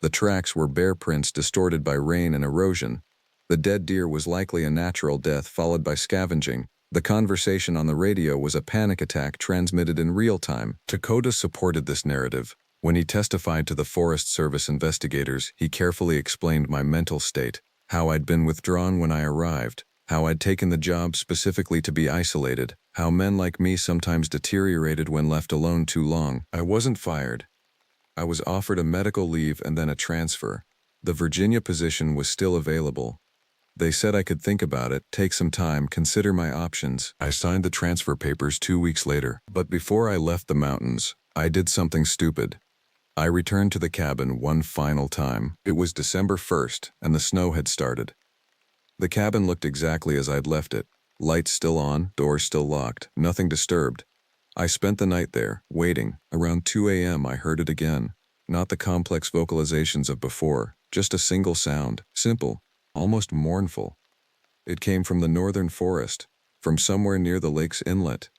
The tracks were bear prints distorted by rain and erosion. The dead deer was likely a natural death followed by scavenging. The conversation on the radio was a panic attack transmitted in real time. Dakota supported this narrative. When he testified to the Forest Service investigators, he carefully explained my mental state, how I'd been withdrawn when I arrived, how I'd taken the job specifically to be isolated, how men like me sometimes deteriorated when left alone too long. I wasn't fired. I was offered a medical leave and then a transfer. The Virginia position was still available. They said I could think about it, take some time, consider my options. I signed the transfer papers 2 weeks later. But before I left the mountains, I did something stupid. I returned to the cabin one final time. It was December 1st, and the snow had started. The cabin looked exactly as I'd left it. Lights still on, doors still locked, nothing disturbed. I spent the night there, waiting. Around 2 a.m. I heard it again. Not the complex vocalizations of before, just a single sound, simple, almost mournful. It came from the northern forest, from somewhere near the lake's inlet.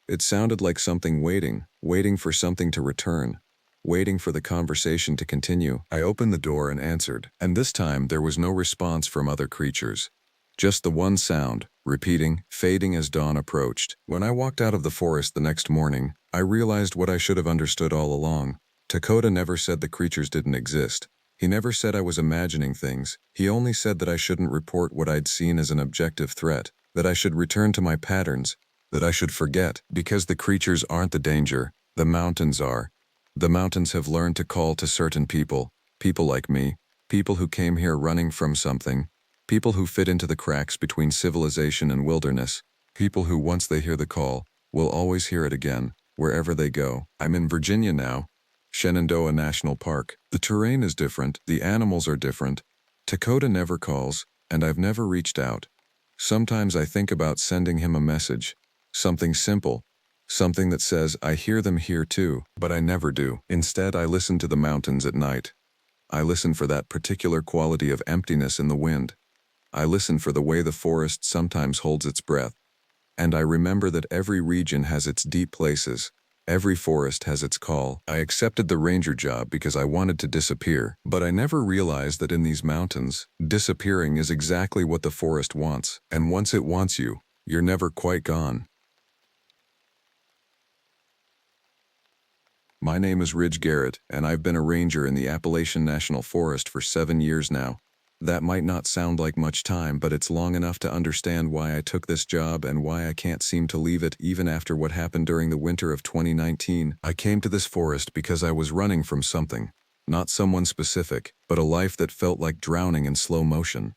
It sounded like something waiting for something to return, waiting for the conversation to continue. I opened the door and answered, and this time there was no response from other creatures. Just the one sound, repeating, fading as dawn approached. When I walked out of the forest the next morning, I realized what I should have understood all along. Dakota never said the creatures didn't exist. He never said I was imagining things. He only said that I shouldn't report what I'd seen as an objective threat, that I should return to my patterns, that I should forget, because the creatures aren't the danger, the mountains are. The mountains have learned to call to certain people, people like me, people who came here running from something, people who fit into the cracks between civilization and wilderness, people who once they hear the call, will always hear it again, wherever they go. I'm in Virginia now. Shenandoah National Park. The terrain is different, the animals are different. Dakota never calls, and I've never reached out. Sometimes I think about sending him a message, something simple, something that says, I hear them here too, but I never do. Instead, I listen to the mountains at night. I listen for that particular quality of emptiness in the wind. I listen for the way the forest sometimes holds its breath. And I remember that every region has its deep places. Every forest has its call. I accepted the ranger job because I wanted to disappear, but I never realized that in these mountains, disappearing is exactly what the forest wants. And once it wants you, you're never quite gone. My name is Ridge Garrett, and I've been a ranger in the Appalachian National Forest for 7 years now. That might not sound like much time, but it's long enough to understand why I took this job and why I can't seem to leave it even after what happened during the winter of 2019. I came to this forest because I was running from something. Not someone specific, but a life that felt like drowning in slow motion.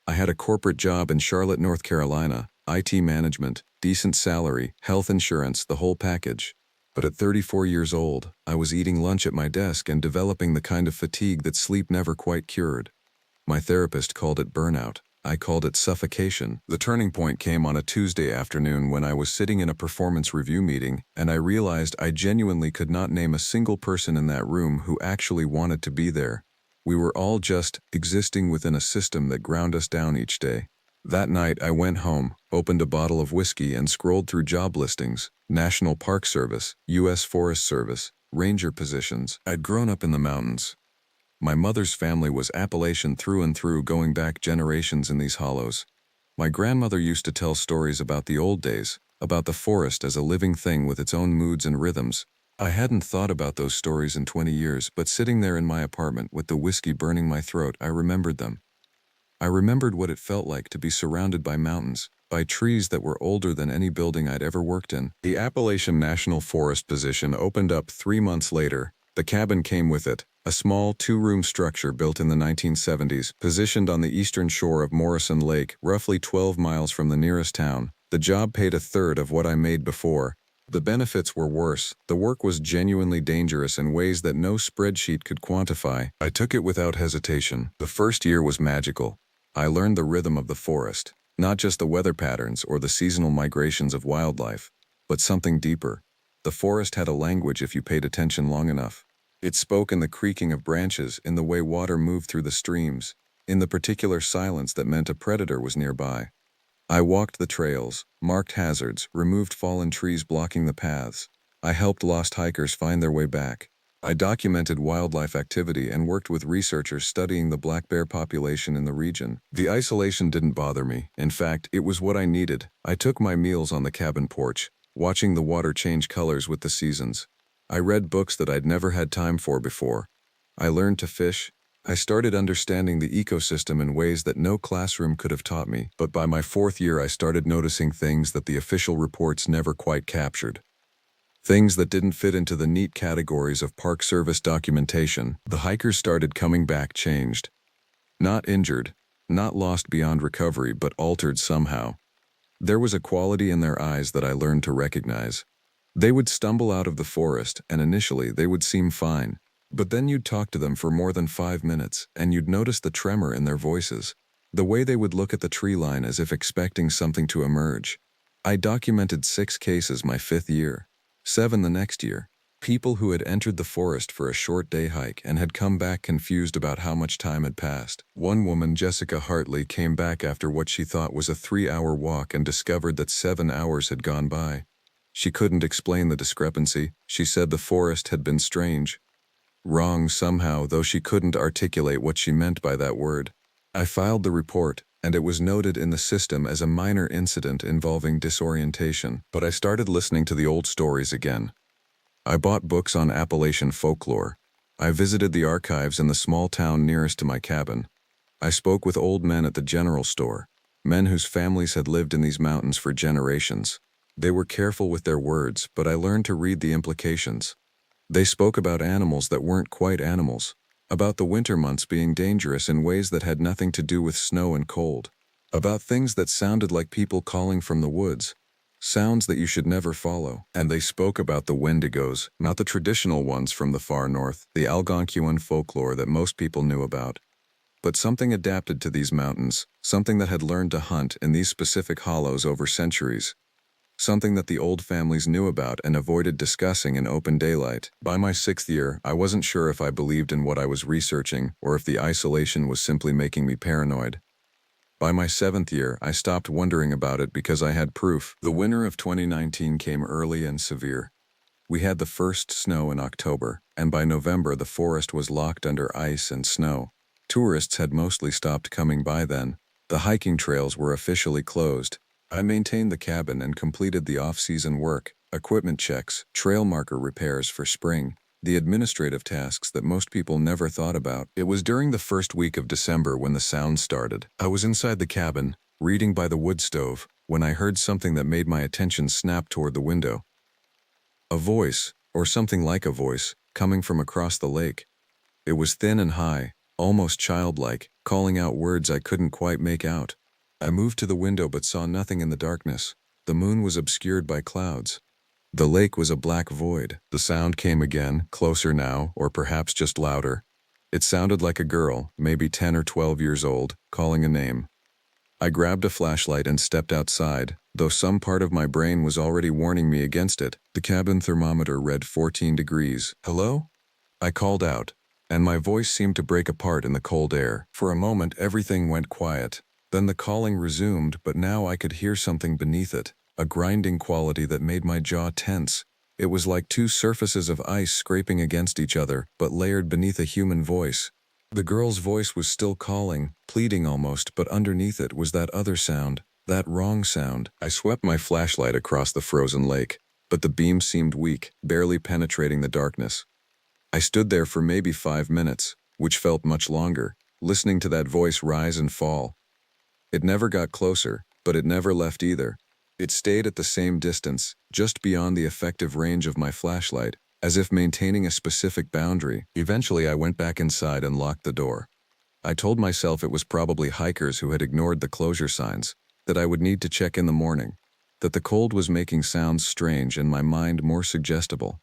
I had a corporate job in Charlotte, North Carolina, IT management, decent salary, health insurance, the whole package. But at 34 years old, I was eating lunch at my desk and developing the kind of fatigue that sleep never quite cured. My therapist called it burnout. I called it suffocation. The turning point came on a Tuesday afternoon when I was sitting in a performance review meeting, and I realized I genuinely could not name a single person in that room who actually wanted to be there. We were all just existing within a system that ground us down each day. That night, I went home, opened a bottle of whiskey, and scrolled through job listings, National Park Service, U.S. Forest Service, ranger positions. I'd grown up in the mountains. My mother's family was Appalachian through and through, going back generations in these hollows. My grandmother used to tell stories about the old days, about the forest as a living thing with its own moods and rhythms. I hadn't thought about those stories in 20 years, but sitting there in my apartment with the whiskey burning my throat, I remembered them. I remembered what it felt like to be surrounded by mountains, by trees that were older than any building I'd ever worked in. The Appalachian National Forest position opened up 3 months later. The cabin came with it, a small 2-room structure built in the 1970s, positioned on the eastern shore of Morrison Lake, roughly 12 miles from the nearest town. The job paid a third of what I made before. The benefits were worse. The work was genuinely dangerous in ways that no spreadsheet could quantify. I took it without hesitation. The first year was magical. I learned the rhythm of the forest. Not just the weather patterns or the seasonal migrations of wildlife, but something deeper. The forest had a language if you paid attention long enough. It spoke in the creaking of branches, in the way water moved through the streams, in the particular silence that meant a predator was nearby. I walked the trails, marked hazards, removed fallen trees blocking the paths. I helped lost hikers find their way back. I documented wildlife activity and worked with researchers studying the black bear population in the region. The isolation didn't bother me. In fact, it was what I needed. I took my meals on the cabin porch, watching the water change colors with the seasons. I read books that I'd never had time for before. I learned to fish. I started understanding the ecosystem in ways that no classroom could have taught me, but by my 4th year I started noticing things that the official reports never quite captured. Things that didn't fit into the neat categories of Park Service documentation. The hikers started coming back changed. Not injured, not lost beyond recovery, but altered somehow. There was a quality in their eyes that I learned to recognize. They would stumble out of the forest, and initially they would seem fine. But then you'd talk to them for more than 5 minutes, and you'd notice the tremor in their voices, the way they would look at the tree line as if expecting something to emerge. I documented 6 cases my 5th year, 7 the next year. People who had entered the forest for a short day hike and had come back confused about how much time had passed. One woman, Jessica Hartley, came back after what she thought was a 3-hour walk and discovered that 7 hours had gone by. She couldn't explain the discrepancy. She said the forest had been strange. Wrong somehow, though she couldn't articulate what she meant by that word. I filed the report, and it was noted in the system as a minor incident involving disorientation. But I started listening to the old stories again. I bought books on Appalachian folklore. I visited the archives in the small town nearest to my cabin. I spoke with old men at the general store, men whose families had lived in these mountains for generations. They were careful with their words, but I learned to read the implications. They spoke about animals that weren't quite animals, about the winter months being dangerous in ways that had nothing to do with snow and cold, about things that sounded like people calling from the woods, sounds that you should never follow. And they spoke about the Wendigos, not the traditional ones from the far north, the Algonquin folklore that most people knew about, but something adapted to these mountains, something that had learned to hunt in these specific hollows over centuries. Something that the old families knew about and avoided discussing in open daylight. By my 6th year, I wasn't sure if I believed in what I was researching or if the isolation was simply making me paranoid. By my 7th year, I stopped wondering about it because I had proof. The winter of 2019 came early and severe. We had the first snow in October, and by November the forest was locked under ice and snow. Tourists had mostly stopped coming by then. The hiking trails were officially closed. I maintained the cabin and completed the off-season work, equipment checks, trail marker repairs for spring, the administrative tasks that most people never thought about. It was during the first week of December when the sounds started. I was inside the cabin, reading by the wood stove, when I heard something that made my attention snap toward the window. A voice, or something like a voice, coming from across the lake. It was thin and high, almost childlike, calling out words I couldn't quite make out. I moved to the window but saw nothing in the darkness. The moon was obscured by clouds. The lake was a black void. The sound came again, closer now, or perhaps just louder. It sounded like a girl, maybe 10 or 12 years old, calling a name. I grabbed a flashlight and stepped outside, though some part of my brain was already warning me against it. The cabin thermometer read 14 degrees. "Hello?" I called out, and my voice seemed to break apart in the cold air. For a moment, everything went quiet. Then the calling resumed, but now I could hear something beneath it, a grinding quality that made my jaw tense. It was like 2 surfaces of ice scraping against each other, but layered beneath a human voice. The girl's voice was still calling, pleading almost, but underneath it was that other sound, that wrong sound. I swept my flashlight across the frozen lake, but the beam seemed weak, barely penetrating the darkness. I stood there for maybe 5 minutes, which felt much longer, listening to that voice rise and fall. It never got closer, but it never left either. It stayed at the same distance, just beyond the effective range of my flashlight, as if maintaining a specific boundary. Eventually, I went back inside and locked the door. I told myself it was probably hikers who had ignored the closure signs, that I would need to check in the morning, that the cold was making sounds strange and my mind more suggestible.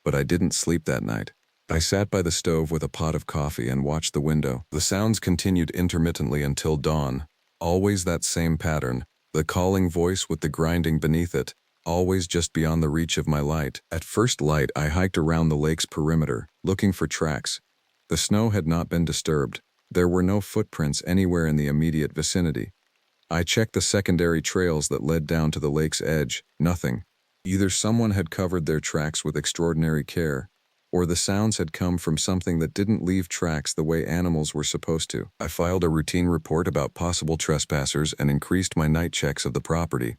But I didn't sleep that night. I sat by the stove with a pot of coffee and watched the window. The sounds continued intermittently until dawn. Always that same pattern, the calling voice with the grinding beneath it, always just beyond the reach of my light. At first light, I hiked around the lake's perimeter, looking for tracks. The snow had not been disturbed. There were no footprints anywhere in the immediate vicinity. I checked the secondary trails that led down to the lake's edge. Nothing. Either someone had covered their tracks with extraordinary care, or the sounds had come from something that didn't leave tracks the way animals were supposed to. I filed a routine report about possible trespassers and increased my night checks of the property.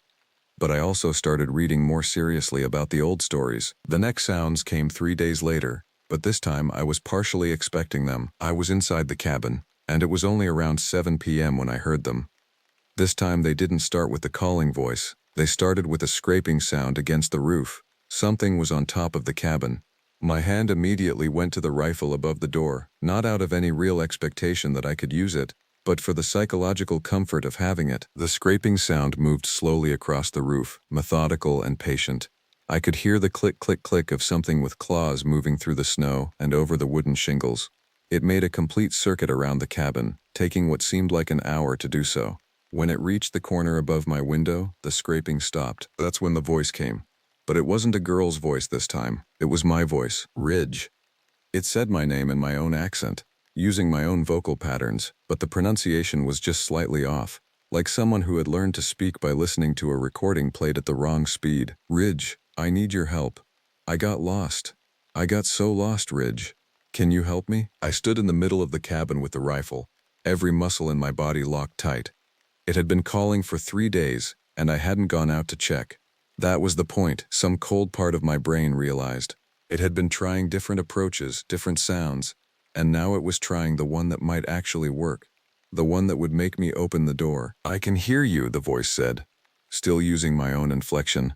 But I also started reading more seriously about the old stories. The next sounds came 3 days later, but this time I was partially expecting them. I was inside the cabin, and it was only around 7 p.m. when I heard them. This time they didn't start with the calling voice. They started with a scraping sound against the roof. Something was on top of the cabin. My hand immediately went to the rifle above the door, not out of any real expectation that I could use it, but for the psychological comfort of having it. The scraping sound moved slowly across the roof, methodical and patient. I could hear the click, click, click of something with claws moving through the snow and over the wooden shingles. It made a complete circuit around the cabin, taking what seemed like an hour to do so. When it reached the corner above my window, the scraping stopped. That's when the voice came. But it wasn't a girl's voice this time. It was my voice, Ridge. It said my name in my own accent, using my own vocal patterns, but the pronunciation was just slightly off, like someone who had learned to speak by listening to a recording played at the wrong speed. Ridge, I need your help. I got lost. I got so lost, Ridge. Can you help me? I stood in the middle of the cabin with the rifle, every muscle in my body locked tight. It had been calling for 3 days, and I hadn't gone out to check. That was the point, some cold part of my brain realized. It had been trying different approaches, different sounds, and now it was trying the one that might actually work, the one that would make me open the door. I can hear you, the voice said, still using my own inflection.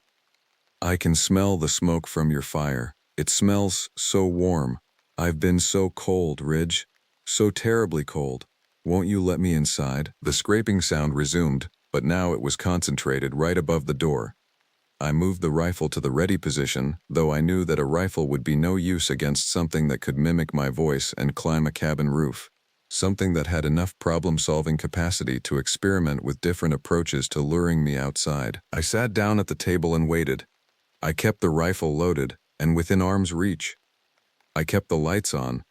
I can smell the smoke from your fire. It smells so warm. I've been so cold, Ridge. So terribly cold. Won't you let me inside? The scraping sound resumed, but now it was concentrated right above the door. I moved the rifle to the ready position, though I knew that a rifle would be no use against something that could mimic my voice and climb a cabin roof. Something that had enough problem-solving capacity to experiment with different approaches to luring me outside. I sat down at the table and waited. I kept the rifle loaded and within arm's reach. I kept the lights on.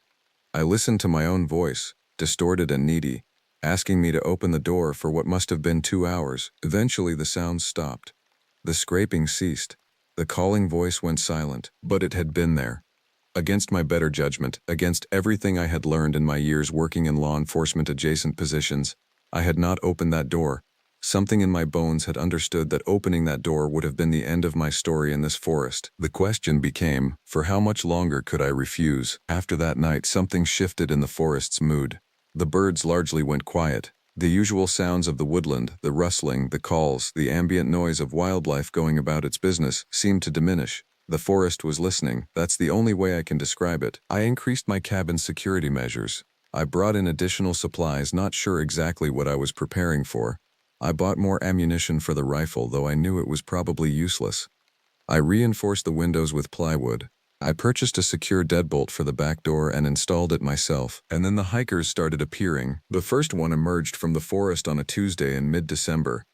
I listened to my own voice, distorted and needy, asking me to open the door for what must have been 2 hours. Eventually the sounds stopped. The scraping ceased. The calling voice went silent, but it had been there. Against my better judgment, against everything I had learned in my years working in law enforcement adjacent positions, I had not opened that door. Something in my bones had understood that opening that door would have been the end of my story in this forest. The question became, for how much longer could I refuse? After that night, something shifted in the forest's mood. The birds largely went quiet. The usual sounds of the woodland, the rustling, the calls, the ambient noise of wildlife going about its business, seemed to diminish. The forest was listening. That's the only way I can describe it. I increased my cabin's security measures. I brought in additional supplies, not sure exactly what I was preparing for. I bought more ammunition for the rifle, though I knew it was probably useless. I reinforced the windows with plywood. I purchased a secure deadbolt for the back door and installed it myself. And then the hikers started appearing. The first one emerged from the forest on a Tuesday in mid-December.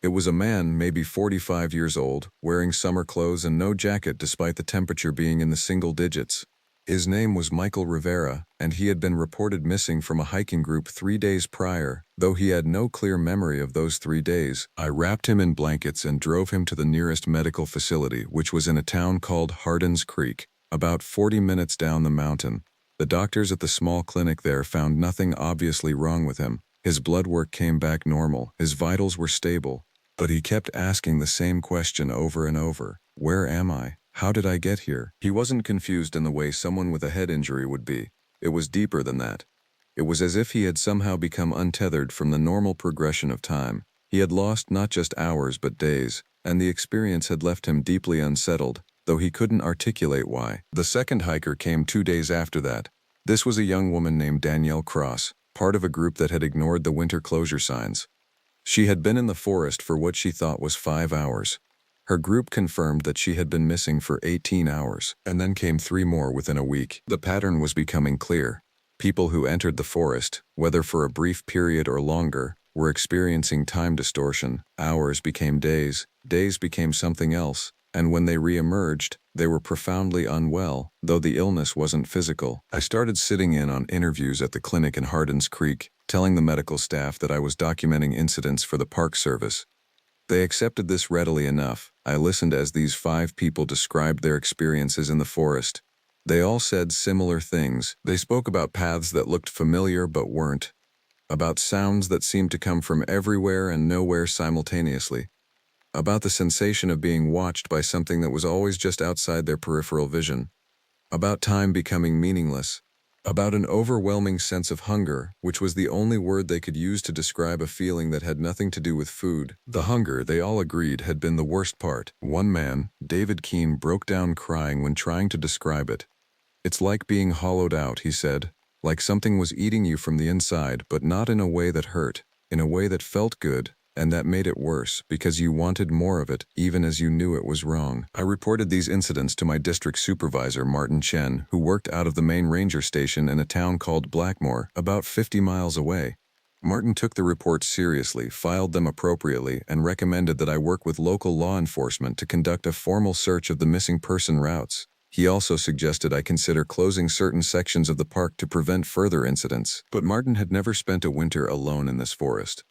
It was a man, maybe 45 years old, wearing summer clothes and no jacket despite the temperature being in the single digits. His name was Michael Rivera, and he had been reported missing from a hiking group 3 days prior, though he had no clear memory of those 3 days. I wrapped him in blankets and drove him to the nearest medical facility, which was in a town called Hardin's Creek, about 40 minutes down the mountain. The doctors at the small clinic there found nothing obviously wrong with him. His blood work came back normal, his vitals were stable, but he kept asking the same question over and over. Where am I? How did I get here? He wasn't confused in the way someone with a head injury would be. It was deeper than that. It was as if he had somehow become untethered from the normal progression of time. He had lost not just hours but days, and the experience had left him deeply unsettled, though he couldn't articulate why. The second hiker came 2 days after that. This was a young woman named Danielle Cross, part of a group that had ignored the winter closure signs. She had been in the forest for what she thought was 5 hours. Her group confirmed that she had been missing for 18 hours, and then came 3 more within a week. The pattern was becoming clear. People who entered the forest, whether for a brief period or longer, were experiencing time distortion. Hours became days, days became something else, and when they re-emerged, they were profoundly unwell, though the illness wasn't physical. I started sitting in on interviews at the clinic in Hardins Creek, telling the medical staff that I was documenting incidents for the Park Service. They accepted this readily enough. I listened as these 5 people described their experiences in the forest. They all said similar things. They spoke about paths that looked familiar but weren't, about sounds that seemed to come from everywhere and nowhere simultaneously, about the sensation of being watched by something that was always just outside their peripheral vision, about time becoming meaningless, about an overwhelming sense of hunger, which was the only word they could use to describe a feeling that had nothing to do with food. The hunger, they all agreed, had been the worst part. One man, David Keene, broke down crying when trying to describe it. "It's like being hollowed out," he said, "like something was eating you from the inside, but not in a way that hurt, in a way that felt good, and that made it worse, because you wanted more of it, even as you knew it was wrong." I reported these incidents to my district supervisor, Martin Chen, who worked out of the main ranger station in a town called Blackmore, about 50 miles away. Martin took the reports seriously, filed them appropriately, and recommended that I work with local law enforcement to conduct a formal search of the missing person routes. He also suggested I consider closing certain sections of the park to prevent further incidents. But Martin had never spent a winter alone in this forest.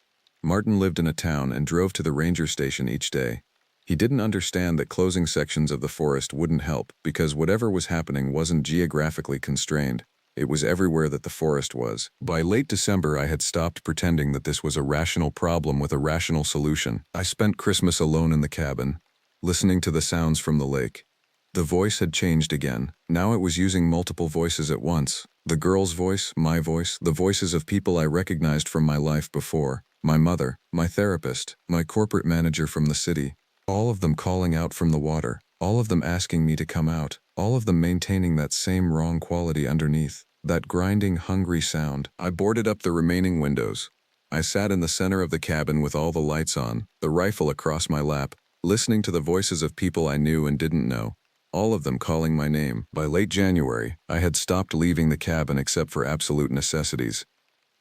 Martin lived in a town and drove to the ranger station each day. He didn't understand that closing sections of the forest wouldn't help, because whatever was happening wasn't geographically constrained. It was everywhere that the forest was. By late December, I had stopped pretending that this was a rational problem with a rational solution. I spent Christmas alone in the cabin, listening to the sounds from the lake. The voice had changed again. Now it was using multiple voices at once. The girl's voice, my voice, the voices of people I recognized from my life before. My mother, my therapist, my corporate manager from the city. All of them calling out from the water. All of them asking me to come out. All of them maintaining that same wrong quality underneath. That grinding, hungry sound. I boarded up the remaining windows. I sat in the center of the cabin with all the lights on, the rifle across my lap, listening to the voices of people I knew and didn't know. All of them calling my name. By late January, I had stopped leaving the cabin except for absolute necessities.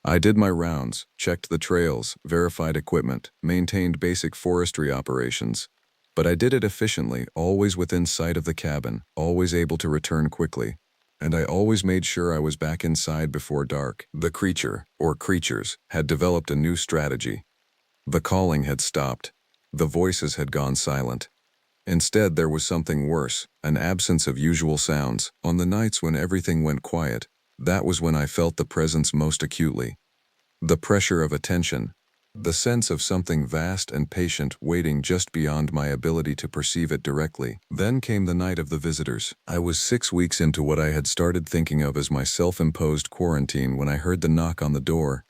I did my rounds, checked the trails, verified equipment, maintained basic forestry operations. But I did it efficiently, always within sight of the cabin, always able to return quickly. And I always made sure I was back inside before dark. The creature, or creatures, had developed a new strategy. The calling had stopped. The voices had gone silent. Instead, there was something worse, an absence of usual sounds. On the nights when everything went quiet, that was when I felt the presence most acutely. The pressure of attention, the sense of something vast and patient waiting just beyond my ability to perceive it directly. Then came the night of the visitors. I was 6 weeks into what I had started thinking of as my self-imposed quarantine when I heard the knock on the door.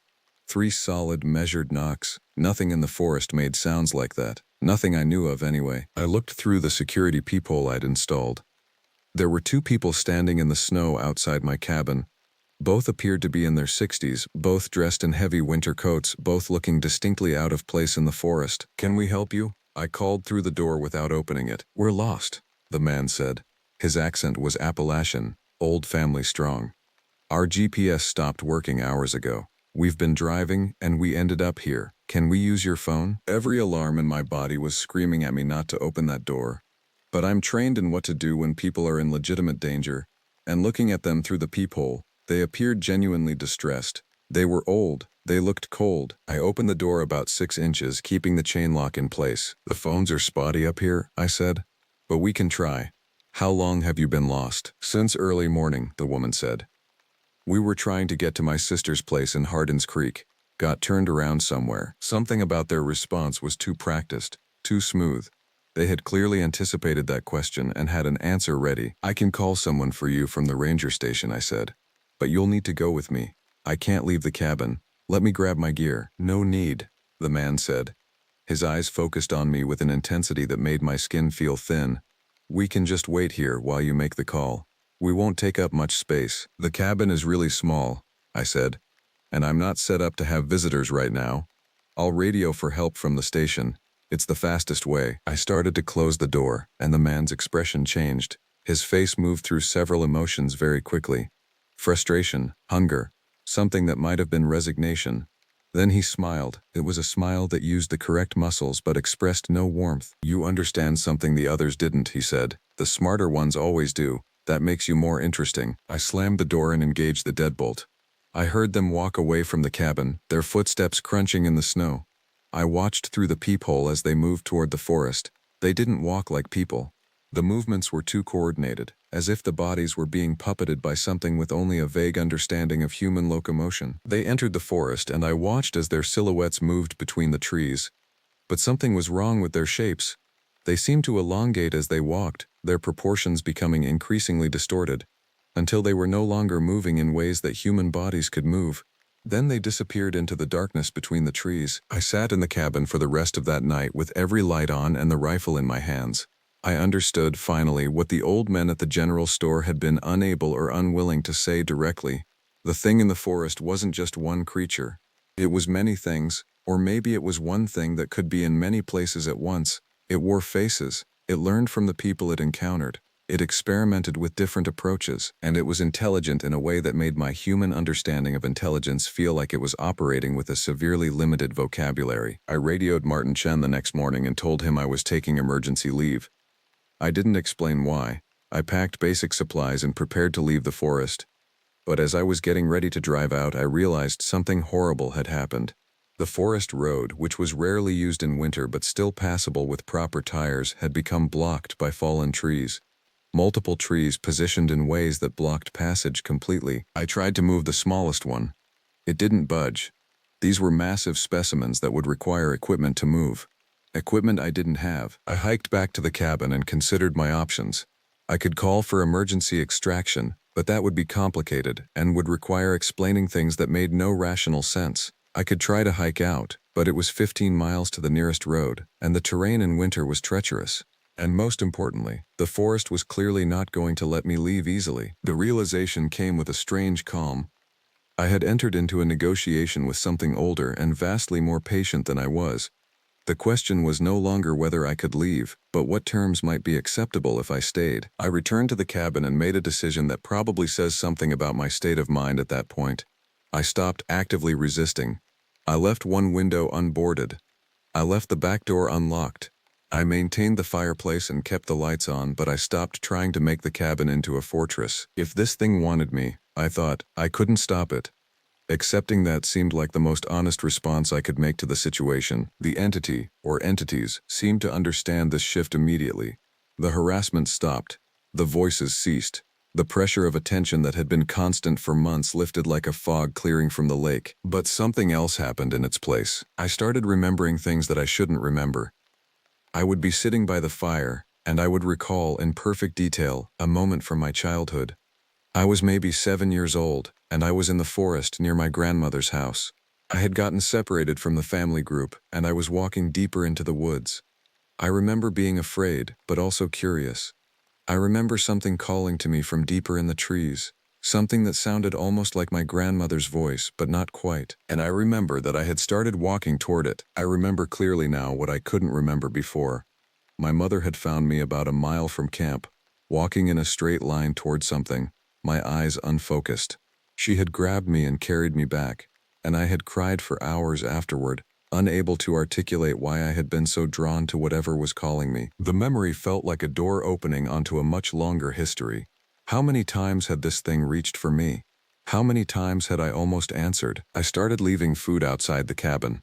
3 solid, measured knocks. Nothing in the forest made sounds like that. Nothing I knew of anyway. I looked through the security peephole I'd installed. There were 2 people standing in the snow outside my cabin. Both appeared to be in their 60s, both dressed in heavy winter coats, both looking distinctly out of place in the forest. "Can we help you?" I called through the door without opening it. "We're lost," the man said. His accent was Appalachian, old family strong. "Our GPS stopped working hours ago. We've been driving, and we ended up here. Can we use your phone?" Every alarm in my body was screaming at me not to open that door. But I'm trained in what to do when people are in legitimate danger, and looking at them through the peephole, they appeared genuinely distressed. They were old. They looked cold. I opened the door about 6 inches, keeping the chain lock in place. "The phones are spotty up here," I said. "But we can try." "How long have you been lost?" "Since early morning," the woman said. "We were trying to get to my sister's place in Hardins Creek. Got turned around somewhere." Something about their response was too practiced, too smooth. They had clearly anticipated that question and had an answer ready. "I can call someone for you from the ranger station," I said. "But you'll need to go with me. I can't leave the cabin. Let me grab my gear." "No need," the man said. His eyes focused on me with an intensity that made my skin feel thin. "We can just wait here while you make the call. We won't take up much space." "The cabin is really small," I said, "and I'm not set up to have visitors right now. I'll radio for help from the station. It's the fastest way." I started to close the door, and the man's expression changed. His face moved through several emotions very quickly. Frustration, hunger, something that might have been resignation. Then he smiled. It was a smile that used the correct muscles but expressed no warmth. "You understand something the others didn't," he said. "The smarter ones always do. That makes you more interesting." I slammed the door and engaged the deadbolt. I heard them walk away from the cabin, their footsteps crunching in the snow. I watched through the peephole as they moved toward the forest. They didn't walk like people. The movements were too coordinated, as if the bodies were being puppeted by something with only a vague understanding of human locomotion. They entered the forest, and I watched as their silhouettes moved between the trees. But something was wrong with their shapes. They seemed to elongate as they walked, their proportions becoming increasingly distorted, until they were no longer moving in ways that human bodies could move. Then they disappeared into the darkness between the trees. I sat in the cabin for the rest of that night with every light on and the rifle in my hands. I understood, finally, what the old men at the general store had been unable or unwilling to say directly. The thing in the forest wasn't just one creature. It was many things, or maybe it was one thing that could be in many places at once. It wore faces. It learned from the people it encountered. It experimented with different approaches, and it was intelligent in a way that made my human understanding of intelligence feel like it was operating with a severely limited vocabulary. I radioed Martin Chen the next morning and told him I was taking emergency leave. I didn't explain why. I packed basic supplies and prepared to leave the forest. But as I was getting ready to drive out, I realized something horrible had happened. The forest road, which was rarely used in winter but still passable with proper tires, had become blocked by fallen trees. Multiple trees positioned in ways that blocked passage completely. I tried to move the smallest one. It didn't budge. These were massive specimens that would require equipment to move. Equipment I didn't have. I hiked back to the cabin and considered my options. I could call for emergency extraction, but that would be complicated and would require explaining things that made no rational sense. I could try to hike out, but it was 15 miles to the nearest road, and the terrain in winter was treacherous. And most importantly, the forest was clearly not going to let me leave easily. The realization came with a strange calm. I had entered into a negotiation with something older and vastly more patient than I was. The question was no longer whether I could leave, but what terms might be acceptable if I stayed. I returned to the cabin and made a decision that probably says something about my state of mind at that point. I stopped actively resisting. I left one window unboarded. I left the back door unlocked. I maintained the fireplace and kept the lights on, but I stopped trying to make the cabin into a fortress. If this thing wanted me, I thought, I couldn't stop it. Accepting that seemed like the most honest response I could make to the situation. The entity, or entities, seemed to understand this shift immediately. The harassment stopped. The voices ceased. The pressure of attention that had been constant for months lifted like a fog clearing from the lake. But something else happened in its place. I started remembering things that I shouldn't remember. I would be sitting by the fire, and I would recall in perfect detail a moment from my childhood. I was maybe 7 years old, and I was in the forest near my grandmother's house. I had gotten separated from the family group, and I was walking deeper into the woods. I remember being afraid, but also curious. I remember something calling to me from deeper in the trees, something that sounded almost like my grandmother's voice, but not quite. And I remember that I had started walking toward it. I remember clearly now what I couldn't remember before. My mother had found me about a mile from camp, walking in a straight line toward something, my eyes unfocused. She had grabbed me and carried me back, and I had cried for hours afterward, unable to articulate why I had been so drawn to whatever was calling me. The memory felt like a door opening onto a much longer history. How many times had this thing reached for me? How many times had I almost answered? I started leaving food outside the cabin.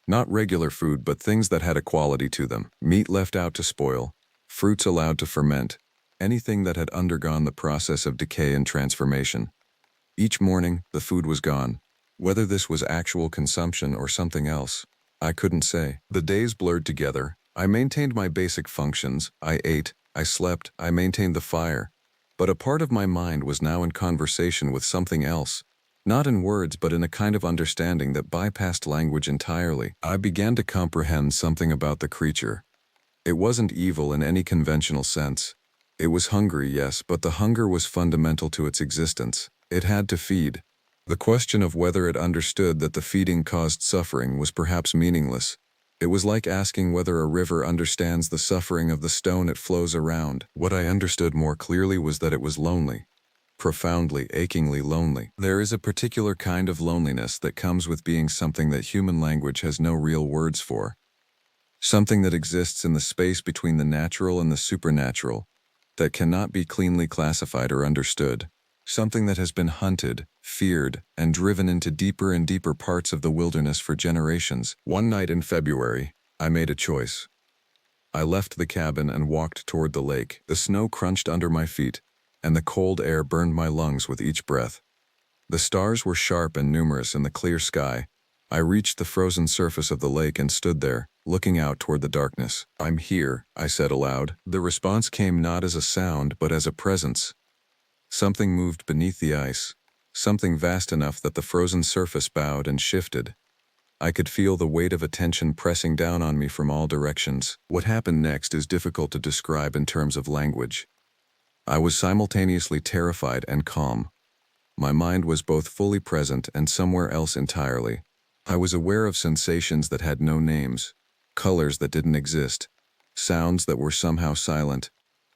Not regular food, but things that had a quality to them. Meat left out to spoil, fruits allowed to ferment, anything that had undergone the process of decay and transformation. Each morning, the food was gone. Whether this was actual consumption or something else, I couldn't say. The days blurred together. I maintained my basic functions. I ate, I slept, I maintained the fire. But a part of my mind was now in conversation with something else. Not in words, but in a kind of understanding that bypassed language entirely. I began to comprehend something about the creature. It wasn't evil in any conventional sense. It was hungry, yes, but the hunger was fundamental to its existence. It had to feed. The question of whether it understood that the feeding caused suffering was perhaps meaningless. It was like asking whether a river understands the suffering of the stone it flows around. What I understood more clearly was that it was lonely. profoundly, achingly lonely. There is a particular kind of loneliness that comes with being something that human language has no real words for. Something that exists in the space between the natural and the supernatural, that cannot be cleanly classified or understood. Something that has been hunted, feared, and driven into deeper and deeper parts of the wilderness for generations. One night in February, I made a choice. I left the cabin and walked toward the lake. The snow crunched under my feet, and the cold air burned my lungs with each breath. The stars were sharp and numerous in the clear sky. I reached the frozen surface of the lake and stood there, looking out toward the darkness. "I'm here," I said aloud. The response came not as a sound, but as a presence. Something moved beneath the ice, something vast enough that the frozen surface bowed and shifted. I could feel the weight of attention pressing down on me from all directions. What happened next is difficult to describe in terms of language. I was simultaneously terrified and calm. My mind was both fully present and somewhere else entirely. I was aware of sensations that had no names, colors that didn't exist, sounds that were somehow silent,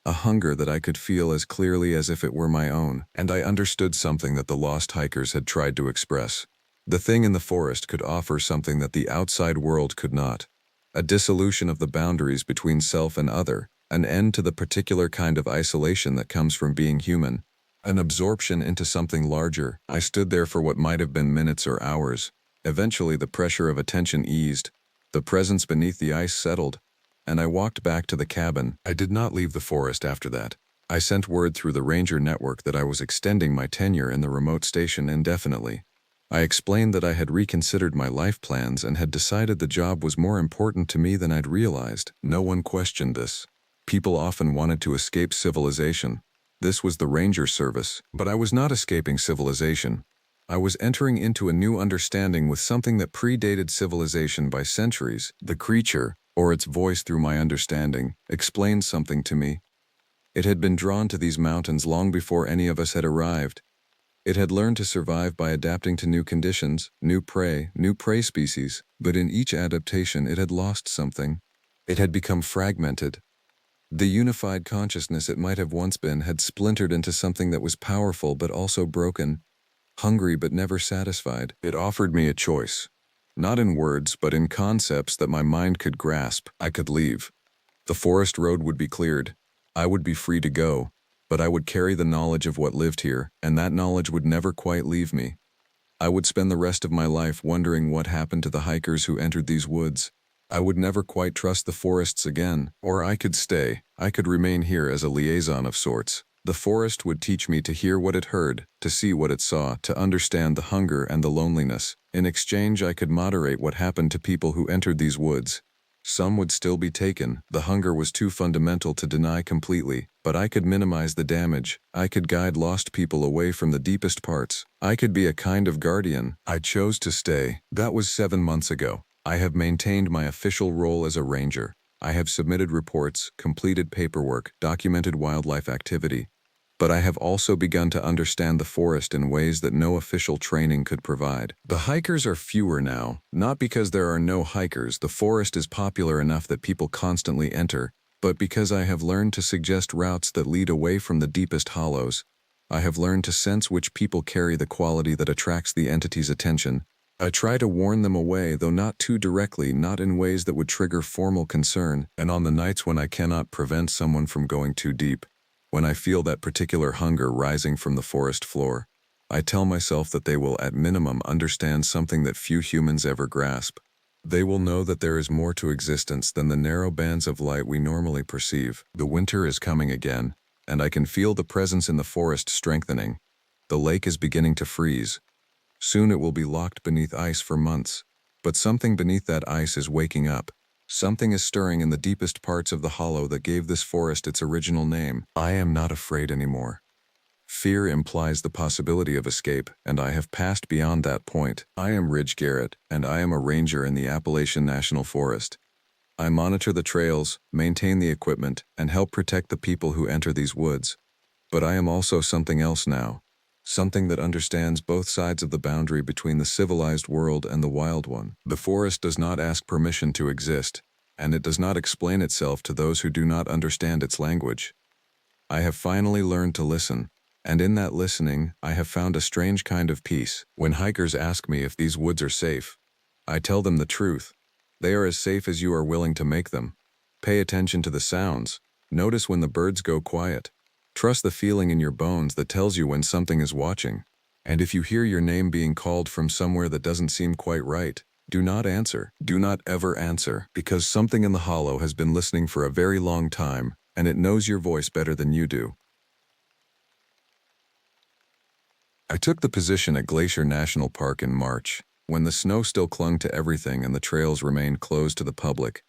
a hunger that I could feel as clearly as if it were my own, and I understood something that the lost hikers had tried to express. The thing in the forest could offer something that the outside world could not. A dissolution of the boundaries between self and other, an end to the particular kind of isolation that comes from being human, an absorption into something larger. I stood there for what might have been minutes or hours. Eventually the pressure of attention eased, the presence beneath the ice settled, and I walked back to the cabin. I did not leave the forest after that. I sent word through the ranger network that I was extending my tenure in the remote station indefinitely. I explained that I had reconsidered my life plans and had decided the job was more important to me than I'd realized. No one questioned this. People often wanted to escape civilization. This was the ranger service, but I was not escaping civilization. I was entering into a new understanding with something that predated civilization by centuries. The creature, or its voice through my understanding, explained something to me. It had been drawn to these mountains long before any of us had arrived. It had learned to survive by adapting to new conditions, new prey species, but in each adaptation it had lost something. It had become fragmented. The unified consciousness it might have once been had splintered into something that was powerful but also broken, hungry but never satisfied. It offered me a choice. Not in words, but in concepts that my mind could grasp. I could leave. The forest road would be cleared. I would be free to go, but I would carry the knowledge of what lived here, and that knowledge would never quite leave me. I would spend the rest of my life wondering what happened to the hikers who entered these woods. I would never quite trust the forests again. Or I could stay. I could remain here as a liaison of sorts. The forest would teach me to hear what it heard, to see what it saw, to understand the hunger and the loneliness. In exchange, I could moderate what happened to people who entered these woods. Some would still be taken. The hunger was too fundamental to deny completely, but I could minimize the damage. I could guide lost people away from the deepest parts. I could be a kind of guardian. I chose to stay. That was 7 months ago. I have maintained my official role as a ranger. I have submitted reports, completed paperwork, documented wildlife activity. But I have also begun to understand the forest in ways that no official training could provide. The hikers are fewer now, not because there are no hikers. The forest is popular enough that people constantly enter, but because I have learned to suggest routes that lead away from the deepest hollows. I have learned to sense which people carry the quality that attracts the entity's attention. I try to warn them away, though not too directly, not in ways that would trigger formal concern. And on the nights when I cannot prevent someone from going too deep, when I feel that particular hunger rising from the forest floor, I tell myself that they will at minimum understand something that few humans ever grasp. They will know that there is more to existence than the narrow bands of light we normally perceive. The winter is coming again, and I can feel the presence in the forest strengthening. The lake is beginning to freeze. Soon it will be locked beneath ice for months, but something beneath that ice is waking up. Something is stirring in the deepest parts of the hollow that gave this forest its original name. I am not afraid anymore. Fear implies the possibility of escape, and I have passed beyond that point. I am Ridge Garrett, and I am a ranger in the Appalachian National Forest. I monitor the trails, maintain the equipment, and help protect the people who enter these woods. But I am also something else now. Something that understands both sides of the boundary between the civilized world and the wild one. The forest does not ask permission to exist, and it does not explain itself to those who do not understand its language. I have finally learned to listen. And in that listening, I have found a strange kind of peace. When hikers ask me if these woods are safe, I tell them the truth. They are as safe as you are willing to make them. Pay attention to the sounds. Notice when the birds go quiet. Trust the feeling in your bones that tells you when something is watching. And if you hear your name being called from somewhere that doesn't seem quite right, do not answer. Do not ever answer, because something in the hollow has been listening for a very long time, and it knows your voice better than you do. I took the position at Glacier National Park in March, when the snow still clung to everything and the trails remained closed to the public.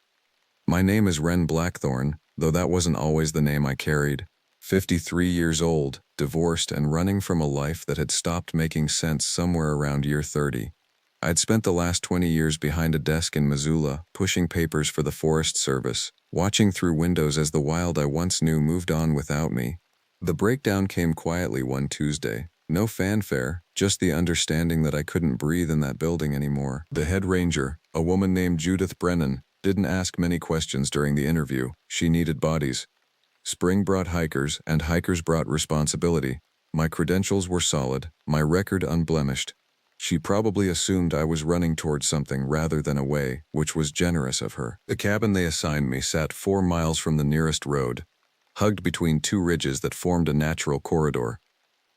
My name is Wren Blackthorn, though that wasn't always the name I carried. 53 years old, divorced and running from a life that had stopped making sense somewhere around year 30. I'd spent the last 20 years behind a desk in Missoula, pushing papers for the Forest Service, watching through windows as the wild I once knew moved on without me. The breakdown came quietly one Tuesday. No fanfare, just the understanding that I couldn't breathe in that building anymore. The head ranger, a woman named Judith Brennan, didn't ask many questions during the interview. She needed bodies. Spring brought hikers, and hikers brought responsibility. My credentials were solid, my record unblemished. She probably assumed I was running towards something rather than away, which was generous of her. The cabin they assigned me sat 4 miles from the nearest road, hugged between two ridges that formed a natural corridor.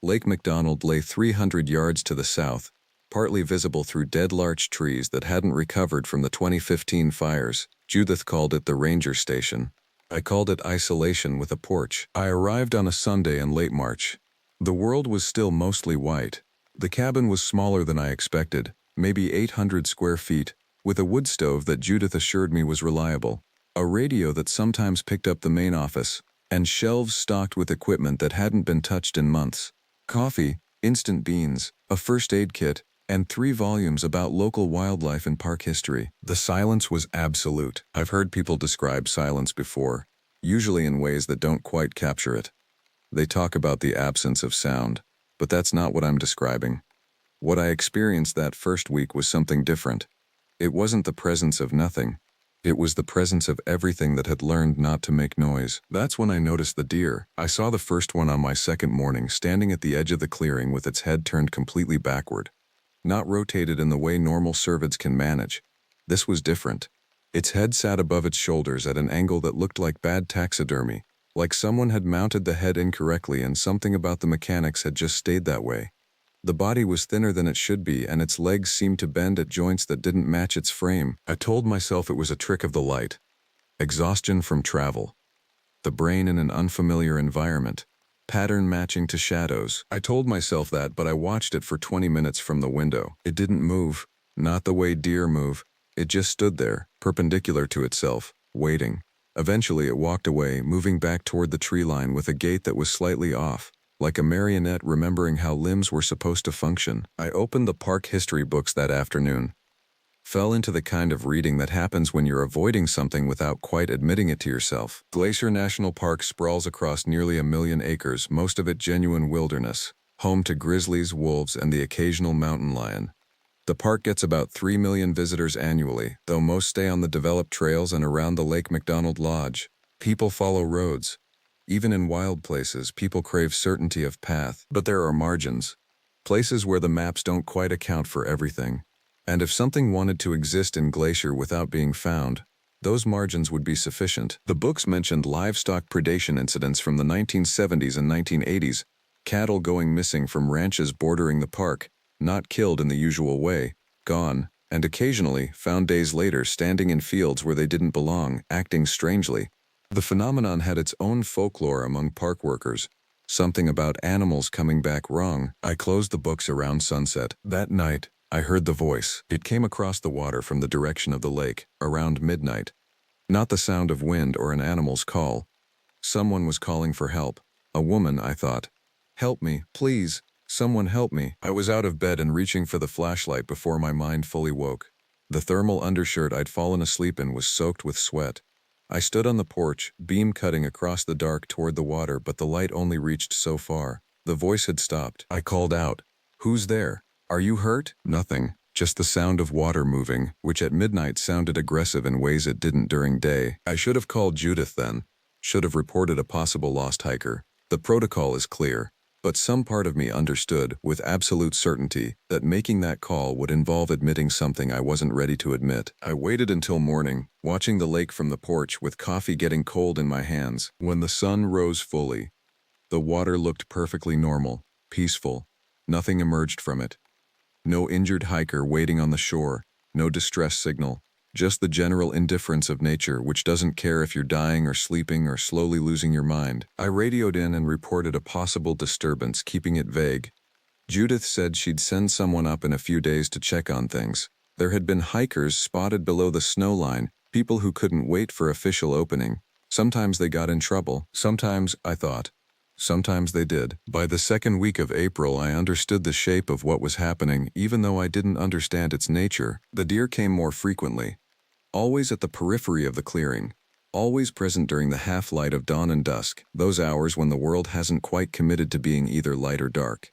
Lake McDonald lay 300 yards to the south, partly visible through dead larch trees that hadn't recovered from the 2015 fires. Judith called it the ranger station. I called it isolation with a porch. I arrived on a Sunday in late March. The world was still mostly white. The cabin was smaller than I expected, maybe 800 square feet, with a wood stove that Judith assured me was reliable, a radio that sometimes picked up the main office, and shelves stocked with equipment that hadn't been touched in months. Coffee, instant beans, a first aid kit, and 3 volumes about local wildlife and park history. The silence was absolute. I've heard people describe silence before, usually in ways that don't quite capture it. They talk about the absence of sound, but that's not what I'm describing. What I experienced that first week was something different. It wasn't the presence of nothing. It was the presence of everything that had learned not to make noise. That's when I noticed the deer. I saw the first one on my second morning standing at the edge of the clearing with its head turned completely backward. Not rotated in the way normal cervids can manage. This was different. Its head sat above its shoulders at an angle that looked like bad taxidermy, like someone had mounted the head incorrectly and something about the mechanics had just stayed that way. The body was thinner than it should be, and its legs seemed to bend at joints that didn't match its frame. I told myself it was a trick of the light. Exhaustion from travel. The brain in an unfamiliar environment. Pattern matching to shadows. I told myself that, but I watched it for 20 minutes from the window. It didn't move. Not the way deer move. It just stood there, perpendicular to itself, waiting. Eventually it walked away, moving back toward the tree line with a gait that was slightly off. Like a marionette remembering how limbs were supposed to function. I opened the park history books that afternoon. Fell into the kind of reading that happens when you're avoiding something without quite admitting it to yourself. Glacier National Park sprawls across nearly 1 million acres, most of it genuine wilderness, home to grizzlies, wolves, and the occasional mountain lion. The park gets about 3 million visitors annually, though most stay on the developed trails and around the Lake McDonald Lodge. People follow roads. Even in wild places, people crave certainty of path, but there are margins. Places where the maps don't quite account for everything. And if something wanted to exist in Glacier without being found, those margins would be sufficient. The books mentioned livestock predation incidents from the 1970s and 1980s, cattle going missing from ranches bordering the park, not killed in the usual way, gone, and occasionally found days later standing in fields where they didn't belong, acting strangely. The phenomenon had its own folklore among park workers, something about animals coming back wrong. I closed the books around sunset. That night, I heard the voice. It came across the water from the direction of the lake, around midnight. Not the sound of wind or an animal's call. Someone was calling for help. A woman, I thought. Help me, please. Someone help me. I was out of bed and reaching for the flashlight before my mind fully woke. The thermal undershirt I'd fallen asleep in was soaked with sweat. I stood on the porch, beam cutting across the dark toward the water, but the light only reached so far. The voice had stopped. I called out, "Who's there? Are you hurt?" Nothing, just the sound of water moving, which at midnight sounded aggressive in ways it didn't during day. I should have called Judith then. Should have reported a possible lost hiker. The protocol is clear. But some part of me understood, with absolute certainty, that making that call would involve admitting something I wasn't ready to admit. I waited until morning, watching the lake from the porch with coffee getting cold in my hands. When the sun rose fully, the water looked perfectly normal, peaceful. Nothing emerged from it. No injured hiker waiting on the shore, no distress signal, just the general indifference of nature which doesn't care if you're dying or sleeping or slowly losing your mind. I radioed in and reported a possible disturbance, keeping it vague. Judith said she'd send someone up in a few days to check on things. There had been hikers spotted below the snow line, people who couldn't wait for official opening. Sometimes they got in trouble. Sometimes, I thought. Sometimes they did. By the second week of April, I understood the shape of what was happening, even though I didn't understand its nature. The deer came more frequently, always at the periphery of the clearing, always present during the half-light of dawn and dusk, those hours when the world hasn't quite committed to being either light or dark.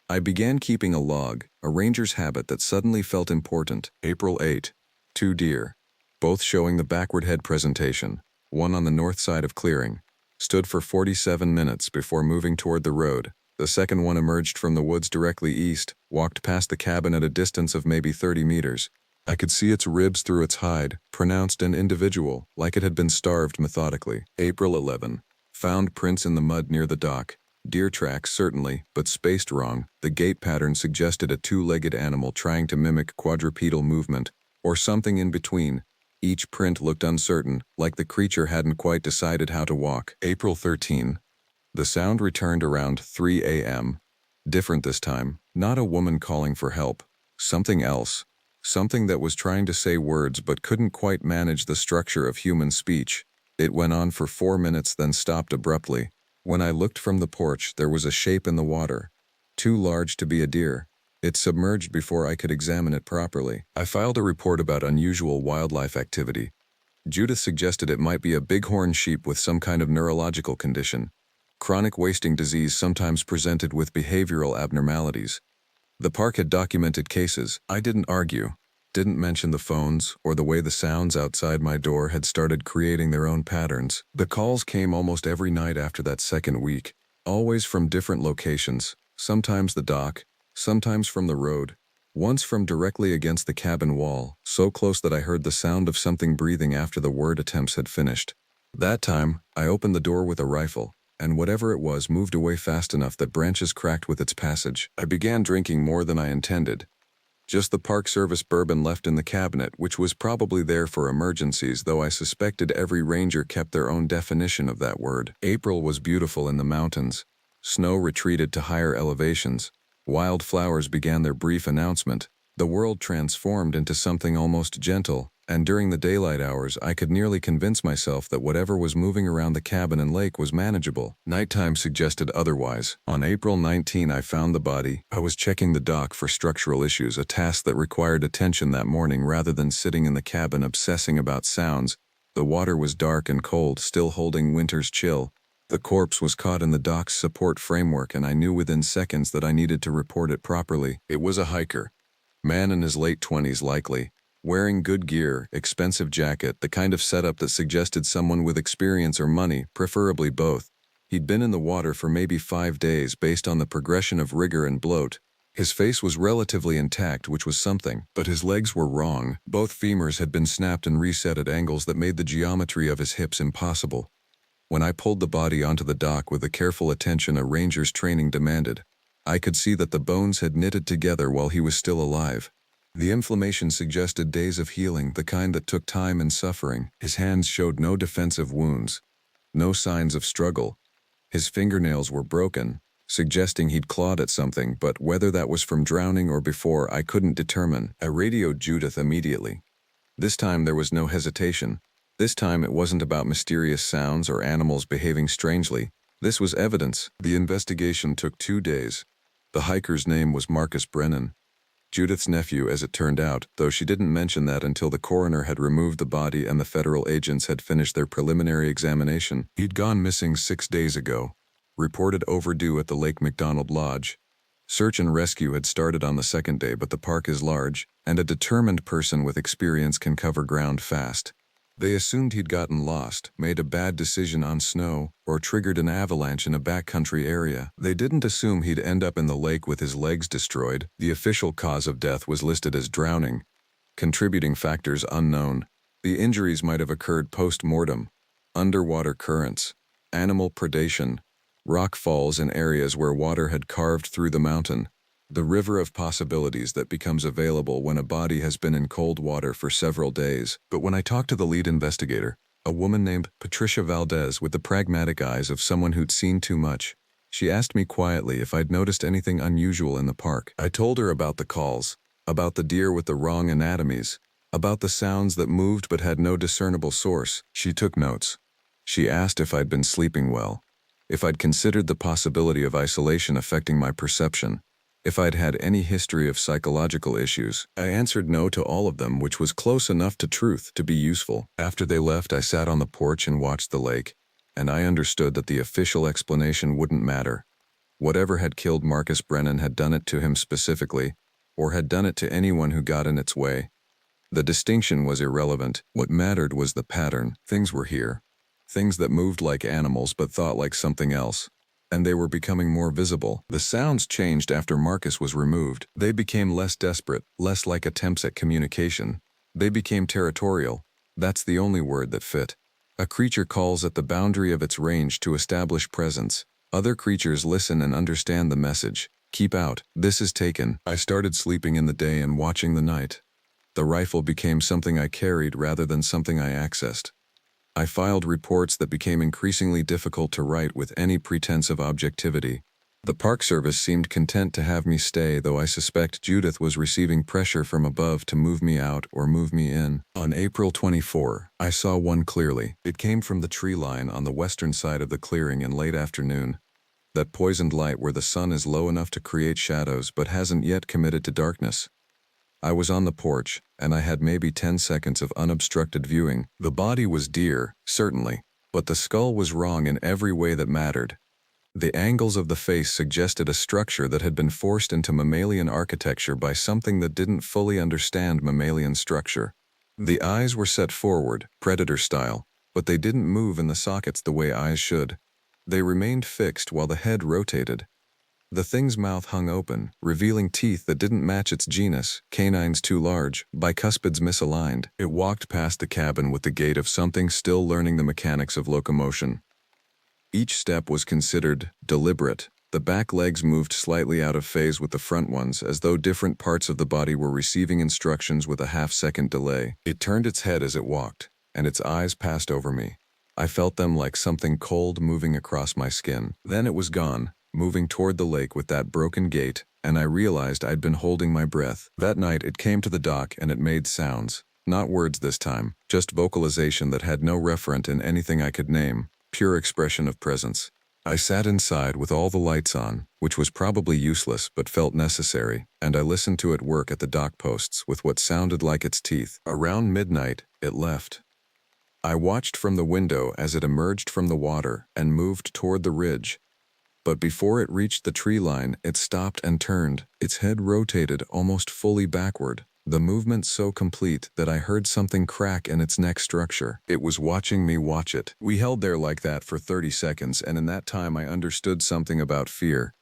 I began keeping a log, a ranger's habit that suddenly felt important. April 8. 2 deer, both showing the backward head presentation, one on the north side of clearing, stood for 47 minutes before moving toward the road. The second one emerged from the woods directly east, walked past the cabin at a distance of maybe 30 meters. I could see its ribs through its hide, pronounced and individual, like it had been starved methodically. April 11. Found prints in the mud near the dock. Deer tracks, certainly, but spaced wrong. The gait pattern suggested a two-legged animal trying to mimic quadrupedal movement, or something in between. Each print looked uncertain, like the creature hadn't quite decided how to walk. April 13. The sound returned around 3 a.m. Different this time. Not a woman calling for help. Something else. Something that was trying to say words but couldn't quite manage the structure of human speech. It went on for 4 minutes, then stopped abruptly. When I looked from the porch, there was a shape in the water. Too large to be a deer. It submerged before I could examine it properly. I filed a report about unusual wildlife activity. Judith suggested it might be a bighorn sheep with some kind of neurological condition. Chronic wasting disease sometimes presented with behavioral abnormalities. The park had documented cases. I didn't argue, didn't mention the phones or the way the sounds outside my door had started creating their own patterns. The calls came almost every night after that second week, always from different locations, sometimes the dock, sometimes from the road, once from directly against the cabin wall, so close that I heard the sound of something breathing after the word attempts had finished. That time, I opened the door with a rifle, and whatever it was moved away fast enough that branches cracked with its passage. I began drinking more than I intended. Just the Park Service bourbon left in the cabinet, which was probably there for emergencies, though I suspected every ranger kept their own definition of that word. April was beautiful in the mountains. Snow retreated to higher elevations. Wildflowers began their brief announcement. The world transformed into something almost gentle, and during the daylight hours I could nearly convince myself that whatever was moving around the cabin and lake was manageable. Nighttime suggested otherwise. On April 19 I found the body. I was checking the dock for structural issues, a task that required attention that morning rather than sitting in the cabin obsessing about sounds. The water was dark and cold, still holding winter's chill. The corpse was caught in the dock's support framework, and I knew within seconds that I needed to report it properly. It was a hiker. Man in his late 20s likely. Wearing good gear, expensive jacket, the kind of setup that suggested someone with experience or money, preferably both. He'd been in the water for maybe 5 days based on the progression of rigor and bloat. His face was relatively intact, which was something, but his legs were wrong. Both femurs had been snapped and reset at angles that made the geometry of his hips impossible. When I pulled the body onto the dock with the careful attention a ranger's training demanded, I could see that the bones had knitted together while he was still alive. The inflammation suggested days of healing, the kind that took time and suffering. His hands showed no defensive wounds, no signs of struggle. His fingernails were broken, suggesting he'd clawed at something, but whether that was from drowning or before, I couldn't determine. I radioed Judith immediately. This time there was no hesitation. This time it wasn't about mysterious sounds or animals behaving strangely. This was evidence. The investigation took 2 days. The hiker's name was Marcus Brennan. Judith's nephew, as it turned out, though she didn't mention that until the coroner had removed the body and the federal agents had finished their preliminary examination. He'd gone missing 6 days ago, reported overdue at the Lake McDonald Lodge. Search and rescue had started on the second day, but the park is large, and a determined person with experience can cover ground fast. They assumed he'd gotten lost, made a bad decision on snow, or triggered an avalanche in a backcountry area. They didn't assume he'd end up in the lake with his legs destroyed. The official cause of death was listed as drowning. Contributing factors unknown. The injuries might have occurred post-mortem. Underwater currents, animal predation, rock falls in areas where water had carved through the mountain. The river of possibilities that becomes available when a body has been in cold water for several days. But when I talked to the lead investigator, a woman named Patricia Valdez with the pragmatic eyes of someone who'd seen too much, she asked me quietly if I'd noticed anything unusual in the park. I told her about the calls, about the deer with the wrong anatomies, about the sounds that moved but had no discernible source. She took notes. She asked if I'd been sleeping well, if I'd considered the possibility of isolation affecting my perception, if I'd had any history of psychological issues. I answered no to all of them, which was close enough to truth to be useful. After they left, I sat on the porch and watched the lake, and I understood that the official explanation wouldn't matter. Whatever had killed Marcus Brennan had done it to him specifically, or had done it to anyone who got in its way. The distinction was irrelevant. What mattered was the pattern. Things were here. Things that moved like animals but thought like something else. And they were becoming more visible. The sounds changed after Marcus was removed. They became less desperate, less like attempts at communication. They became territorial. That's the only word that fit. A creature calls at the boundary of its range to establish presence. Other creatures listen and understand the message. Keep out. This is taken. I started sleeping in the day and watching the night. The rifle became something I carried rather than something I accessed. I filed reports that became increasingly difficult to write with any pretense of objectivity. The Park Service seemed content to have me stay, though I suspect Judith was receiving pressure from above to move me out or move me in. On April 24, I saw one clearly. It came from the tree line on the western side of the clearing in late afternoon. That poisoned light where the sun is low enough to create shadows but hasn't yet committed to darkness. I was on the porch, and I had maybe 10 seconds of unobstructed viewing. The body was deer, certainly, but the skull was wrong in every way that mattered. The angles of the face suggested a structure that had been forced into mammalian architecture by something that didn't fully understand mammalian structure. The eyes were set forward, predator style, but they didn't move in the sockets the way eyes should. They remained fixed while the head rotated. The thing's mouth hung open, revealing teeth that didn't match its genus, canines too large, bicuspids misaligned. It walked past the cabin with the gait of something still learning the mechanics of locomotion. Each step was considered deliberate. The back legs moved slightly out of phase with the front ones, as though different parts of the body were receiving instructions with a half-second delay. It turned its head as it walked, and its eyes passed over me. I felt them like something cold moving across my skin. Then it was gone, moving toward the lake with that broken gait, and I realized I'd been holding my breath. That night it came to the dock and it made sounds. Not words this time, just vocalization that had no referent in anything I could name, pure expression of presence. I sat inside with all the lights on, which was probably useless but felt necessary, and I listened to it work at the dock posts with what sounded like its teeth. Around midnight, it left. I watched from the window as it emerged from the water and moved toward the ridge. But before it reached the tree line, it stopped and turned. Its head rotated almost fully backward, the movement so complete that I heard something crack in its neck structure. It was watching me watch it. We held there like that for 30 seconds, and in that time I understood something about fear.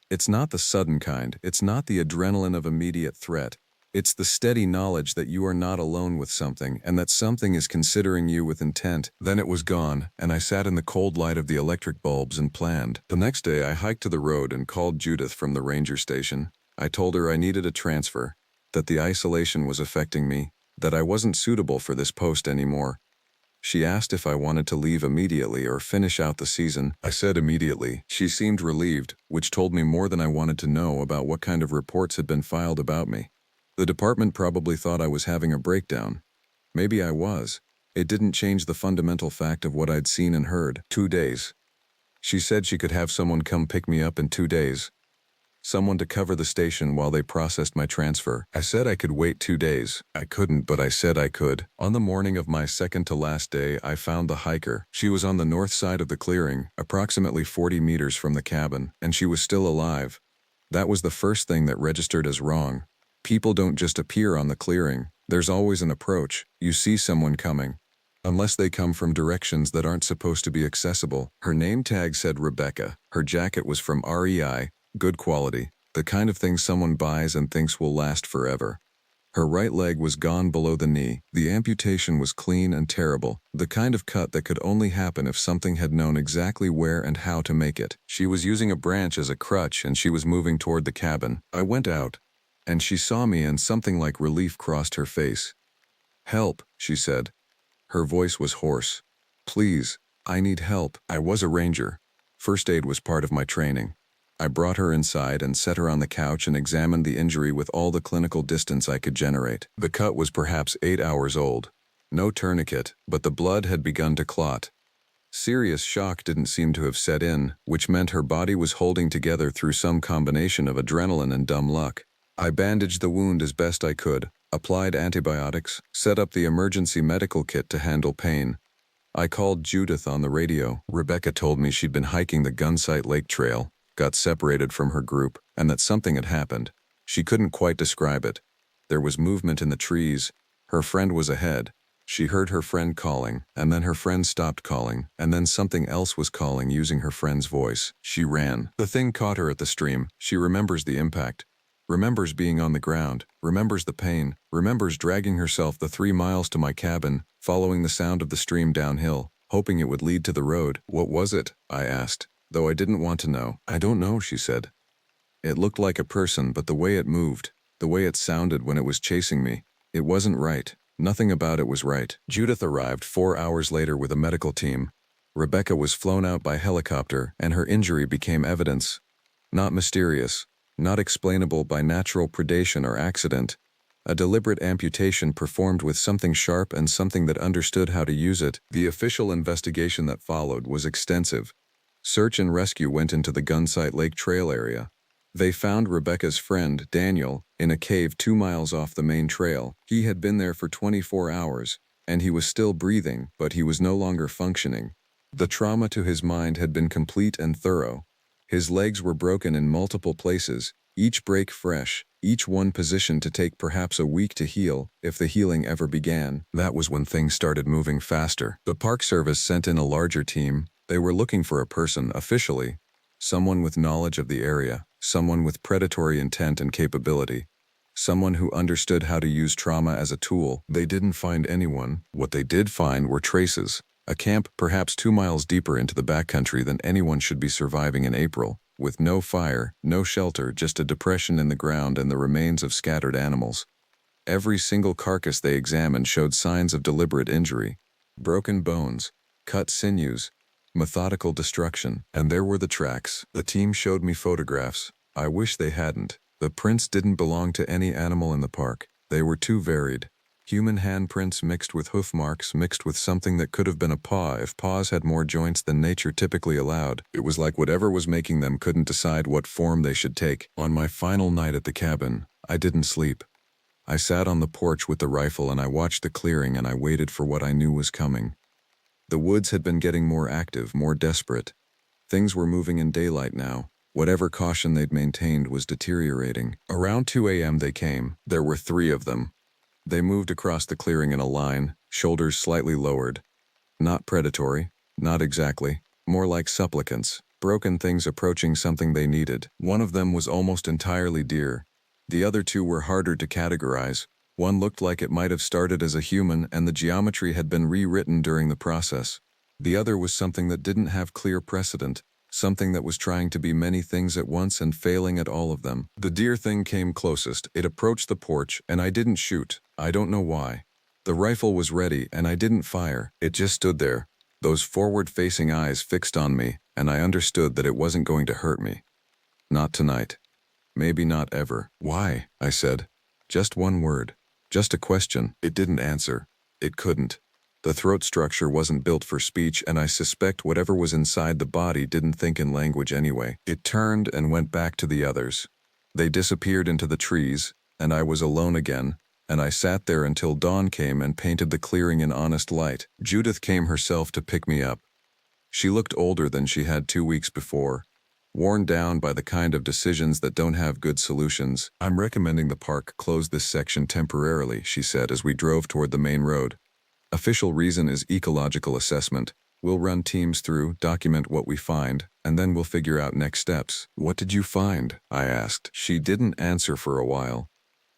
It's not the sudden kind. It's not the adrenaline of immediate threat. It's the steady knowledge that you are not alone with something, and that something is considering you with intent. Then it was gone, and I sat in the cold light of the electric bulbs and planned. The next day I hiked to the road and called Judith from the ranger station. I told her I needed a transfer, that the isolation was affecting me, that I wasn't suitable for this post anymore. She asked if I wanted to leave immediately or finish out the season. I said immediately. She seemed relieved, which told me more than I wanted to know about what kind of reports had been filed about me. The department probably thought I was having a breakdown. Maybe I was. It didn't change the fundamental fact of what I'd seen and heard. 2 days. She said she could have someone come pick me up in 2 days. Someone to cover the station while they processed my transfer. I said I could wait 2 days. I couldn't, but I said I could. On the morning of my second to last day, I found the hiker. She was on the north side of the clearing, approximately 40 meters from the cabin, and she was still alive. That was the first thing that registered as wrong. People don't just appear on the clearing. There's always an approach. You see someone coming. unless they come from directions that aren't supposed to be accessible. Her name tag said Rebecca. Her jacket was from REI, good quality, the kind of thing someone buys and thinks will last forever. Her right leg was gone below the knee. The amputation was clean and terrible, the kind of cut that could only happen if something had known exactly where and how to make it. She was using a branch as a crutch and she was moving toward the cabin. I went out, and she saw me and something like relief crossed her face. "Help," she said. Her voice was hoarse. "Please, I need help." I was a ranger. First aid was part of my training. I brought her inside and set her on the couch and examined the injury with all the clinical distance I could generate. The cut was perhaps 8 hours old. No tourniquet, but the blood had begun to clot. Serious shock didn't seem to have set in, which meant her body was holding together through some combination of adrenaline and dumb luck. I bandaged the wound as best I could, applied antibiotics, set up the emergency medical kit to handle pain. I called Judith on the radio. Rebecca told me she'd been hiking the Gunsight Lake Trail, got separated from her group, and that something had happened. She couldn't quite describe it. There was movement in the trees. Her friend was ahead. She heard her friend calling, and then her friend stopped calling, and then something else was calling using her friend's voice. She ran. The thing caught her at the stream. She remembers the impact. Remembers being on the ground, remembers the pain, remembers dragging herself the 3 miles to my cabin, following the sound of the stream downhill, hoping it would lead to the road. "What was it?" I asked, though I didn't want to know. "I don't know," she said. "It looked like a person, but the way it moved, the way it sounded when it was chasing me, it wasn't right. Nothing about it was right." Judith arrived 4 hours later with a medical team. Rebecca was flown out by helicopter, and her injury became evidence. Not mysterious. Not explainable by natural predation or accident. A deliberate amputation performed with something sharp and something that understood how to use it. The official investigation that followed was extensive. Search and rescue went into the Gunsight Lake Trail area. They found Rebecca's friend, Daniel, in a cave 2 miles off the main trail. He had been there for 24 hours, and he was still breathing, but he was no longer functioning. The trauma to his mind had been complete and thorough. His legs were broken in multiple places, each break fresh, each one positioned to take perhaps a week to heal, if the healing ever began. That was when things started moving faster. The Park Service sent in a larger team. They were looking for a person, officially. Someone with knowledge of the area, someone with predatory intent and capability. Someone who understood how to use trauma as a tool. They didn't find anyone. What they did find were traces. A camp perhaps 2 miles deeper into the backcountry than anyone should be surviving in April, with no fire, no shelter, just a depression in the ground and the remains of scattered animals. Every single carcass they examined showed signs of deliberate injury. Broken bones, cut sinews, methodical destruction. And there were the tracks. The team showed me photographs. I wish they hadn't. The prints didn't belong to any animal in the park. They were too varied. Human handprints mixed with hoof marks, mixed with something that could have been a paw if paws had more joints than nature typically allowed. It was like whatever was making them couldn't decide what form they should take. On my final night at the cabin, I didn't sleep. I sat on the porch with the rifle and I watched the clearing and I waited for what I knew was coming. The woods had been getting more active, more desperate. Things were moving in daylight now. Whatever caution they'd maintained was deteriorating. Around 2 a.m. they came. There were 3 of them. They moved across the clearing in a line, shoulders slightly lowered. Not predatory, not exactly, more like supplicants, broken things approaching something they needed. One of them was almost entirely deer. The other 2 were harder to categorize. One looked like it might have started as a human and the geometry had been rewritten during the process. The other was something that didn't have clear precedent, something that was trying to be many things at once and failing at all of them. The deer thing came closest. It approached the porch, and I didn't shoot. I don't know why. The rifle was ready, and I didn't fire. It just stood there, those forward-facing eyes fixed on me, and I understood that it wasn't going to hurt me. Not tonight. Maybe not ever. "Why?" I said. Just one word. Just a question. It didn't answer. It couldn't. The throat structure wasn't built for speech, and I suspect whatever was inside the body didn't think in language anyway. It turned and went back to the others. They disappeared into the trees, and I was alone again, and I sat there until dawn came and painted the clearing in honest light. Judith came herself to pick me up. She looked older than she had 2 weeks before, worn down by the kind of decisions that don't have good solutions. "I'm recommending the park close this section temporarily," she said as we drove toward the main road. Official reason is ecological assessment. We'll run teams through, document what we find, and then we'll figure out next steps. What did you find? I asked. She didn't answer for a while.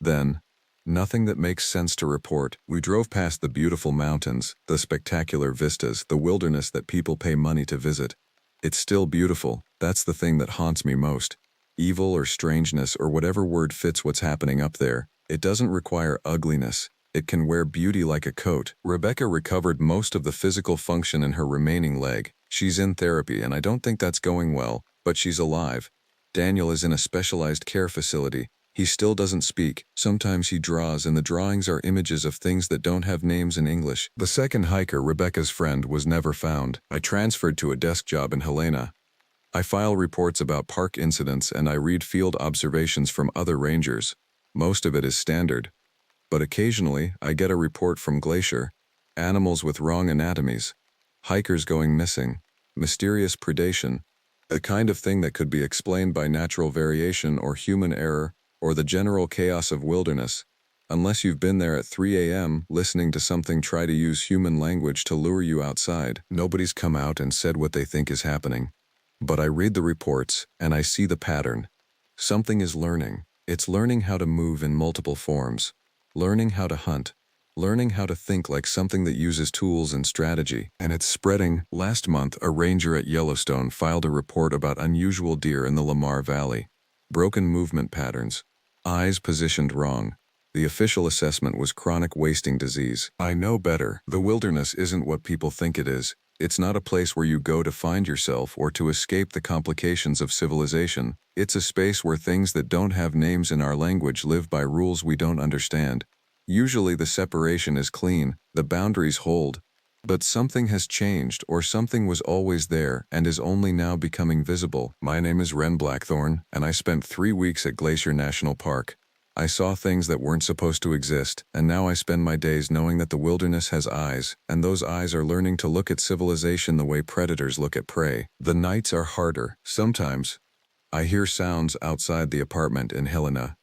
Then, nothing that makes sense to report. We drove past the beautiful mountains, the spectacular vistas, the wilderness that people pay money to visit. It's still beautiful. That's the thing that haunts me most. Evil or strangeness or whatever word fits what's happening up there. It doesn't require ugliness. It can wear beauty like a coat. Rebecca recovered most of the physical function in her remaining leg. She's in therapy and I don't think that's going well, but she's alive. Daniel is in a specialized care facility. He still doesn't speak. Sometimes he draws and the drawings are images of things that don't have names in English. The second hiker, Rebecca's friend, was never found. I transferred to a desk job in Helena. I file reports about park incidents and I read field observations from other rangers. Most of it is standard. But occasionally, I get a report from Glacier. Animals with wrong anatomies. Hikers going missing. Mysterious predation. The kind of thing that could be explained by natural variation or human error, or the general chaos of wilderness. Unless you've been there at 3 a.m. listening to something try to use human language to lure you outside, nobody's come out and said what they think is happening. But I read the reports, and I see the pattern. Something is learning. It's learning how to move in multiple forms. Learning how to hunt. Learning how to think like something that uses tools and strategy. And it's spreading. Last month, a ranger at Yellowstone filed a report about unusual deer in the Lamar Valley. Broken movement patterns. Eyes positioned wrong. The official assessment was chronic wasting disease. I know better. The wilderness isn't what people think it is. It's not a place where you go to find yourself or to escape the complications of civilization. It's a space where things that don't have names in our language live by rules we don't understand. Usually the separation is clean, the boundaries hold. But something has changed or something was always there and is only now becoming visible. My name is Ren Blackthorne, and I spent 3 weeks at Glacier National Park. I saw things that weren't supposed to exist, and now I spend my days knowing that the wilderness has eyes, and those eyes are learning to look at civilization the way predators look at prey. The nights are harder. Sometimes, I hear sounds outside the apartment in Helena.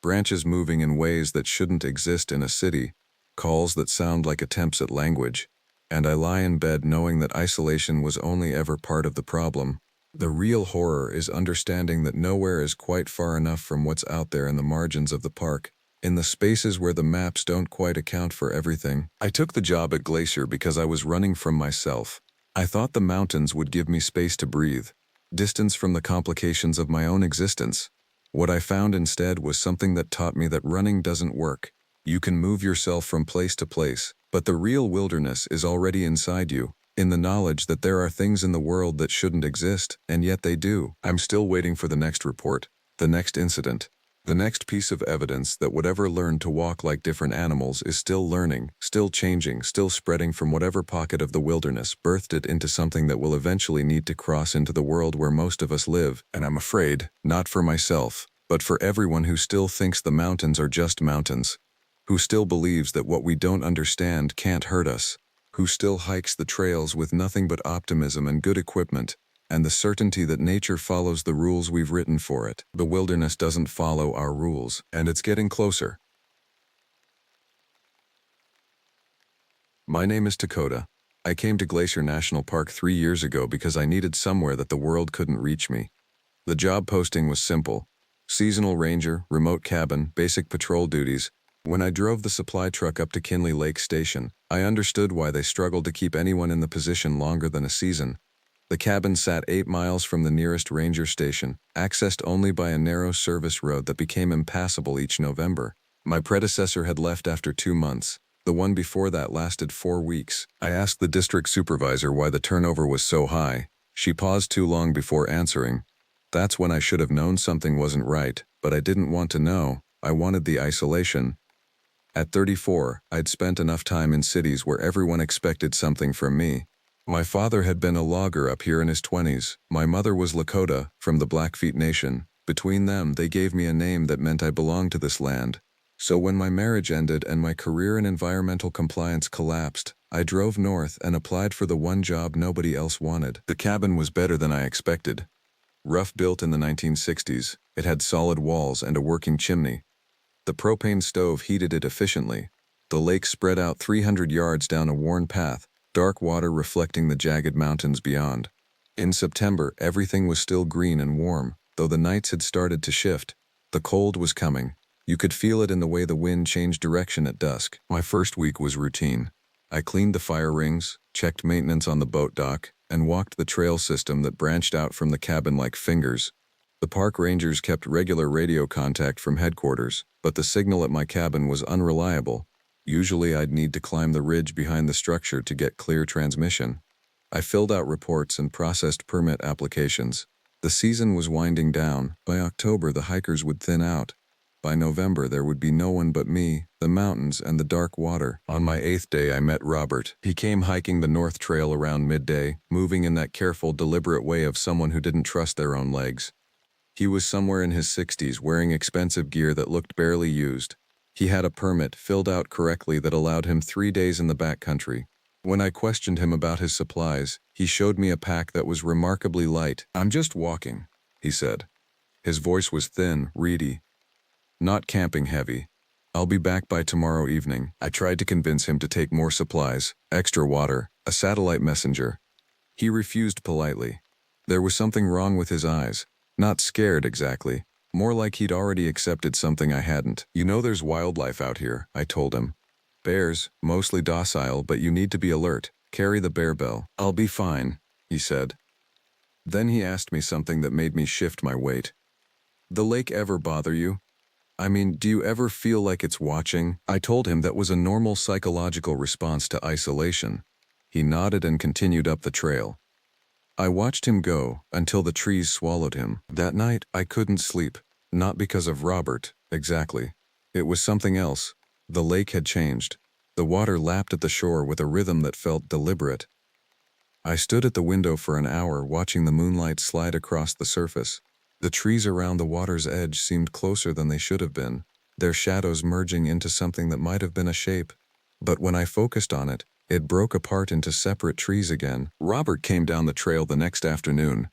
Branches moving in ways that shouldn't exist in a city. Calls that sound like attempts at language. And I lie in bed knowing that isolation was only ever part of the problem. The real horror is understanding that nowhere is quite far enough from what's out there in the margins of the park, in the spaces where the maps don't quite account for everything. I took the job at Glacier because I was running from myself. I thought the mountains would give me space to breathe, distance from the complications of my own existence. What I found instead was something that taught me that running doesn't work. You can move yourself from place to place, but the real wilderness is already inside you. In the knowledge that there are things in the world that shouldn't exist, and yet they do. I'm still waiting for the next report, the next incident, the next piece of evidence that whatever learned to walk like different animals is still learning, still changing, still spreading from whatever pocket of the wilderness birthed it into something that will eventually need to cross into the world where most of us live. And I'm afraid, not for myself, but for everyone who still thinks the mountains are just mountains, who still believes that what we don't understand can't hurt us, who still hikes the trails with nothing but optimism and good equipment, and the certainty that nature follows the rules we've written for it. The wilderness doesn't follow our rules, and it's getting closer. My name is Dakota. I came to Glacier National Park 3 years ago because I needed somewhere that the world couldn't reach me. The job posting was simple. Seasonal ranger, remote cabin, basic patrol duties. When I drove the supply truck up to Kinley Lake Station, I understood why they struggled to keep anyone in the position longer than a season. The cabin sat 8 miles from the nearest ranger station, accessed only by a narrow service road that became impassable each November. My predecessor had left after 2 months. The one before that lasted 4 weeks. I asked the district supervisor why the turnover was so high. She paused too long before answering. That's when I should have known something wasn't right, but I didn't want to know. I wanted the isolation. At 34, I'd spent enough time in cities where everyone expected something from me. My father had been a logger up here in his 20s. My mother was Lakota, from the Blackfeet Nation. Between them, they gave me a name that meant I belonged to this land. So when my marriage ended and my career in environmental compliance collapsed, I drove north and applied for the one job nobody else wanted. The cabin was better than I expected. Rough built in the 1960s, it had solid walls and a working chimney. The propane stove heated it efficiently. The lake spread out 300 yards down a worn path, dark water reflecting the jagged mountains beyond. In September, everything was still green and warm, though the nights had started to shift. The cold was coming. You could feel it in the way the wind changed direction at dusk. My first week was routine. I cleaned the fire rings, checked maintenance on the boat dock, and walked the trail system that branched out from the cabin like fingers. The park rangers kept regular radio contact from headquarters, but the signal at my cabin was unreliable. Usually I'd need to climb the ridge behind the structure to get clear transmission. I filled out reports and processed permit applications. The season was winding down. By October, the hikers would thin out. By November, there would be no one but me, the mountains, and the dark water. On my 8th day, I met Robert. He came hiking the North Trail around midday, moving in that careful, deliberate way of someone who didn't trust their own legs. He was somewhere in his 60s, wearing expensive gear that looked barely used. He had a permit filled out correctly that allowed him 3 days in the backcountry. When I questioned him about his supplies, he showed me a pack that was remarkably light. "I'm just walking," he said. His voice was thin, reedy. "Not camping heavy. I'll be back by tomorrow evening." I tried to convince him to take more supplies, extra water, a satellite messenger. He refused politely. There was something wrong with his eyes. Not scared exactly. More like he'd already accepted something I hadn't. "You know there's wildlife out here," I told him. "Bears, mostly docile, but you need to be alert. Carry the bear bell." "I'll be fine," he said. Then he asked me something that made me shift my weight. "The lake ever bother you? I mean, do you ever feel like it's watching?" I told him that was a normal psychological response to isolation. He nodded and continued up the trail. I watched him go until the trees swallowed him. That night, I couldn't sleep. Not because of Robert, exactly. It was something else. The lake had changed. The water lapped at the shore with a rhythm that felt deliberate. I stood at the window for an hour watching the moonlight slide across the surface. The trees around the water's edge seemed closer than they should have been, their shadows merging into something that might have been a shape. But when I focused on it, it broke apart into separate trees again. Robert came down the trail the next afternoon.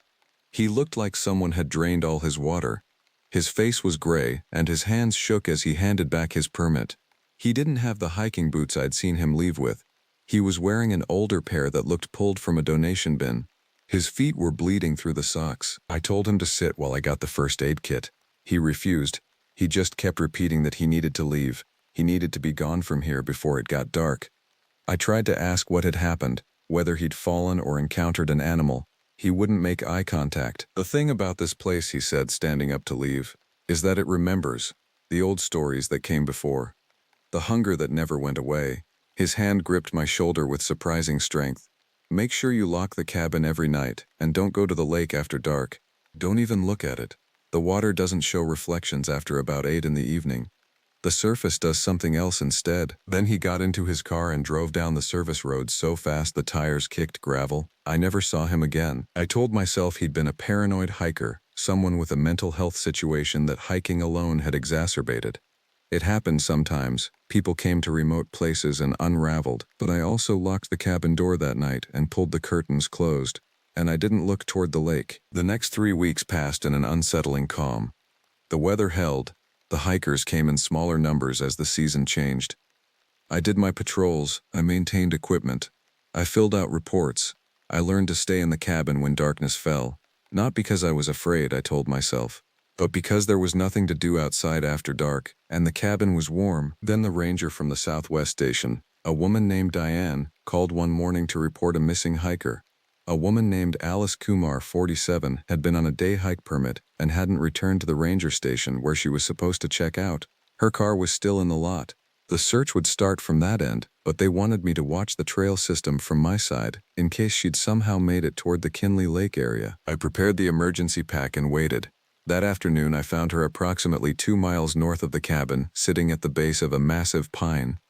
He looked like someone had drained all his water. His face was gray, and his hands shook as he handed back his permit. He didn't have the hiking boots I'd seen him leave with. He was wearing an older pair that looked pulled from a donation bin. His feet were bleeding through the socks. I told him to sit while I got the first aid kit. He refused. He just kept repeating that he needed to leave. He needed to be gone from here before it got dark. I tried to ask what had happened, whether he'd fallen or encountered an animal. He wouldn't make eye contact. "The thing about this place," he said, standing up to leave, "is that it remembers the old stories that came before. The hunger that never went away." His hand gripped my shoulder with surprising strength. "Make sure you lock the cabin every night, and don't go to the lake after dark. Don't even look at it. The water doesn't show reflections after about 8 in the evening. The surface does something else instead." Then he got into his car and drove down the service road so fast the tires kicked gravel. I never saw him again. I told myself he'd been a paranoid hiker, someone with a mental health situation that hiking alone had exacerbated. It happened sometimes. People came to remote places and unraveled, but I also locked the cabin door that night and pulled the curtains closed, and I didn't look toward the lake. The next 3 weeks passed in an unsettling calm. The weather held. The hikers came in smaller numbers as the season changed. I did my patrols. I maintained equipment. I filled out reports. I learned to stay in the cabin when darkness fell. Not because I was afraid, I told myself, but because there was nothing to do outside after dark, and the cabin was warm. Then the ranger from the Southwest Station, a woman named Diane, called one morning to report a missing hiker. A woman named Alice Kumar, 47, had been on a day hike permit and hadn't returned to the ranger station where she was supposed to check out. Her car was still in the lot. The search would start from that end, but they wanted me to watch the trail system from my side, in case she'd somehow made it toward the Kinley Lake area. I prepared the emergency pack and waited. That afternoon I found her approximately 2 miles north of the cabin, sitting at the base of a massive pine.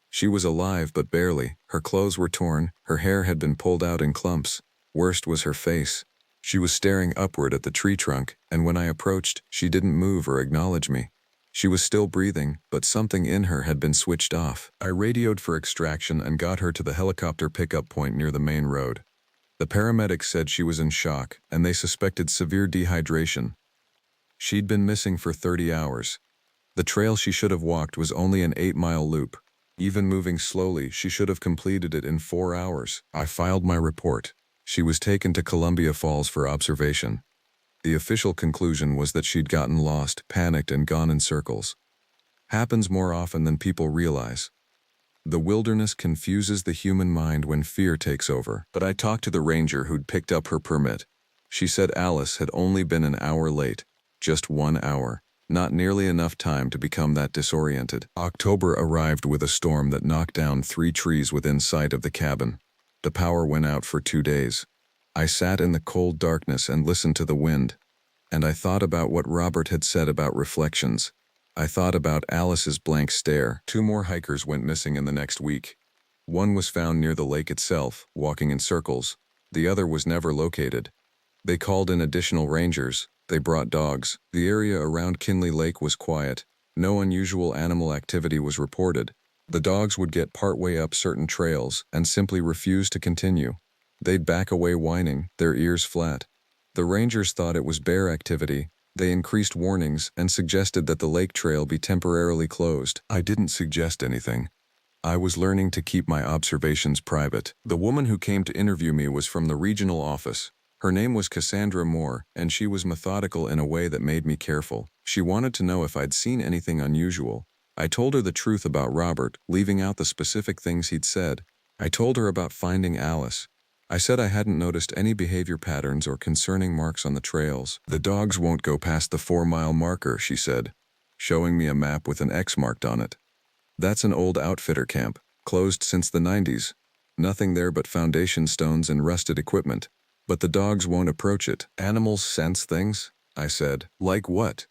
She was alive, but barely. Her clothes were torn, her hair had been pulled out in clumps. Worst was her face. She was staring upward at the tree trunk, and when I approached, she didn't move or acknowledge me. She was still breathing, but something in her had been switched off. I radioed for extraction and got her to the helicopter pickup point near the main road. The paramedics said she was in shock, and they suspected severe dehydration. She'd been missing for 30 hours. The trail she should have walked was only an 8-mile loop. Even moving slowly, she should have completed it in 4 hours. I filed my report. She was taken to Columbia Falls for observation. The official conclusion was that she'd gotten lost, panicked, and gone in circles. Happens more often than people realize. The wilderness confuses the human mind when fear takes over. But I talked to the ranger who'd picked up her permit. She said Alice had only been an hour late. Just 1 hour. Not nearly enough time to become that disoriented. October arrived with a storm that knocked down 3 trees within sight of the cabin. The power went out for 2 days. I sat in the cold darkness and listened to the wind. And I thought about what Robert had said about reflections. I thought about Alice's blank stare. 2 more hikers went missing in the next week. One was found near the lake itself, walking in circles. The other was never located. They called in additional rangers. They brought dogs. The area around Kinley Lake was quiet. No unusual animal activity was reported. The dogs would get partway up certain trails and simply refuse to continue. They'd back away whining, their ears flat. The rangers thought it was bear activity. They increased warnings and suggested that the lake trail be temporarily closed. I didn't suggest anything. I was learning to keep my observations private. The woman who came to interview me was from the regional office. Her name was Cassandra Moore, and she was methodical in a way that made me careful. She wanted to know if I'd seen anything unusual. I told her the truth about Robert, leaving out the specific things he'd said. I told her about finding Alice. I said I hadn't noticed any behavior patterns or concerning marks on the trails. The dogs won't go past the 4-mile marker, she said, showing me a map with an X marked on it. That's an old outfitter camp, closed since the 90s. Nothing there but foundation stones and rusted equipment. But the dogs won't approach it. Animals sense things, I said. Like what?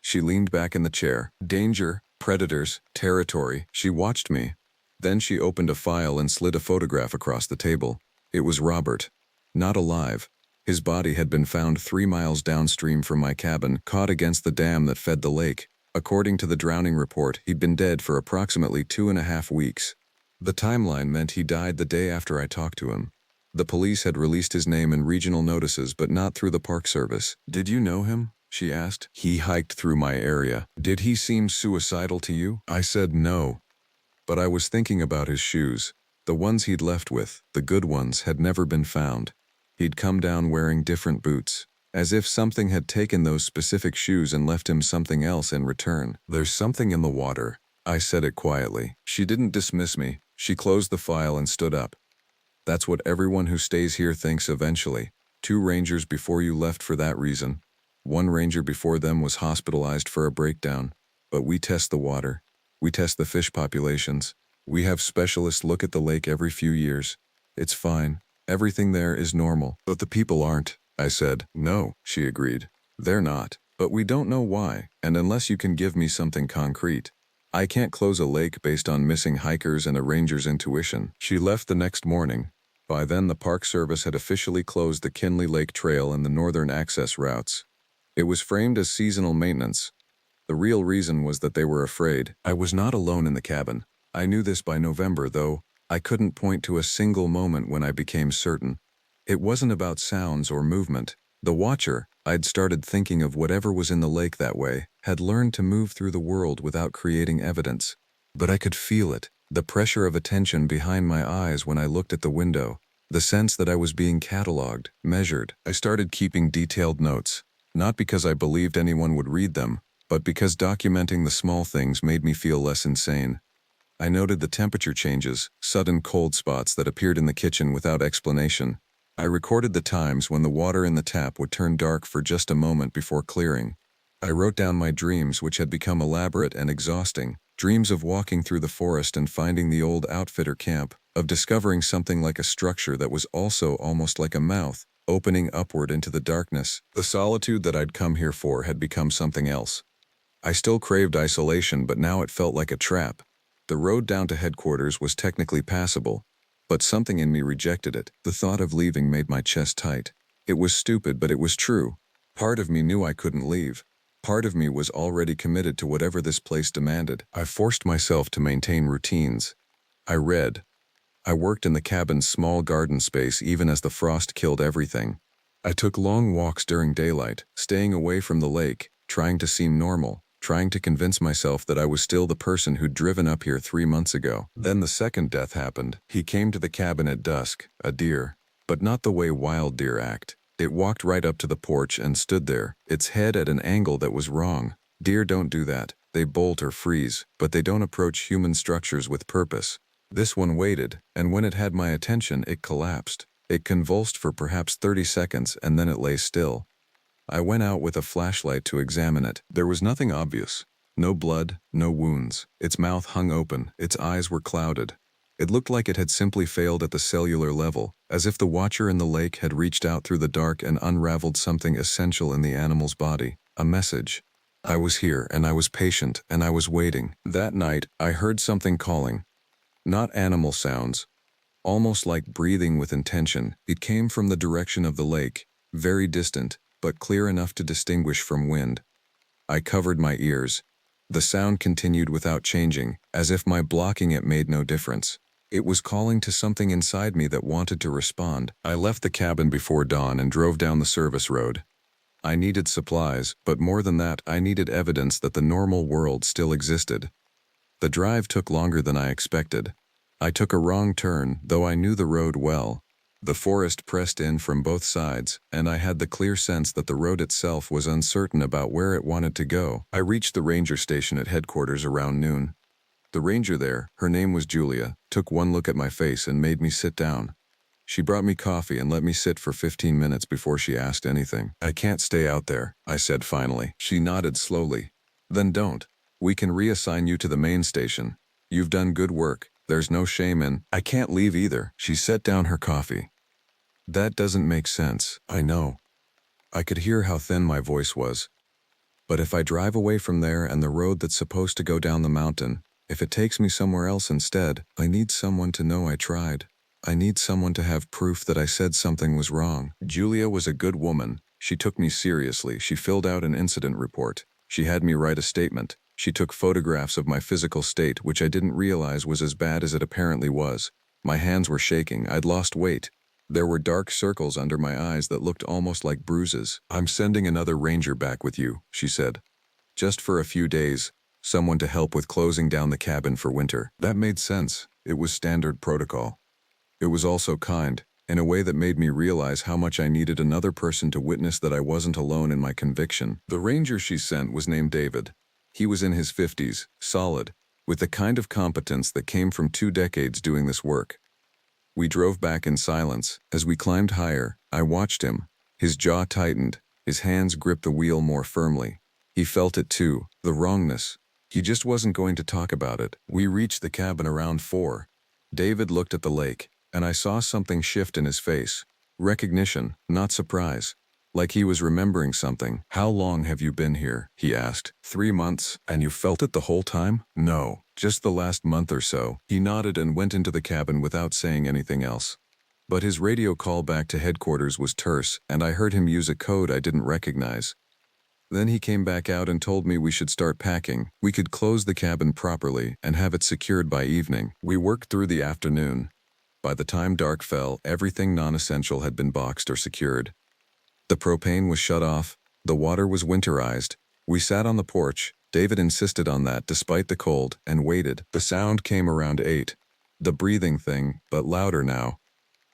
She leaned back in the chair. Danger, predators, territory. She watched me. Then she opened a file and slid a photograph across the table. It was Robert. Not alive. His body had been found 3 miles downstream from my cabin, caught against the dam that fed the lake. According to the drowning report, he'd been dead for approximately 2.5 weeks. The timeline meant he died the day after I talked to him. The police had released his name in regional notices, but not through the Park Service. Did you know him? She asked. He hiked through my area. Did he seem suicidal to you? I said no. But I was thinking about his shoes. The ones he'd left with, the good ones, had never been found. He'd come down wearing different boots, as if something had taken those specific shoes and left him something else in return. There's something in the water. I said it quietly. She didn't dismiss me. She closed the file and stood up. That's what everyone who stays here thinks eventually. 2 rangers before you left for that reason. 1 ranger before them was hospitalized for a breakdown. But we test the water. We test the fish populations. We have specialists look at the lake every few years. It's fine. Everything there is normal. But the people aren't, I said. No, she agreed. They're not. But we don't know why, and unless you can give me something concrete, I can't close a lake based on missing hikers and a ranger's intuition. She left the next morning. By then, the Park Service had officially closed the Kinley Lake Trail and the northern access routes. It was framed as seasonal maintenance. The real reason was that they were afraid. I was not alone in the cabin. I knew this by November, though I couldn't point to a single moment when I became certain. It wasn't about sounds or movement. The watcher, I'd started thinking of whatever was in the lake that way, had learned to move through the world without creating evidence. But I could feel it. The pressure of attention behind my eyes when I looked at the window, the sense that I was being cataloged, measured. I started keeping detailed notes, not because I believed anyone would read them, but because documenting the small things made me feel less insane. I noted the temperature changes, sudden cold spots that appeared in the kitchen without explanation. I recorded the times when the water in the tap would turn dark for just a moment before clearing. I wrote down my dreams, which had become elaborate and exhausting. Dreams of walking through the forest and finding the old outfitter camp, of discovering something like a structure that was also almost like a mouth, opening upward into the darkness. The solitude that I'd come here for had become something else. I still craved isolation, but now it felt like a trap. The road down to headquarters was technically passable, but something in me rejected it. The thought of leaving made my chest tight. It was stupid, but it was true. Part of me knew I couldn't leave. Part of me was already committed to whatever this place demanded. I forced myself to maintain routines. I read. I worked in the cabin's small garden space even as the frost killed everything. I took long walks during daylight, staying away from the lake, trying to seem normal, trying to convince myself that I was still the person who'd driven up here 3 months ago. Then the second death happened. He came to the cabin at dusk, a deer, but not the way wild deer act. It walked right up to the porch and stood there, its head at an angle that was wrong. Deer don't do that. They bolt or freeze, but they don't approach human structures with purpose. This one waited, and when it had my attention, it collapsed. It convulsed for perhaps 30 seconds, and then it lay still. I went out with a flashlight to examine it. There was nothing obvious. No blood, no wounds. Its mouth hung open, its eyes were clouded. It looked like it had simply failed at the cellular level, as if the watcher in the lake had reached out through the dark and unraveled something essential in the animal's body. A message. I was here, and I was patient, and I was waiting. That night, I heard something calling. Not animal sounds. Almost like breathing with intention. It came from the direction of the lake, very distant, but clear enough to distinguish from wind. I covered my ears. The sound continued without changing, as if my blocking it made no difference. It was calling to something inside me that wanted to respond. I left the cabin before dawn and drove down the service road. I needed supplies, but more than that, I needed evidence that the normal world still existed. The drive took longer than I expected. I took a wrong turn, though I knew the road well. The forest pressed in from both sides, and I had the clear sense that the road itself was uncertain about where it wanted to go. I reached the ranger station at headquarters around noon. The ranger there, her name was Julia, took one look at my face and made me sit down. She brought me coffee and let me sit for 15 minutes before she asked anything. I can't stay out there, I said finally. She nodded slowly. Then don't. We can reassign you to the main station. You've done good work. There's no shame in. I can't leave either. She set down her coffee. That doesn't make sense. I know. I could hear how thin my voice was. But if I drive away from there and the road that's supposed to go down the mountain, if it takes me somewhere else instead, I need someone to know I tried. I need someone to have proof that I said something was wrong. Julia was a good woman. She took me seriously. She filled out an incident report. She had me write a statement. She took photographs of my physical state, which I didn't realize was as bad as it apparently was. My hands were shaking. I'd lost weight. There were dark circles under my eyes that looked almost like bruises. I'm sending another ranger back with you, she said. Just for a few days. Someone to help with closing down the cabin for winter. That made sense. It was standard protocol. It was also kind, in a way that made me realize how much I needed another person to witness that I wasn't alone in my conviction. The ranger she sent was named David. He was in his 50s, solid, with the kind of competence that came from 2 decades doing this work. We drove back in silence. As we climbed higher, I watched him. His jaw tightened, his hands gripped the wheel more firmly. He felt it too, the wrongness. He just wasn't going to talk about it. We reached the cabin around 4. David looked at the lake, and I saw something shift in his face. Recognition, not surprise. Like he was remembering something. How long have you been here? He asked. 3 months. And you felt it the whole time? No, just the last month or so. He nodded and went into the cabin without saying anything else. But his radio call back to headquarters was terse, and I heard him use a code I didn't recognize. Then he came back out and told me we should start packing. We could close the cabin properly and have it secured by evening. We worked through the afternoon. By the time dark fell, everything non-essential had been boxed or secured. The propane was shut off. The water was winterized. We sat on the porch. David insisted on that despite the cold, and waited. The sound came around 8. The breathing thing, but louder now.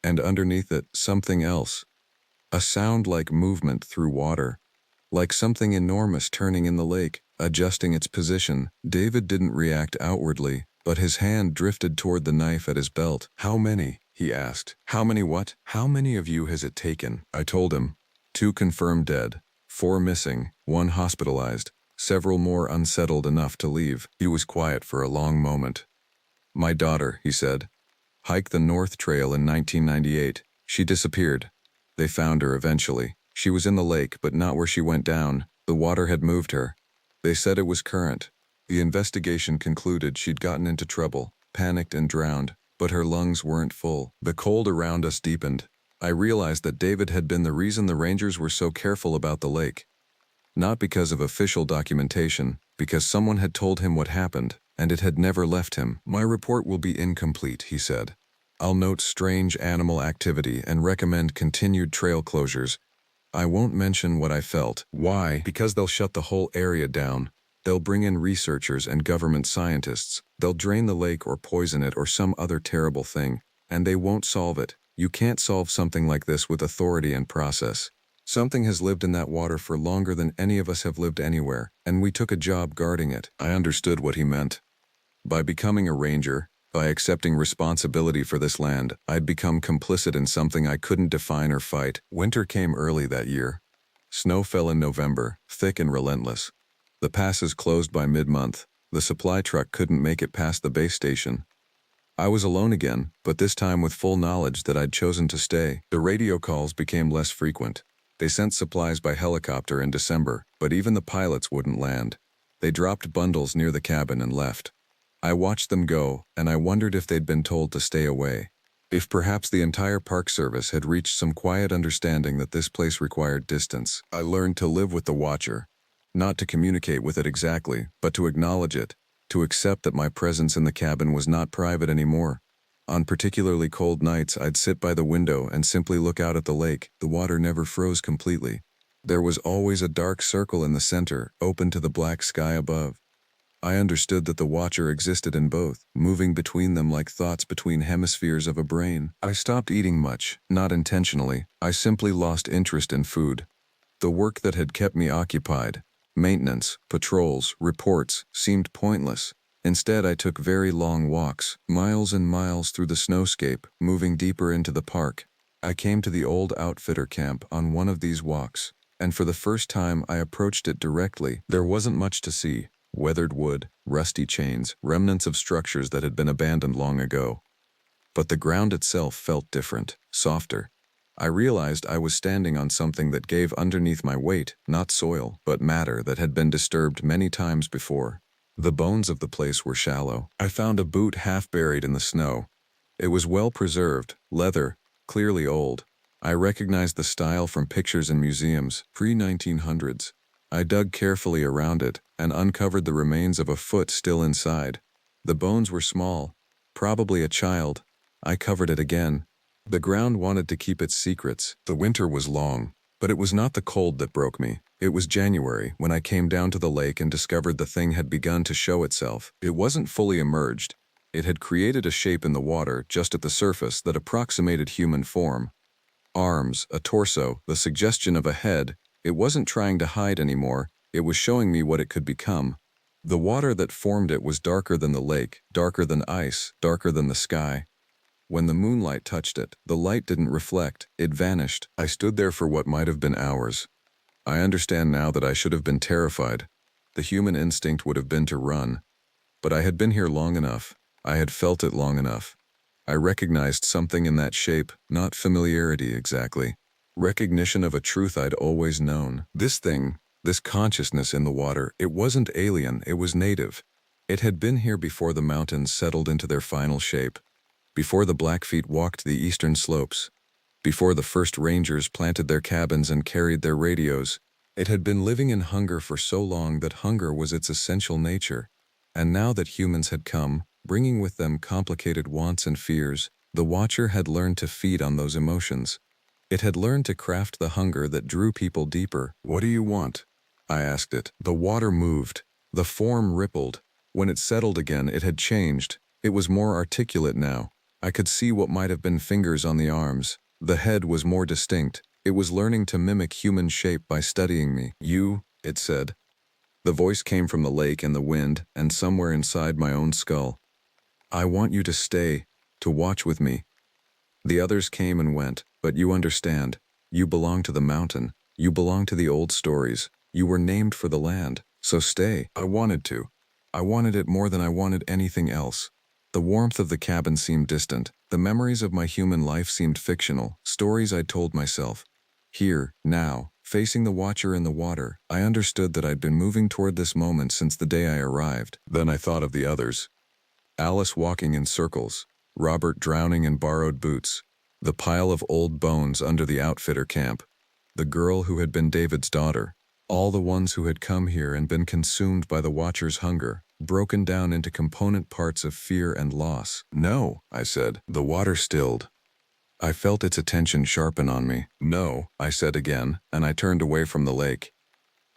And underneath it, something else. A sound like movement through water. Like something enormous turning in the lake, adjusting its position. David didn't react outwardly, but his hand drifted toward the knife at his belt. How many? He asked. How many what? How many of you has it taken? I told him. 2 confirmed dead, 4 missing, 1 hospitalized, several more unsettled enough to leave. He was quiet for a long moment. My daughter, he said, hiked the North Trail in 1998. She disappeared. They found her eventually. She was in the lake, but not where she went down. The water had moved her. They said it was current. The investigation concluded she'd gotten into trouble, panicked and drowned, but her lungs weren't full. The cold around us deepened. I realized that David had been the reason the rangers were so careful about the lake. Not because of official documentation, because someone had told him what happened, and it had never left him. My report will be incomplete, he said. I'll note strange animal activity and recommend continued trail closures. I won't mention what I felt. Why? Because they'll shut the whole area down. They'll bring in researchers and government scientists. They'll drain the lake or poison it or some other terrible thing, and they won't solve it. You can't solve something like this with authority and process. Something has lived in that water for longer than any of us have lived anywhere, and we took a job guarding it. I understood what he meant. By becoming a ranger, by accepting responsibility for this land, I'd become complicit in something I couldn't define or fight. Winter came early that year. Snow fell in November, thick and relentless. The passes closed by mid-month. The supply truck couldn't make it past the base station. I was alone again, but this time with full knowledge that I'd chosen to stay. The radio calls became less frequent. They sent supplies by helicopter in December, but even the pilots wouldn't land. They dropped bundles near the cabin and left. I watched them go, and I wondered if they'd been told to stay away. If perhaps the entire Park Service had reached some quiet understanding that this place required distance. I learned to live with the Watcher. Not to communicate with it exactly, but to acknowledge it, to accept that my presence in the cabin was not private anymore. On particularly cold nights, I'd sit by the window and simply look out at the lake. The water never froze completely. There was always a dark circle in the center, open to the black sky above. I understood that the Watcher existed in both, moving between them like thoughts between hemispheres of a brain. I stopped eating much, not intentionally. I simply lost interest in food. The work that had kept me occupied, maintenance, patrols, reports, seemed pointless. Instead, I took very long walks, miles and miles through the snowscape, moving deeper into the park. I came to the old outfitter camp on one of these walks, and for the first time I approached it directly. There wasn't much to see. Weathered wood, rusty chains, remnants of structures that had been abandoned long ago. But the ground itself felt different, softer. I realized I was standing on something that gave underneath my weight, not soil, but matter that had been disturbed many times before. The bones of the place were shallow. I found a boot half buried in the snow. It was well preserved, leather, clearly old. I recognized the style from pictures in museums, pre-1900s. I dug carefully around it and uncovered the remains of a foot still inside. The bones were small, probably a child. I covered it again. The ground wanted to keep its secrets. The winter was long, but it was not the cold that broke me. It was January when I came down to the lake and discovered the thing had begun to show itself. It wasn't fully emerged. It had created a shape in the water just at the surface that approximated human form. Arms, a torso, the suggestion of a head. It wasn't trying to hide anymore. It was showing me what it could become. The water that formed it was darker than the lake, darker than ice, darker than the sky. When the moonlight touched it, the light didn't reflect. It vanished. I stood there for what might have been hours. I understand now that I should have been terrified. The human instinct would have been to run. But I had been here long enough. I had felt it long enough. I recognized something in that shape, not familiarity exactly. Recognition of a truth I'd always known. This thing, this consciousness in the water, it wasn't alien, it was native. It had been here before the mountains settled into their final shape, before the Blackfeet walked the eastern slopes, before the first rangers planted their cabins and carried their radios. It had been living in hunger for so long that hunger was its essential nature. And now that humans had come, bringing with them complicated wants and fears, the Watcher had learned to feed on those emotions. It had learned to craft the hunger that drew people deeper. "What do you want?" I asked it. The water moved. The form rippled. When it settled again, it had changed. It was more articulate now. I could see what might have been fingers on the arms. The head was more distinct. It was learning to mimic human shape by studying me. "You," it said. The voice came from the lake and the wind, and somewhere inside my own skull. "I want you to stay, to watch with me." The others came and went, but you understand. You belong to the mountain. You belong to the old stories. You were named for the land, so stay. I wanted to. I wanted it more than I wanted anything else. The warmth of the cabin seemed distant. The memories of my human life seemed fictional, stories I'd told myself. Here, now, facing the Watcher in the water, I understood that I'd been moving toward this moment since the day I arrived. Then I thought of the others. Alice walking in circles, Robert drowning in borrowed boots, the pile of old bones under the outfitter camp, the girl who had been David's daughter, all the ones who had come here and been consumed by the Watcher's hunger, broken down into component parts of fear and loss. "No," I said. The water stilled. I felt its attention sharpen on me. "No," I said again, and I turned away from the lake.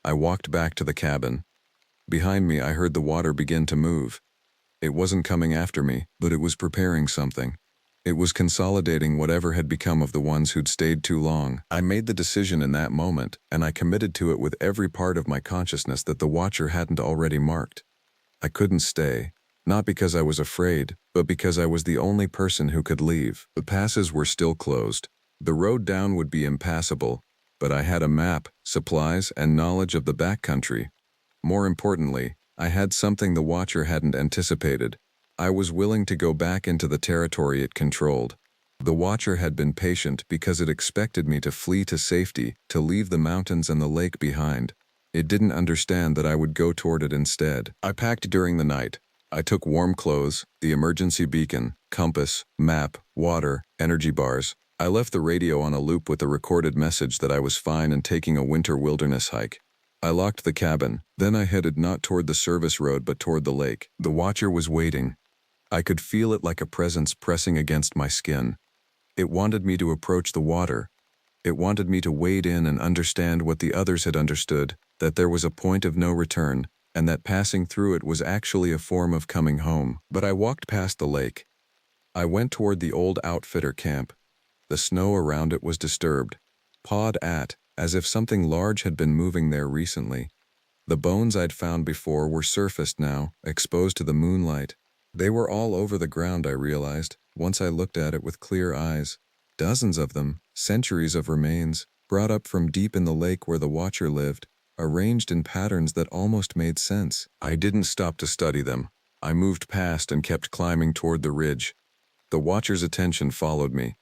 I walked back to the cabin. Behind me, I heard the water begin to move. It wasn't coming after me, but it was preparing something. It was consolidating whatever had become of the ones who'd stayed too long. I made the decision in that moment, and I committed to it with every part of my consciousness that the Watcher hadn't already marked. I couldn't stay, not because I was afraid, but because I was the only person who could leave. The passes were still closed. The road down would be impassable, but I had a map, supplies, and knowledge of the backcountry. More importantly, I had something the Watcher hadn't anticipated. I was willing to go back into the territory it controlled. The Watcher had been patient because it expected me to flee to safety, to leave the mountains and the lake behind. It didn't understand that I would go toward it instead. I packed during the night. I took warm clothes, the emergency beacon, compass, map, water, energy bars. I left the radio on a loop with a recorded message that I was fine and taking a winter wilderness hike. I locked the cabin, then I headed not toward the service road but toward the lake. The Watcher was waiting. I could feel it like a presence pressing against my skin. It wanted me to approach the water. It wanted me to wade in and understand what the others had understood, that there was a point of no return, and that passing through it was actually a form of coming home. But I walked past the lake. I went toward the old outfitter camp. The snow around it was disturbed, pawed at, as if something large had been moving there recently. The bones I'd found before were surfaced now, exposed to the moonlight. They were all over the ground, I realized, once I looked at it with clear eyes. Dozens of them, centuries of remains, brought up from deep in the lake where the Watcher lived, arranged in patterns that almost made sense. I didn't stop to study them. I moved past and kept climbing toward the ridge. The Watcher's attention followed me.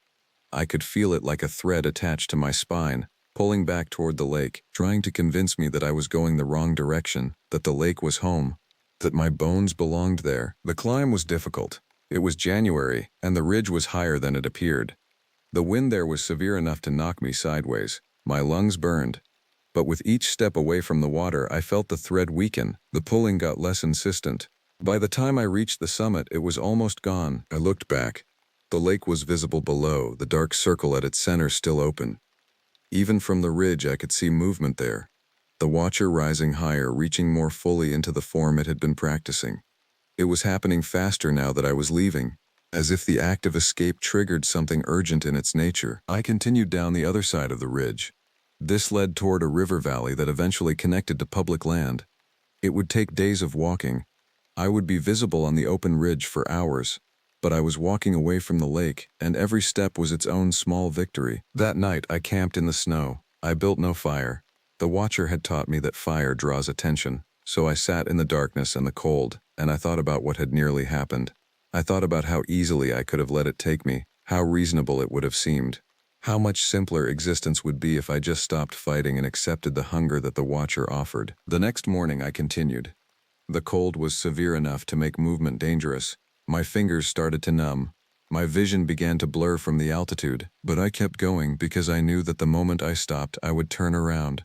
I could feel it like a thread attached to my spine, pulling back toward the lake, trying to convince me that I was going the wrong direction, that the lake was home, that my bones belonged there. The climb was difficult. It was January, and the ridge was higher than it appeared. The wind there was severe enough to knock me sideways. My lungs burned. But with each step away from the water, I felt the thread weaken. The pulling got less insistent. By the time I reached the summit, it was almost gone. I looked back. The lake was visible below, the dark circle at its center still open. Even from the ridge, I could see movement there. The Watcher rising higher, reaching more fully into the form it had been practicing. It was happening faster now that I was leaving, as if the act of escape triggered something urgent in its nature. I continued down the other side of the ridge. This led toward a river valley that eventually connected to public land. It would take days of walking. I would be visible on the open ridge for hours, but I was walking away from the lake, and every step was its own small victory. That night, I camped in the snow. I built no fire. The Watcher had taught me that fire draws attention, so I sat in the darkness and the cold, and I thought about what had nearly happened. I thought about how easily I could have let it take me, how reasonable it would have seemed, how much simpler existence would be if I just stopped fighting and accepted the hunger that the Watcher offered. The next morning I continued. The cold was severe enough to make movement dangerous. My fingers started to numb. My vision began to blur from the altitude, but I kept going because I knew that the moment I stopped, I would turn around.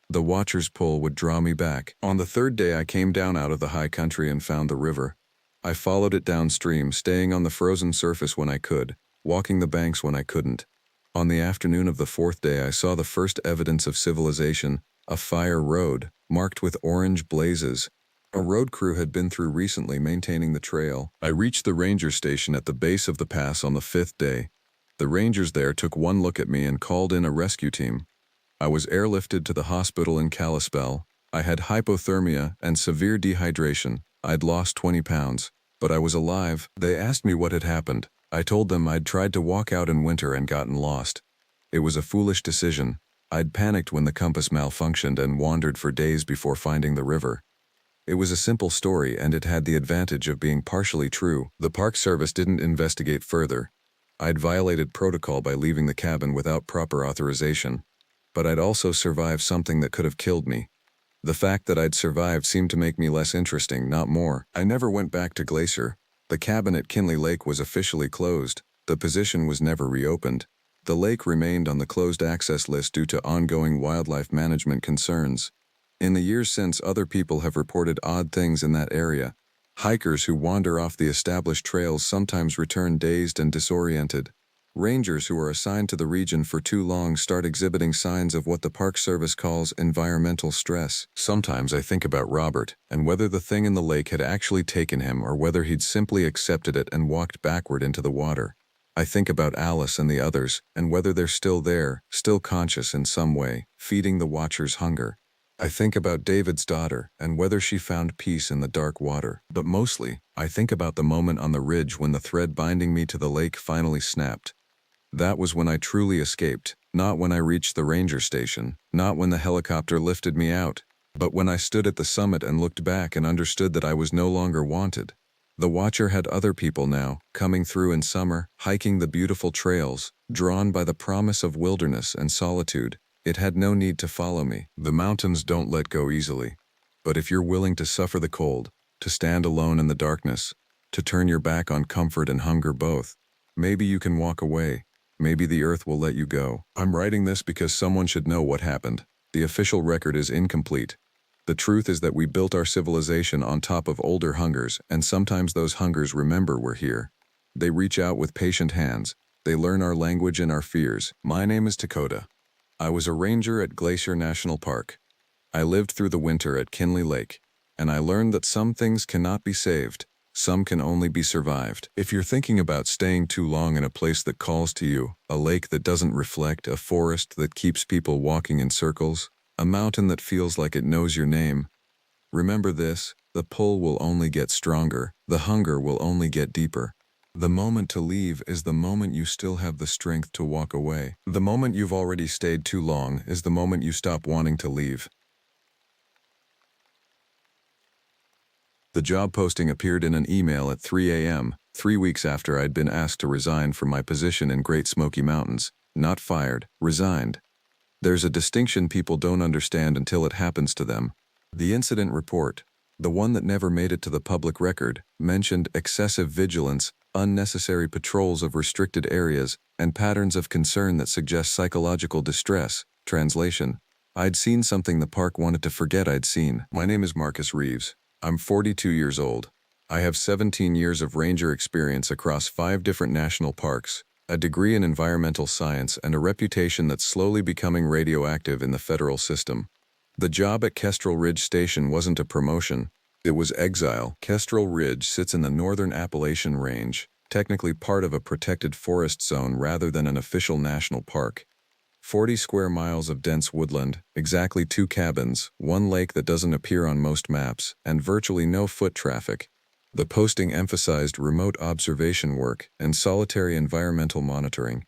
The Watcher's pull would draw me back. On the third day, I came down out of the high country and found the river. I followed it downstream, staying on the frozen surface when I could, walking the banks when I couldn't. On the afternoon of the fourth day, I saw the first evidence of civilization, a fire road, marked with orange blazes. A road crew had been through recently, maintaining the trail. I reached the ranger station at the base of the pass on the fifth day. The rangers there took one look at me and called in a rescue team. I was airlifted to the hospital in Kalispell. I had hypothermia and severe dehydration. I'd lost 20 pounds, but I was alive. They asked me what had happened. I told them I'd tried to walk out in winter and gotten lost. It was a foolish decision. I'd panicked when the compass malfunctioned and wandered for days before finding the river. It was a simple story, and it had the advantage of being partially true. The Park Service didn't investigate further. I'd violated protocol by leaving the cabin without proper authorization. But I'd also survived something that could have killed me. The fact that I'd survived seemed to make me less interesting, not more. I never went back to Glacier. The cabin at Kinley Lake was officially closed. The position was never reopened. The lake remained on the closed access list due to ongoing wildlife management concerns. In the years since, other people have reported odd things in that area. Hikers who wander off the established trails sometimes return dazed and disoriented. Rangers who are assigned to the region for too long start exhibiting signs of what the Park Service calls environmental stress. Sometimes I think about Robert, and whether the thing in the lake had actually taken him or whether he'd simply accepted it and walked backward into the water. I think about Alice and the others, and whether they're still there, still conscious in some way, feeding the watcher's hunger. I think about David's daughter, and whether she found peace in the dark water. But mostly, I think about the moment on the ridge when the thread binding me to the lake finally snapped. That was when I truly escaped, not when I reached the ranger station, not when the helicopter lifted me out, but when I stood at the summit and looked back and understood that I was no longer wanted. The watcher had other people now, coming through in summer, hiking the beautiful trails, drawn by the promise of wilderness and solitude. It had no need to follow me. The mountains don't let go easily. But if you're willing to suffer the cold, to stand alone in the darkness, to turn your back on comfort and hunger both, maybe you can walk away. Maybe the earth will let you go. I'm writing this because someone should know what happened. The official record is incomplete. The truth is that we built our civilization on top of older hungers, and sometimes those hungers remember we're here. They reach out with patient hands. They learn our language and our fears. My name is Dakota. I was a ranger at Glacier National Park. I lived through the winter at Kinley Lake, and I learned that some things cannot be saved. Some can only be survived. If you're thinking about staying too long in a place that calls to you, a lake that doesn't reflect, a forest that keeps people walking in circles, a mountain that feels like it knows your name, remember this: the pull will only get stronger, the hunger will only get deeper. The moment to leave is the moment you still have the strength to walk away. The moment you've already stayed too long is the moment you stop wanting to leave. The job posting appeared in an email at 3 a.m., 3 weeks after I'd been asked to resign from my position in Great Smoky Mountains. Not fired, resigned. There's a distinction people don't understand until it happens to them. The incident report, the one that never made it to the public record, mentioned excessive vigilance, unnecessary patrols of restricted areas, and patterns of concern that suggest psychological distress. Translation: I'd seen something the park wanted to forget I'd seen. My name is Marcus Reeves. I'm 42 years old. I have 17 years of ranger experience across 5 different national parks, a degree in environmental science, and a reputation that's slowly becoming radioactive in the federal system. The job at Kestrel Ridge Station wasn't a promotion, it was exile. Kestrel Ridge sits in the northern Appalachian Range, technically part of a protected forest zone rather than an official national park. 40 square miles of dense woodland, exactly 2 cabins, 1 lake that doesn't appear on most maps, and virtually no foot traffic. The posting emphasized remote observation work and solitary environmental monitoring.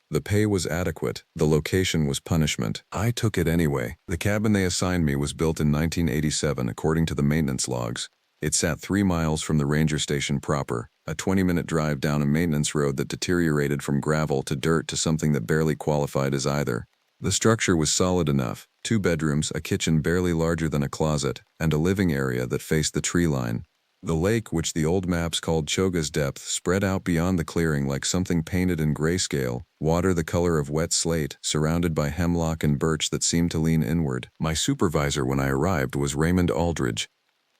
The pay was adequate, the location was punishment. I took it anyway. The cabin they assigned me was built in 1987 according to the maintenance logs. It sat 3 miles from the ranger station proper, a 20-minute drive down a maintenance road that deteriorated from gravel to dirt to something that barely qualified as either. The structure was solid enough: 2 bedrooms, a kitchen barely larger than a closet, and a living area that faced the tree line. The lake, which the old maps called Choga's Depth, spread out beyond the clearing like something painted in grayscale, water the color of wet slate, surrounded by hemlock and birch that seemed to lean inward. My supervisor when I arrived was Raymond Aldridge,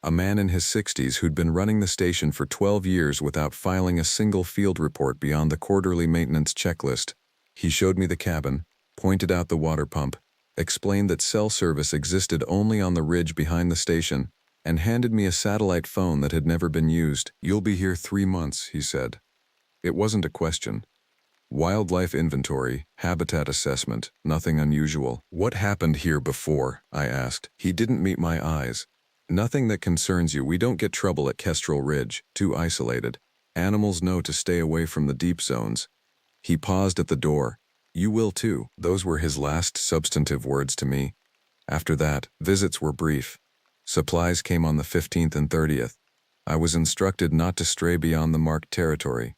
a man in his 60s who'd been running the station for 12 years without filing a single field report beyond the quarterly maintenance checklist. He showed me the cabin, pointed out the water pump, explained that cell service existed only on the ridge behind the station, and handed me a satellite phone that had never been used. "You'll be here 3 months," he said. It wasn't a question. Wildlife inventory, habitat assessment, nothing unusual. "What happened here before?" I asked. He didn't meet my eyes. "Nothing that concerns you. We don't get trouble at Kestrel Ridge. Too isolated. Animals know to stay away from the deep zones." He paused at the door. "You will too." Those were his last substantive words to me. After that, visits were brief. Supplies came on the 15th and 30th. I was instructed not to stray beyond the marked territory.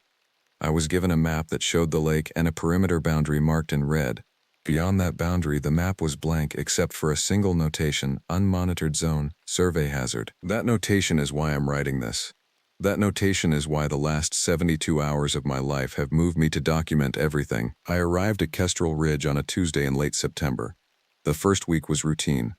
I was given a map that showed the lake and a perimeter boundary marked in red. Beyond that boundary, the map was blank except for a single notation: unmonitored zone, survey hazard. That notation is why I'm writing this. That notation is why the last 72 hours of my life have moved me to document everything. I arrived at Kestrel Ridge on a Tuesday in late September. The first week was routine.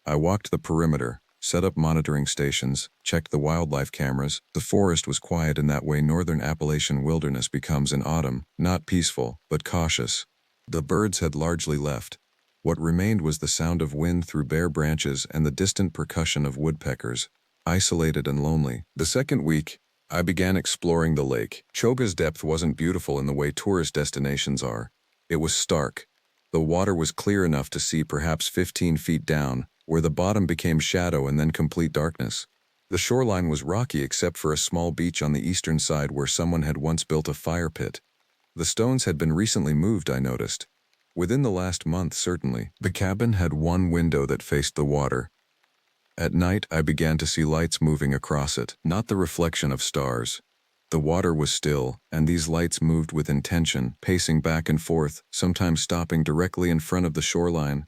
I walked the perimeter, set up monitoring stations, checked the wildlife cameras. The forest was quiet in that way northern Appalachian wilderness becomes in autumn, not peaceful, but cautious. The birds had largely left. What remained was the sound of wind through bare branches and the distant percussion of woodpeckers, isolated and lonely. The second week, I began exploring the lake. Choga's depth wasn't beautiful in the way tourist destinations are. It was stark. The water was clear enough to see perhaps 15 feet down, where the bottom became shadow and then complete darkness. The shoreline was rocky except for a small beach on the eastern side where someone had once built a fire pit. The stones had been recently moved, I noticed. Within the last month, certainly. The cabin had one window that faced the water. At night, I began to see lights moving across it, not the reflection of stars. The water was still, and these lights moved with intention, pacing back and forth, sometimes stopping directly in front of the shoreline.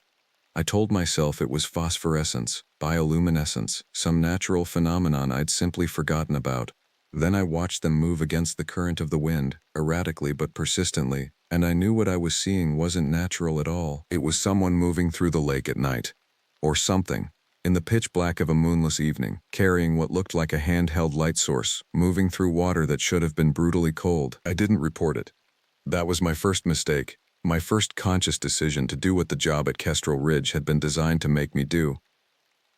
I told myself it was phosphorescence, bioluminescence, some natural phenomenon I'd simply forgotten about. Then I watched them move against the current of the wind, erratically but persistently, and I knew what I was seeing wasn't natural at all. It was someone moving through the lake at night. Or something. In the pitch black of a moonless evening, carrying what looked like a handheld light source, moving through water that should have been brutally cold. I didn't report it. That was my first mistake, my first conscious decision to do what the job at Kestrel Ridge had been designed to make me do.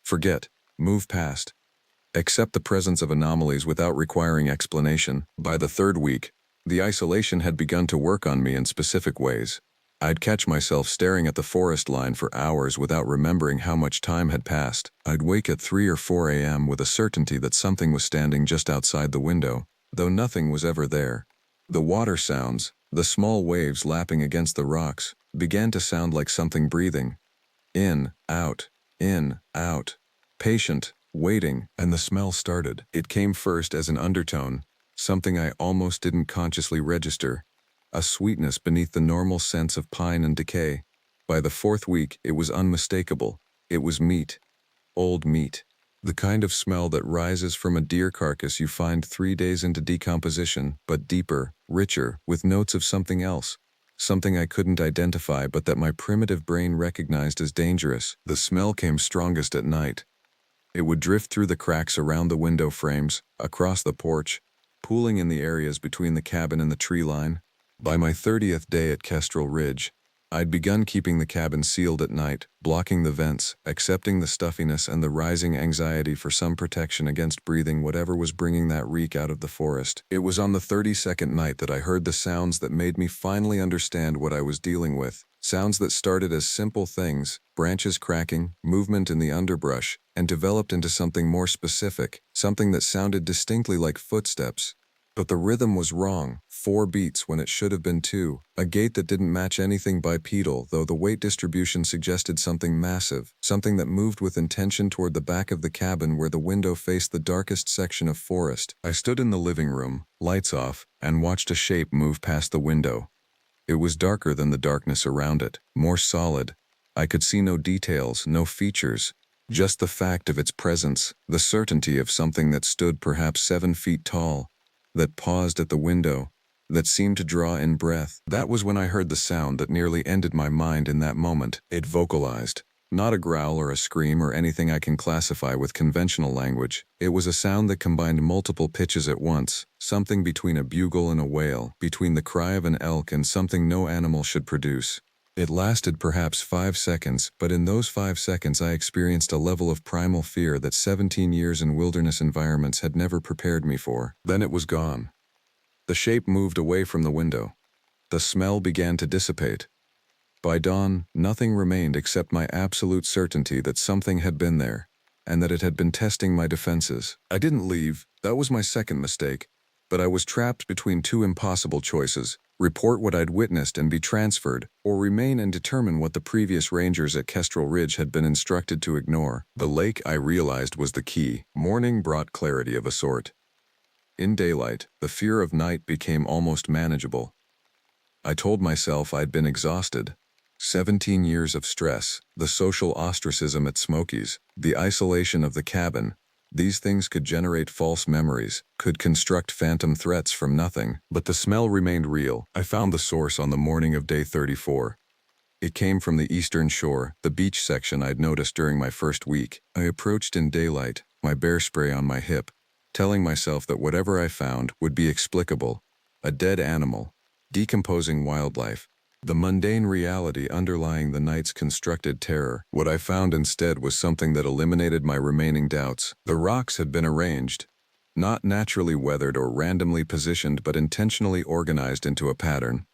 Forget, move past. Accept the presence of anomalies without requiring explanation. By the third week, the isolation had begun to work on me in specific ways. I'd catch myself staring at the forest line for hours without remembering how much time had passed. I'd wake at 3 or 4 a.m. with a certainty that something was standing just outside the window, though nothing was ever there. The water sounds, the small waves lapping against the rocks, began to sound like something breathing. In, out, patient, waiting, and the smell started. It came first as an undertone, something I almost didn't consciously register. A sweetness beneath the normal sense of pine and decay. By the fourth week, it was unmistakable. It was meat. Old meat. The kind of smell that rises from a deer carcass you find 3 days into decomposition, but deeper, richer, with notes of something else. Something I couldn't identify but that my primitive brain recognized as dangerous. The smell came strongest at night. It would drift through the cracks around the window frames, across the porch, pooling in the areas between the cabin and the tree line. By my 30th day at Kestrel Ridge, I'd begun keeping the cabin sealed at night, blocking the vents, accepting the stuffiness and the rising anxiety for some protection against breathing whatever was bringing that reek out of the forest. It was on the 32nd night that I heard the sounds that made me finally understand what I was dealing with. Sounds that started as simple things, branches cracking, movement in the underbrush, and developed into something more specific, something that sounded distinctly like footsteps. But the rhythm was wrong, 4 beats when it should have been 2, a gait that didn't match anything bipedal, though the weight distribution suggested something massive, something that moved with intention toward the back of the cabin where the window faced the darkest section of forest. I stood in the living room, lights off, and watched a shape move past the window. It was darker than the darkness around it, more solid. I could see no details, no features, just the fact of its presence, the certainty of something that stood perhaps 7 feet tall, that paused at the window, that seemed to draw in breath. That was when I heard the sound that nearly ended my mind in that moment. It vocalized. Not a growl or a scream or anything I can classify with conventional language. It was a sound that combined multiple pitches at once, something between a bugle and a wail, between the cry of an elk and something no animal should produce. It lasted perhaps 5 seconds, but in those 5 seconds I experienced a level of primal fear that 17 years in wilderness environments had never prepared me for. Then it was gone. The shape moved away from the window. The smell began to dissipate. By dawn, nothing remained except my absolute certainty that something had been there, and that it had been testing my defenses. I didn't leave, that was my second mistake, but I was trapped between 2 impossible choices. Report what I'd witnessed and be transferred, or remain and determine what the previous rangers at Kestrel Ridge had been instructed to ignore. The lake, I realized, was the key. Morning brought clarity of a sort. In daylight, the fear of night became almost manageable. I told myself I'd been exhausted. 17 years of stress, the social ostracism at Smokies, the isolation of the cabin. These things could generate false memories, could construct phantom threats from nothing, but the smell remained real. I found the source on the morning of day 34. It came from the eastern shore, the beach section I'd noticed during my first week. I approached in daylight, my bear spray on my hip, telling myself that whatever I found would be explicable. A dead animal, decomposing wildlife, the mundane reality underlying the night's constructed terror. What I found instead was something that eliminated my remaining doubts. The rocks had been arranged, not naturally weathered or randomly positioned, but intentionally organized into a pattern.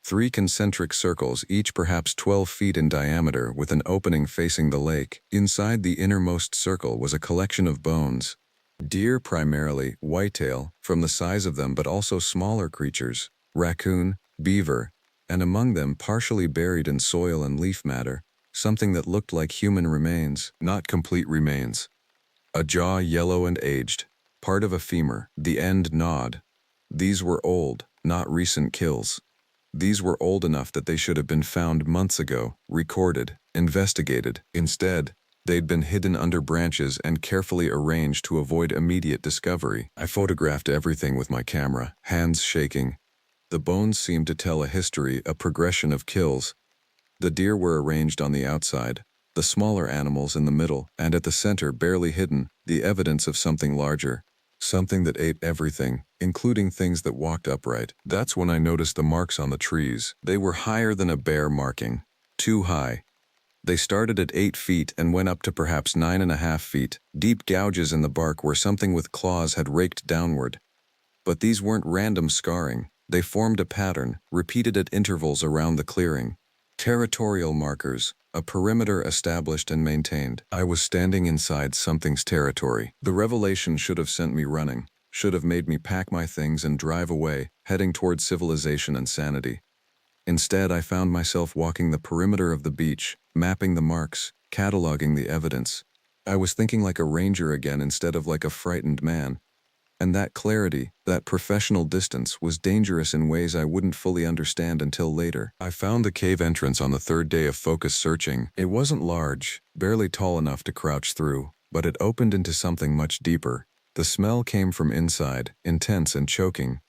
3 concentric circles, each perhaps 12 feet in diameter, with an opening facing the lake. Inside the innermost circle was a collection of bones. Deer primarily, whitetail, from the size of them, but also smaller creatures, raccoon, beaver, and among them partially buried in soil and leaf matter, something that looked like human remains, not complete remains. A jaw yellow and aged, part of a femur, the end gnawed. These were old, not recent kills. These were old enough that they should have been found months ago, recorded, investigated. Instead, they'd been hidden under branches and carefully arranged to avoid immediate discovery. I photographed everything with my camera, hands shaking. The bones seemed to tell a history, a progression of kills. The deer were arranged on the outside, the smaller animals in the middle, and at the center, barely hidden, the evidence of something larger. Something that ate everything, including things that walked upright. That's when I noticed the marks on the trees. They were higher than a bear marking. Too high. They started at 8 feet and went up to perhaps 9.5 feet, deep gouges in the bark where something with claws had raked downward. But these weren't random scarring. They formed a pattern, repeated at intervals around the clearing. Territorial markers, a perimeter established and maintained. I was standing inside something's territory. The revelation should have sent me running, should have made me pack my things and drive away, heading toward civilization and sanity. Instead, I found myself walking the perimeter of the beach, mapping the marks, cataloging the evidence. I was thinking like a ranger again instead of like a frightened man. And that clarity, that professional distance, was dangerous in ways I wouldn't fully understand until later. I found the cave entrance on the 3rd day of focused searching. It wasn't large, barely tall enough to crouch through, but it opened into something much deeper. The smell came from inside, intense and choking.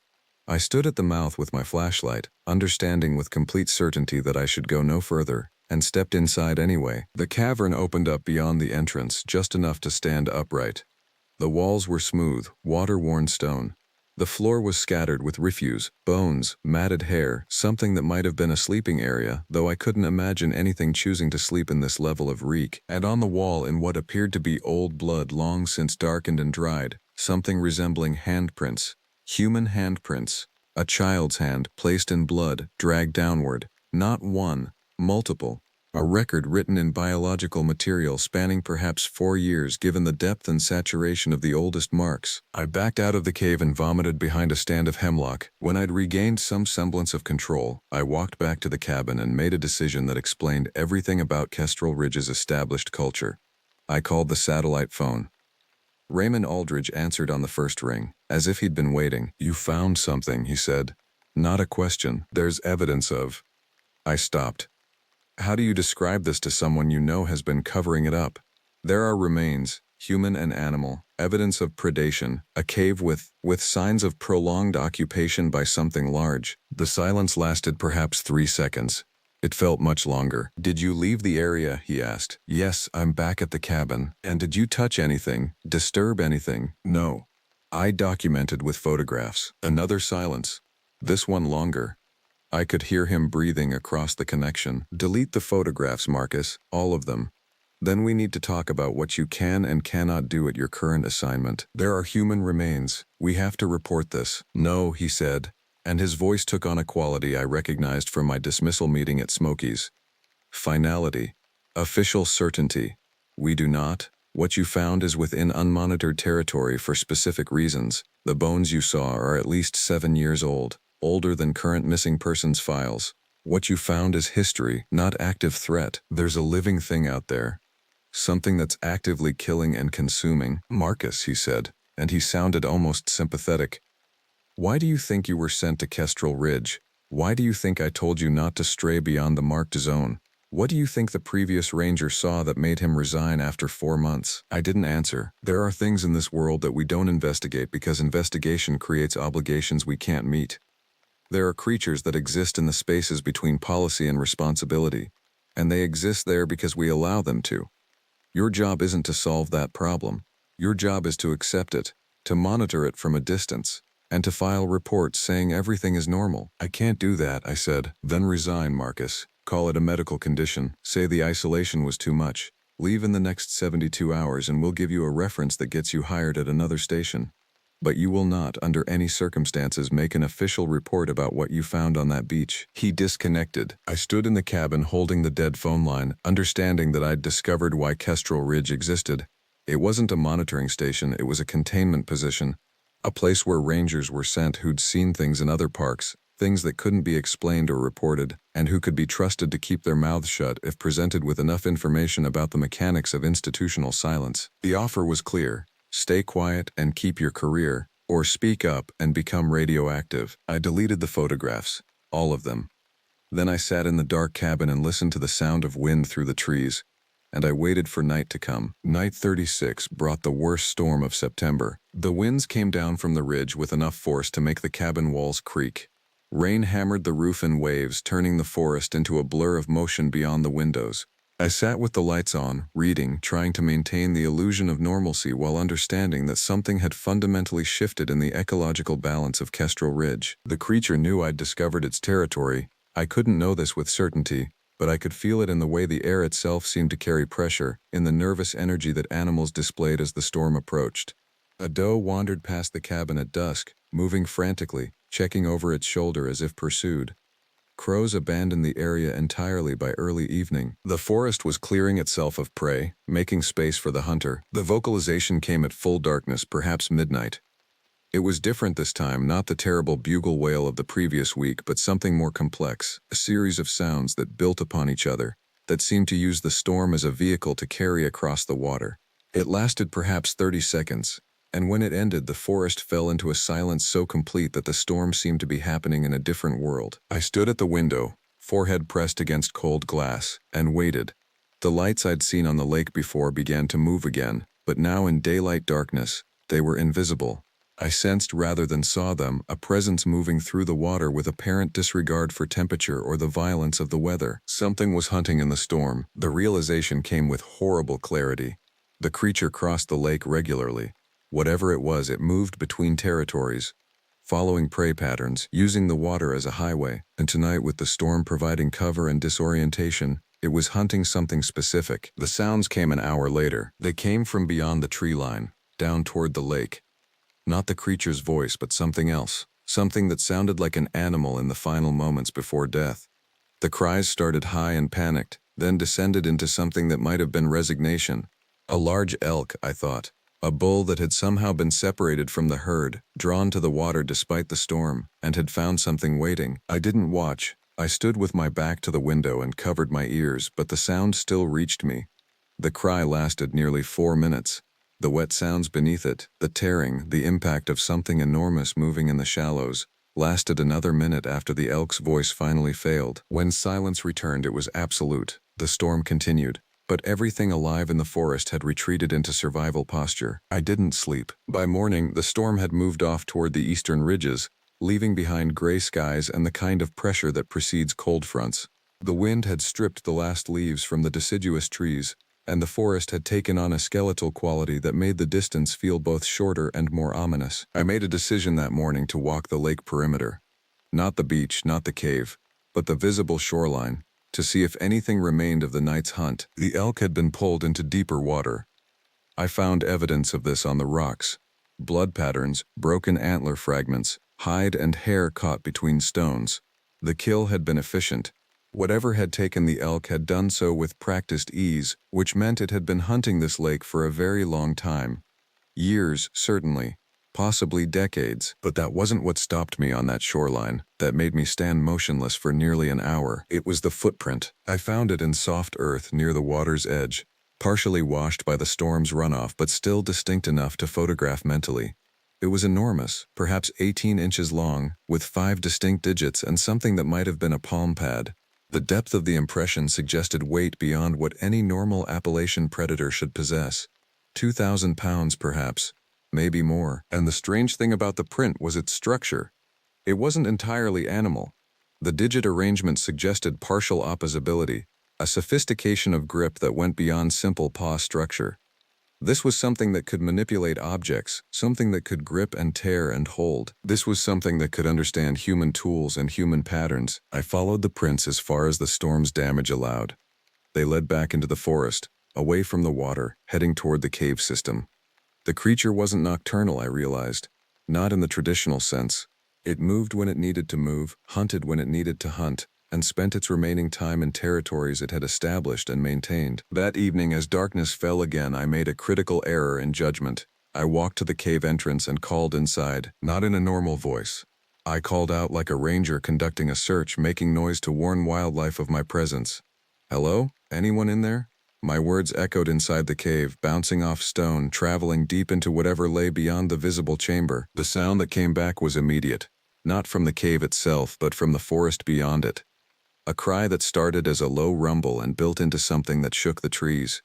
I stood at the mouth with my flashlight, understanding with complete certainty that I should go no further, and stepped inside anyway. The cavern opened up beyond the entrance, just enough to stand upright. The walls were smooth, water-worn stone. The floor was scattered with refuse, bones, matted hair, something that might have been a sleeping area, though I couldn't imagine anything choosing to sleep in this level of reek. And on the wall, in what appeared to be old blood long since darkened and dried, something resembling handprints. Human handprints. A child's hand, placed in blood, dragged downward. Not one, multiple. A record written in biological material spanning perhaps 4 years given the depth and saturation of the oldest marks. I backed out of the cave and vomited behind a stand of hemlock. When I'd regained some semblance of control, I walked back to the cabin and made a decision that explained everything about Kestrel Ridge's established culture. I called the satellite phone. Raymond Aldridge answered on the first ring, as if he'd been waiting. "You found something," he said. "Not a question. There's evidence of..." I stopped. "How do you describe this to someone you know has been covering it up?" "There are remains, human and animal, evidence of predation, a cave with signs of prolonged occupation by something large." The silence lasted perhaps 3 seconds. It felt much longer. "Did you leave the area?" he asked. "Yes, I'm back at the cabin." "And did you touch anything, disturb anything?" "No." I documented with photographs. Another silence. This one longer. I could hear him breathing across the connection. "Delete the photographs, Marcus, all of them. Then we need to talk about what you can and cannot do at your current assignment. There are human remains. We have to report this." "No," he said, and his voice took on a quality I recognized from my dismissal meeting at Smokey's. Finality. Official certainty. "We do not. What you found is within unmonitored territory for specific reasons. The bones you saw are at least 7 years old. Older than current missing persons files. What you found is history, not active threat. There's a living thing out there. Something that's actively killing and consuming." "Marcus," he said, and he sounded almost sympathetic. "Why do you think you were sent to Kestrel Ridge? Why do you think I told you not to stray beyond the marked zone? What do you think the previous ranger saw that made him resign after 4 months?" I didn't answer. There are things in this world that we don't investigate because investigation creates obligations we can't meet. There are creatures that exist in the spaces between policy and responsibility. and they exist there because we allow them to. Your job isn't to solve that problem. Your job is to accept it, to monitor it from a distance, and to file reports saying everything is normal. I can't do that, I said. Then resign, Marcus. Call it a medical condition. Say the isolation was too much. Leave in the next 72 hours and we'll give you a reference that gets you hired at another station. But you will not, under any circumstances, make an official report about what you found on that beach. He disconnected. I stood in the cabin holding the dead phone line, understanding that I'd discovered why Kestrel Ridge existed. It wasn't a monitoring station, it was a containment position, a place where rangers were sent who'd seen things in other parks, things that couldn't be explained or reported, and who could be trusted to keep their mouths shut if presented with enough information about the mechanics of institutional silence. The offer was clear. Stay quiet and keep your career, or speak up and become radioactive. I deleted the photographs, all of them. Then I sat in the dark cabin and listened to the sound of wind through the trees, and I waited for night to come. Night 36 brought the worst storm of September. The winds came down from the ridge with enough force to make the cabin walls creak. Rain hammered the roof in waves, turning the forest into a blur of motion beyond the windows. I sat with the lights on, reading, trying to maintain the illusion of normalcy while understanding that something had fundamentally shifted in the ecological balance of Kestrel Ridge. The creature knew I'd discovered its territory. I couldn't know this with certainty, but I could feel it in the way the air itself seemed to carry pressure, in the nervous energy that animals displayed as the storm approached. A doe wandered past the cabin at dusk, moving frantically, checking over its shoulder as if pursued. Crows abandoned the area entirely by early evening. The forest was clearing itself of prey, making space for the hunter. The vocalization came at full darkness, perhaps midnight. It was different this time, not the terrible bugle wail of the previous week, but something more complex, a series of sounds that built upon each other, that seemed to use the storm as a vehicle to carry across the water. It lasted perhaps 30 seconds, and when it ended, the forest fell into a silence so complete that the storm seemed to be happening in a different world. I stood at the window, forehead pressed against cold glass, and waited. The lights I'd seen on the lake before began to move again, but now in daylight darkness, they were invisible. I sensed rather than saw them, a presence moving through the water with apparent disregard for temperature or the violence of the weather. Something was hunting in the storm. The realization came with horrible clarity. The creature crossed the lake regularly. Whatever it was, it moved between territories, following prey patterns, using the water as a highway, and tonight, with the storm providing cover and disorientation, it was hunting something specific. The sounds came an hour later. They came from beyond the tree line, down toward the lake. Not the creature's voice, but something else, something that sounded like an animal in the final moments before death. The cries started high and panicked, then descended into something that might have been resignation. A large elk, I thought. A bull that had somehow been separated from the herd, drawn to the water despite the storm, and had found something waiting. I didn't watch. I stood with my back to the window and covered my ears, but the sound still reached me. The cry lasted nearly 4 minutes. The wet sounds beneath it, the tearing, the impact of something enormous moving in the shallows, lasted another minute after the elk's voice finally failed. When silence returned, it was absolute. The storm continued. But everything alive in the forest had retreated into survival posture. I didn't sleep. By morning, the storm had moved off toward the eastern ridges, leaving behind gray skies and the kind of pressure that precedes cold fronts. The wind had stripped the last leaves from the deciduous trees, and the forest had taken on a skeletal quality that made the distance feel both shorter and more ominous. I made a decision that morning to walk the lake perimeter. Not the beach, not the cave, but the visible shoreline, to see if anything remained of the night's hunt. The elk had been pulled into deeper water. I found evidence of this on the rocks. Blood patterns, broken antler fragments, hide and hair caught between stones. The kill had been efficient. Whatever had taken the elk had done so with practiced ease, which meant it had been hunting this lake for a very long time. Years, certainly. Possibly decades, but that wasn't what stopped me on that shoreline, that made me stand motionless for nearly an hour. It was the footprint. I found it in soft earth near the water's edge, partially washed by the storm's runoff but still distinct enough to photograph mentally. It was enormous, perhaps 18 inches long, with 5 distinct digits and something that might have been a palm pad. The depth of the impression suggested weight beyond what any normal Appalachian predator should possess. 2,000 pounds, perhaps. Maybe more. And the strange thing about the print was its structure. It wasn't entirely animal. The digit arrangement suggested partial opposability, a sophistication of grip that went beyond simple paw structure. This was something that could manipulate objects, something that could grip and tear and hold. This was something that could understand human tools and human patterns. I followed the prints as far as the storm's damage allowed. They led back into the forest, away from the water, heading toward the cave system. The creature wasn't nocturnal, I realized. Not in the traditional sense. It moved when it needed to move, hunted when it needed to hunt, and spent its remaining time in territories it had established and maintained. That evening, as darkness fell again, I made a critical error in judgment. I walked to the cave entrance and called inside, not in a normal voice. I called out like a ranger conducting a search, making noise to warn wildlife of my presence. "Hello? Anyone in there?" My words echoed inside the cave, bouncing off stone, traveling deep into whatever lay beyond the visible chamber. The sound that came back was immediate, not from the cave itself, but from the forest beyond it. A cry that started as a low rumble and built into something that shook the trees.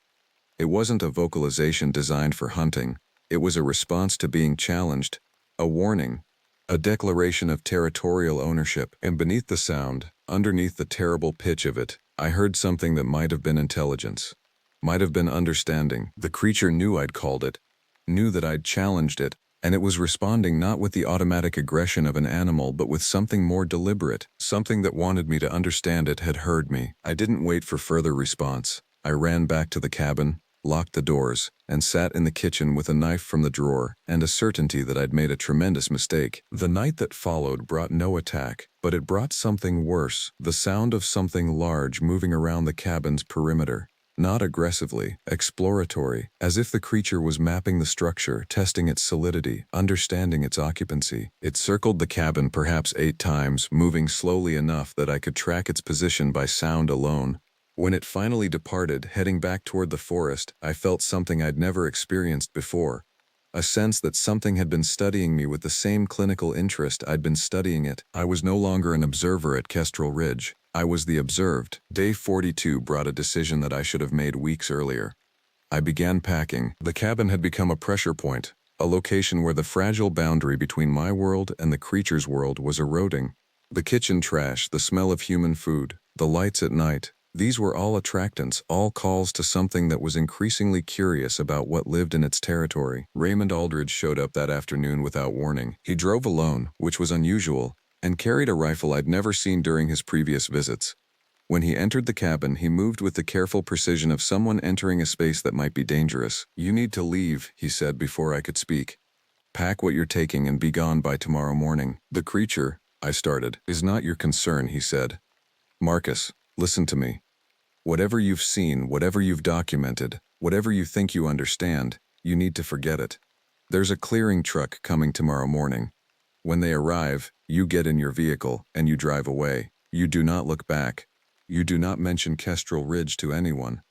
It wasn't a vocalization designed for hunting. It was a response to being challenged, a warning, a declaration of territorial ownership. And beneath the sound, underneath the terrible pitch of it, I heard something that might have been intelligence. Might have been understanding. The creature knew I'd called it, knew that I'd challenged it, and it was responding not with the automatic aggression of an animal but with something more deliberate, something that wanted me to understand it had heard me. I didn't wait for further response. I ran back to the cabin, locked the doors, and sat in the kitchen with a knife from the drawer and a certainty that I'd made a tremendous mistake. The night that followed brought no attack, but it brought something worse, the sound of something large moving around the cabin's perimeter. Not aggressively, exploratory, as if the creature was mapping the structure, testing its solidity, understanding its occupancy. It circled the cabin perhaps 8 times, moving slowly enough that I could track its position by sound alone. When it finally departed, heading back toward the forest, I felt something I'd never experienced before. A sense that something had been studying me with the same clinical interest I'd been studying it. I was no longer an observer at Kestrel Ridge. I was the observed. Day 42 brought a decision that I should have made weeks earlier. I began packing. The cabin had become a pressure point, a location where the fragile boundary between my world and the creature's world was eroding. The kitchen trash, the smell of human food, the lights at night, these were all attractants, all calls to something that was increasingly curious about what lived in its territory. Raymond Aldridge showed up that afternoon without warning. He drove alone, which was unusual, and carried a rifle I'd never seen during his previous visits. When he entered the cabin, he moved with the careful precision of someone entering a space that might be dangerous. "You need to leave," he said before I could speak. "Pack what you're taking and be gone by tomorrow morning." "The creature," I started, "is not your concern," he said. "Marcus, listen to me. Whatever you've seen, whatever you've documented, whatever you think you understand, you need to forget it. There's a clearing truck coming tomorrow morning. When they arrive, you get in your vehicle and you drive away. You do not look back. You do not mention Kestrel Ridge to anyone.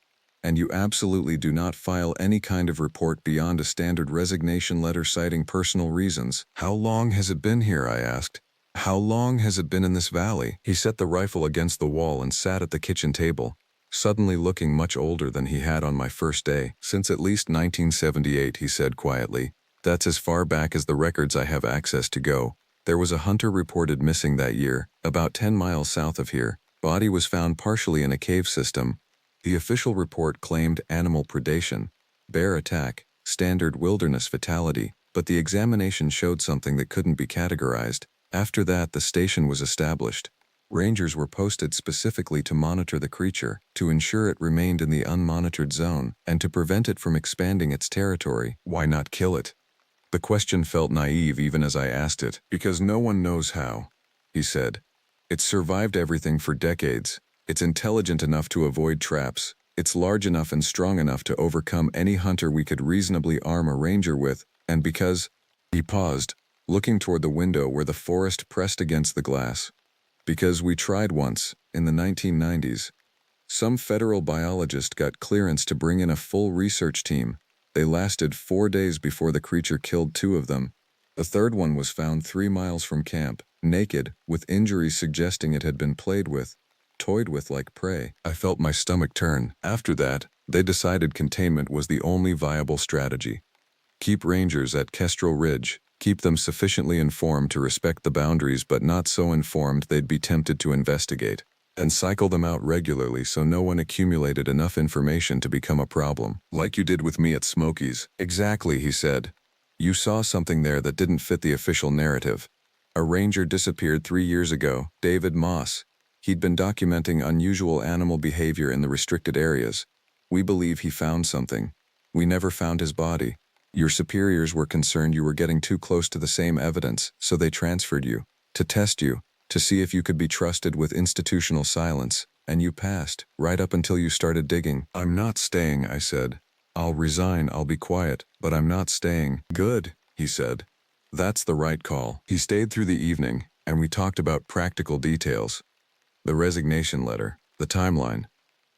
And you absolutely do not file any kind of report beyond a standard resignation letter citing personal reasons." "How long has it been here?" I asked. "How long has it been in this valley?" He set the rifle against the wall and sat at the kitchen table, suddenly looking much older than he had on my first day. "Since at least 1978, he said quietly. "That's as far back as the records I have access to go. There was a hunter reported missing that year, about 10 miles south of here. Body was found partially in a cave system. The official report claimed animal predation, bear attack, standard wilderness fatality, but the examination showed something that couldn't be categorized. After that, the station was established. Rangers were posted specifically to monitor the creature, to ensure it remained in the unmonitored zone, and to prevent it from expanding its territory." "Why not kill it?" The question felt naive even as I asked it. "Because no one knows how," he said. "It's survived everything for decades. It's intelligent enough to avoid traps. It's large enough and strong enough to overcome any hunter we could reasonably arm a ranger with, and because—" He paused, looking toward the window where the forest pressed against the glass. "Because we tried once, in the 1990s. Some federal biologist got clearance to bring in a full research team. They lasted 4 days before the creature killed 2 of them. The third one was found 3 miles from camp, naked, with injuries suggesting it had been played with, toyed with like prey." I felt my stomach turn. After that, they decided containment was the only viable strategy. Keep rangers at Kestrel Ridge, keep them sufficiently informed to respect the boundaries but not so informed they'd be tempted to investigate. and cycle them out regularly so no one accumulated enough information to become a problem. Like you did with me at Smokey's. Exactly, he said. You saw something there that didn't fit the official narrative. A ranger disappeared 3 years ago, David Moss. He'd been documenting unusual animal behavior in the restricted areas. We believe he found something. We never found his body. Your superiors were concerned you were getting too close to the same evidence, so they transferred you. To test you, to see if you could be trusted with institutional silence, and you passed, right up until you started digging. I'm not staying, I said. I'll resign, I'll be quiet, but I'm not staying. Good, he said. That's the right call. He stayed through the evening, and we talked about practical details. The resignation letter, the timeline.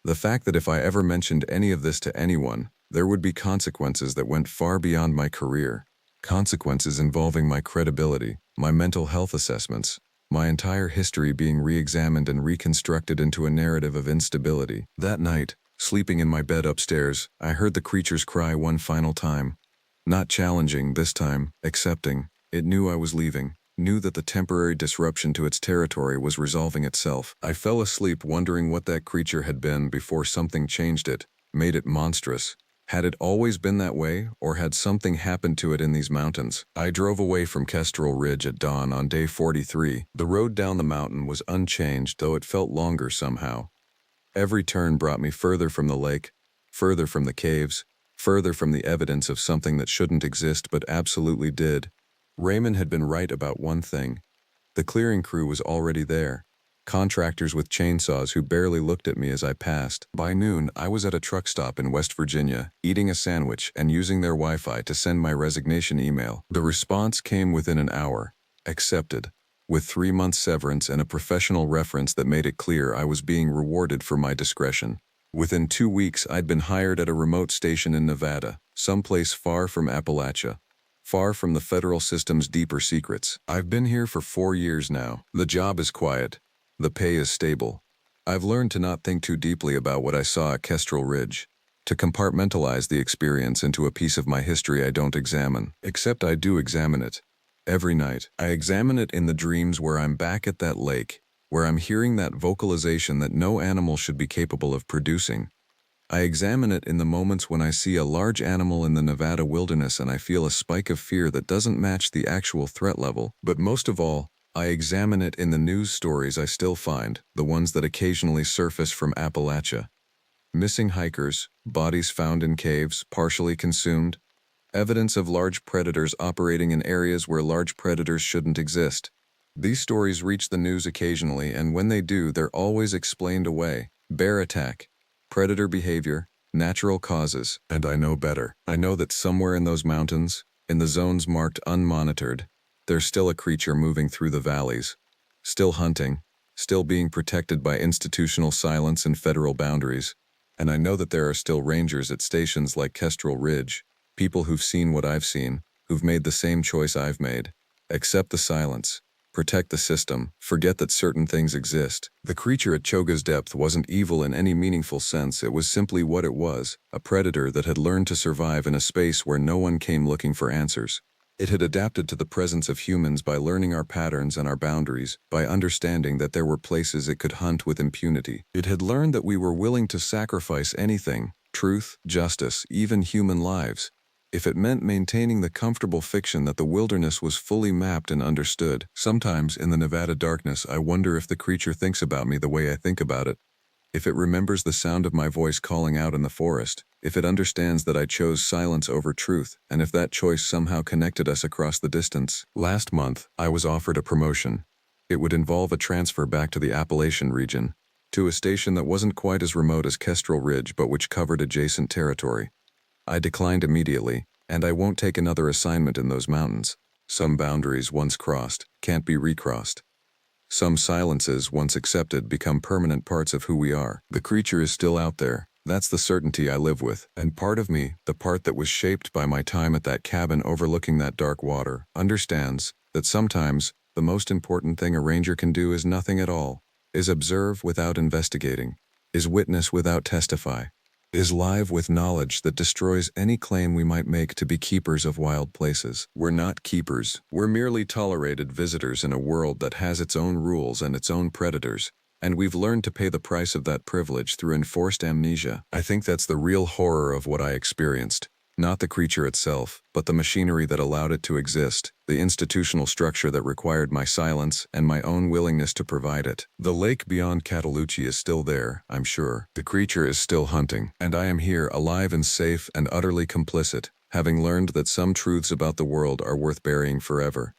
The fact that if I ever mentioned any of this to anyone, there would be consequences that went far beyond my career. Consequences involving my credibility, my mental health assessments, my entire history being re-examined and reconstructed into a narrative of instability. That night, sleeping in my bed upstairs, I heard the creatures cry one final time. Not challenging this time, accepting. It knew I was leaving, knew that the temporary disruption to its territory was resolving itself. I fell asleep wondering what that creature had been before something changed it, made it monstrous. Had it always been that way, or had something happened to it in these mountains? I drove away from Kestrel Ridge at dawn on day 43. The road down the mountain was unchanged, though it felt longer somehow. Every turn brought me further from the lake, further from the caves, further from the evidence of something that shouldn't exist but absolutely did. Raymond had been right about one thing. The clearing crew was already there. Contractors with chainsaws who barely looked at me as I passed. By noon, I was at a truck stop in West Virginia, eating a sandwich and using their Wi-Fi to send my resignation email. The response came within an hour. Accepted. With 3 months severance and a professional reference that made it clear I was being rewarded for my discretion. Within 2 weeks, I'd been hired at a remote station in Nevada, someplace far from Appalachia. Far from the federal system's deeper secrets. I've been here for 4 years now. The job is quiet. The pay is stable. I've learned to not think too deeply about what I saw at Kestrel Ridge, to compartmentalize the experience into a piece of my history I don't examine, except I do examine it. Every night, I examine it in the dreams where I'm back at that lake, where I'm hearing that vocalization that no animal should be capable of producing. I examine it in the moments when I see a large animal in the Nevada wilderness and I feel a spike of fear that doesn't match the actual threat level. But most of all, I examine it in the news stories I still find, the ones that occasionally surface from Appalachia. Missing hikers, bodies found in caves, partially consumed, evidence of large predators operating in areas where large predators shouldn't exist. These stories reach the news occasionally, and when they do, they're always explained away. Bear attack, predator behavior, natural causes, and I know better. I know that somewhere in those mountains, in the zones marked unmonitored, there's still a creature moving through the valleys, still hunting, still being protected by institutional silence and federal boundaries. And I know that there are still rangers at stations like Kestrel Ridge, people who've seen what I've seen, who've made the same choice I've made. Accept the silence, protect the system, forget that certain things exist. The creature at Choga's depth wasn't evil in any meaningful sense. It was simply what it was, a predator that had learned to survive in a space where no one came looking for answers. It had adapted to the presence of humans by learning our patterns and our boundaries, by understanding that there were places it could hunt with impunity. It had learned that we were willing to sacrifice anything, truth, justice, even human lives, if it meant maintaining the comfortable fiction that the wilderness was fully mapped and understood. Sometimes, in the Nevada darkness, I wonder if the creature thinks about me the way I think about it. If it remembers the sound of my voice calling out in the forest, if it understands that I chose silence over truth, and if that choice somehow connected us across the distance. Last month, I was offered a promotion. It would involve a transfer back to the Appalachian region, to a station that wasn't quite as remote as Kestrel Ridge but which covered adjacent territory. I declined immediately, and I won't take another assignment in those mountains. Some boundaries once crossed can't be recrossed. Some silences, once accepted, become permanent parts of who we are. The creature is still out there. That's the certainty I live with. And part of me, the part that was shaped by my time at that cabin overlooking that dark water, understands that sometimes the most important thing a ranger can do is nothing at all, is observe without investigating, is witness without testify, is live with knowledge that destroys any claim we might make to be keepers of wild places. We're not keepers. We're merely tolerated visitors in a world that has its own rules and its own predators. And we've learned to pay the price of that privilege through enforced amnesia. I think that's the real horror of what I experienced. Not the creature itself, but the machinery that allowed it to exist, the institutional structure that required my silence and my own willingness to provide it. The lake beyond Catalucci is still there, I'm sure. The creature is still hunting, and I am here, alive and safe and utterly complicit, having learned that some truths about the world are worth burying forever.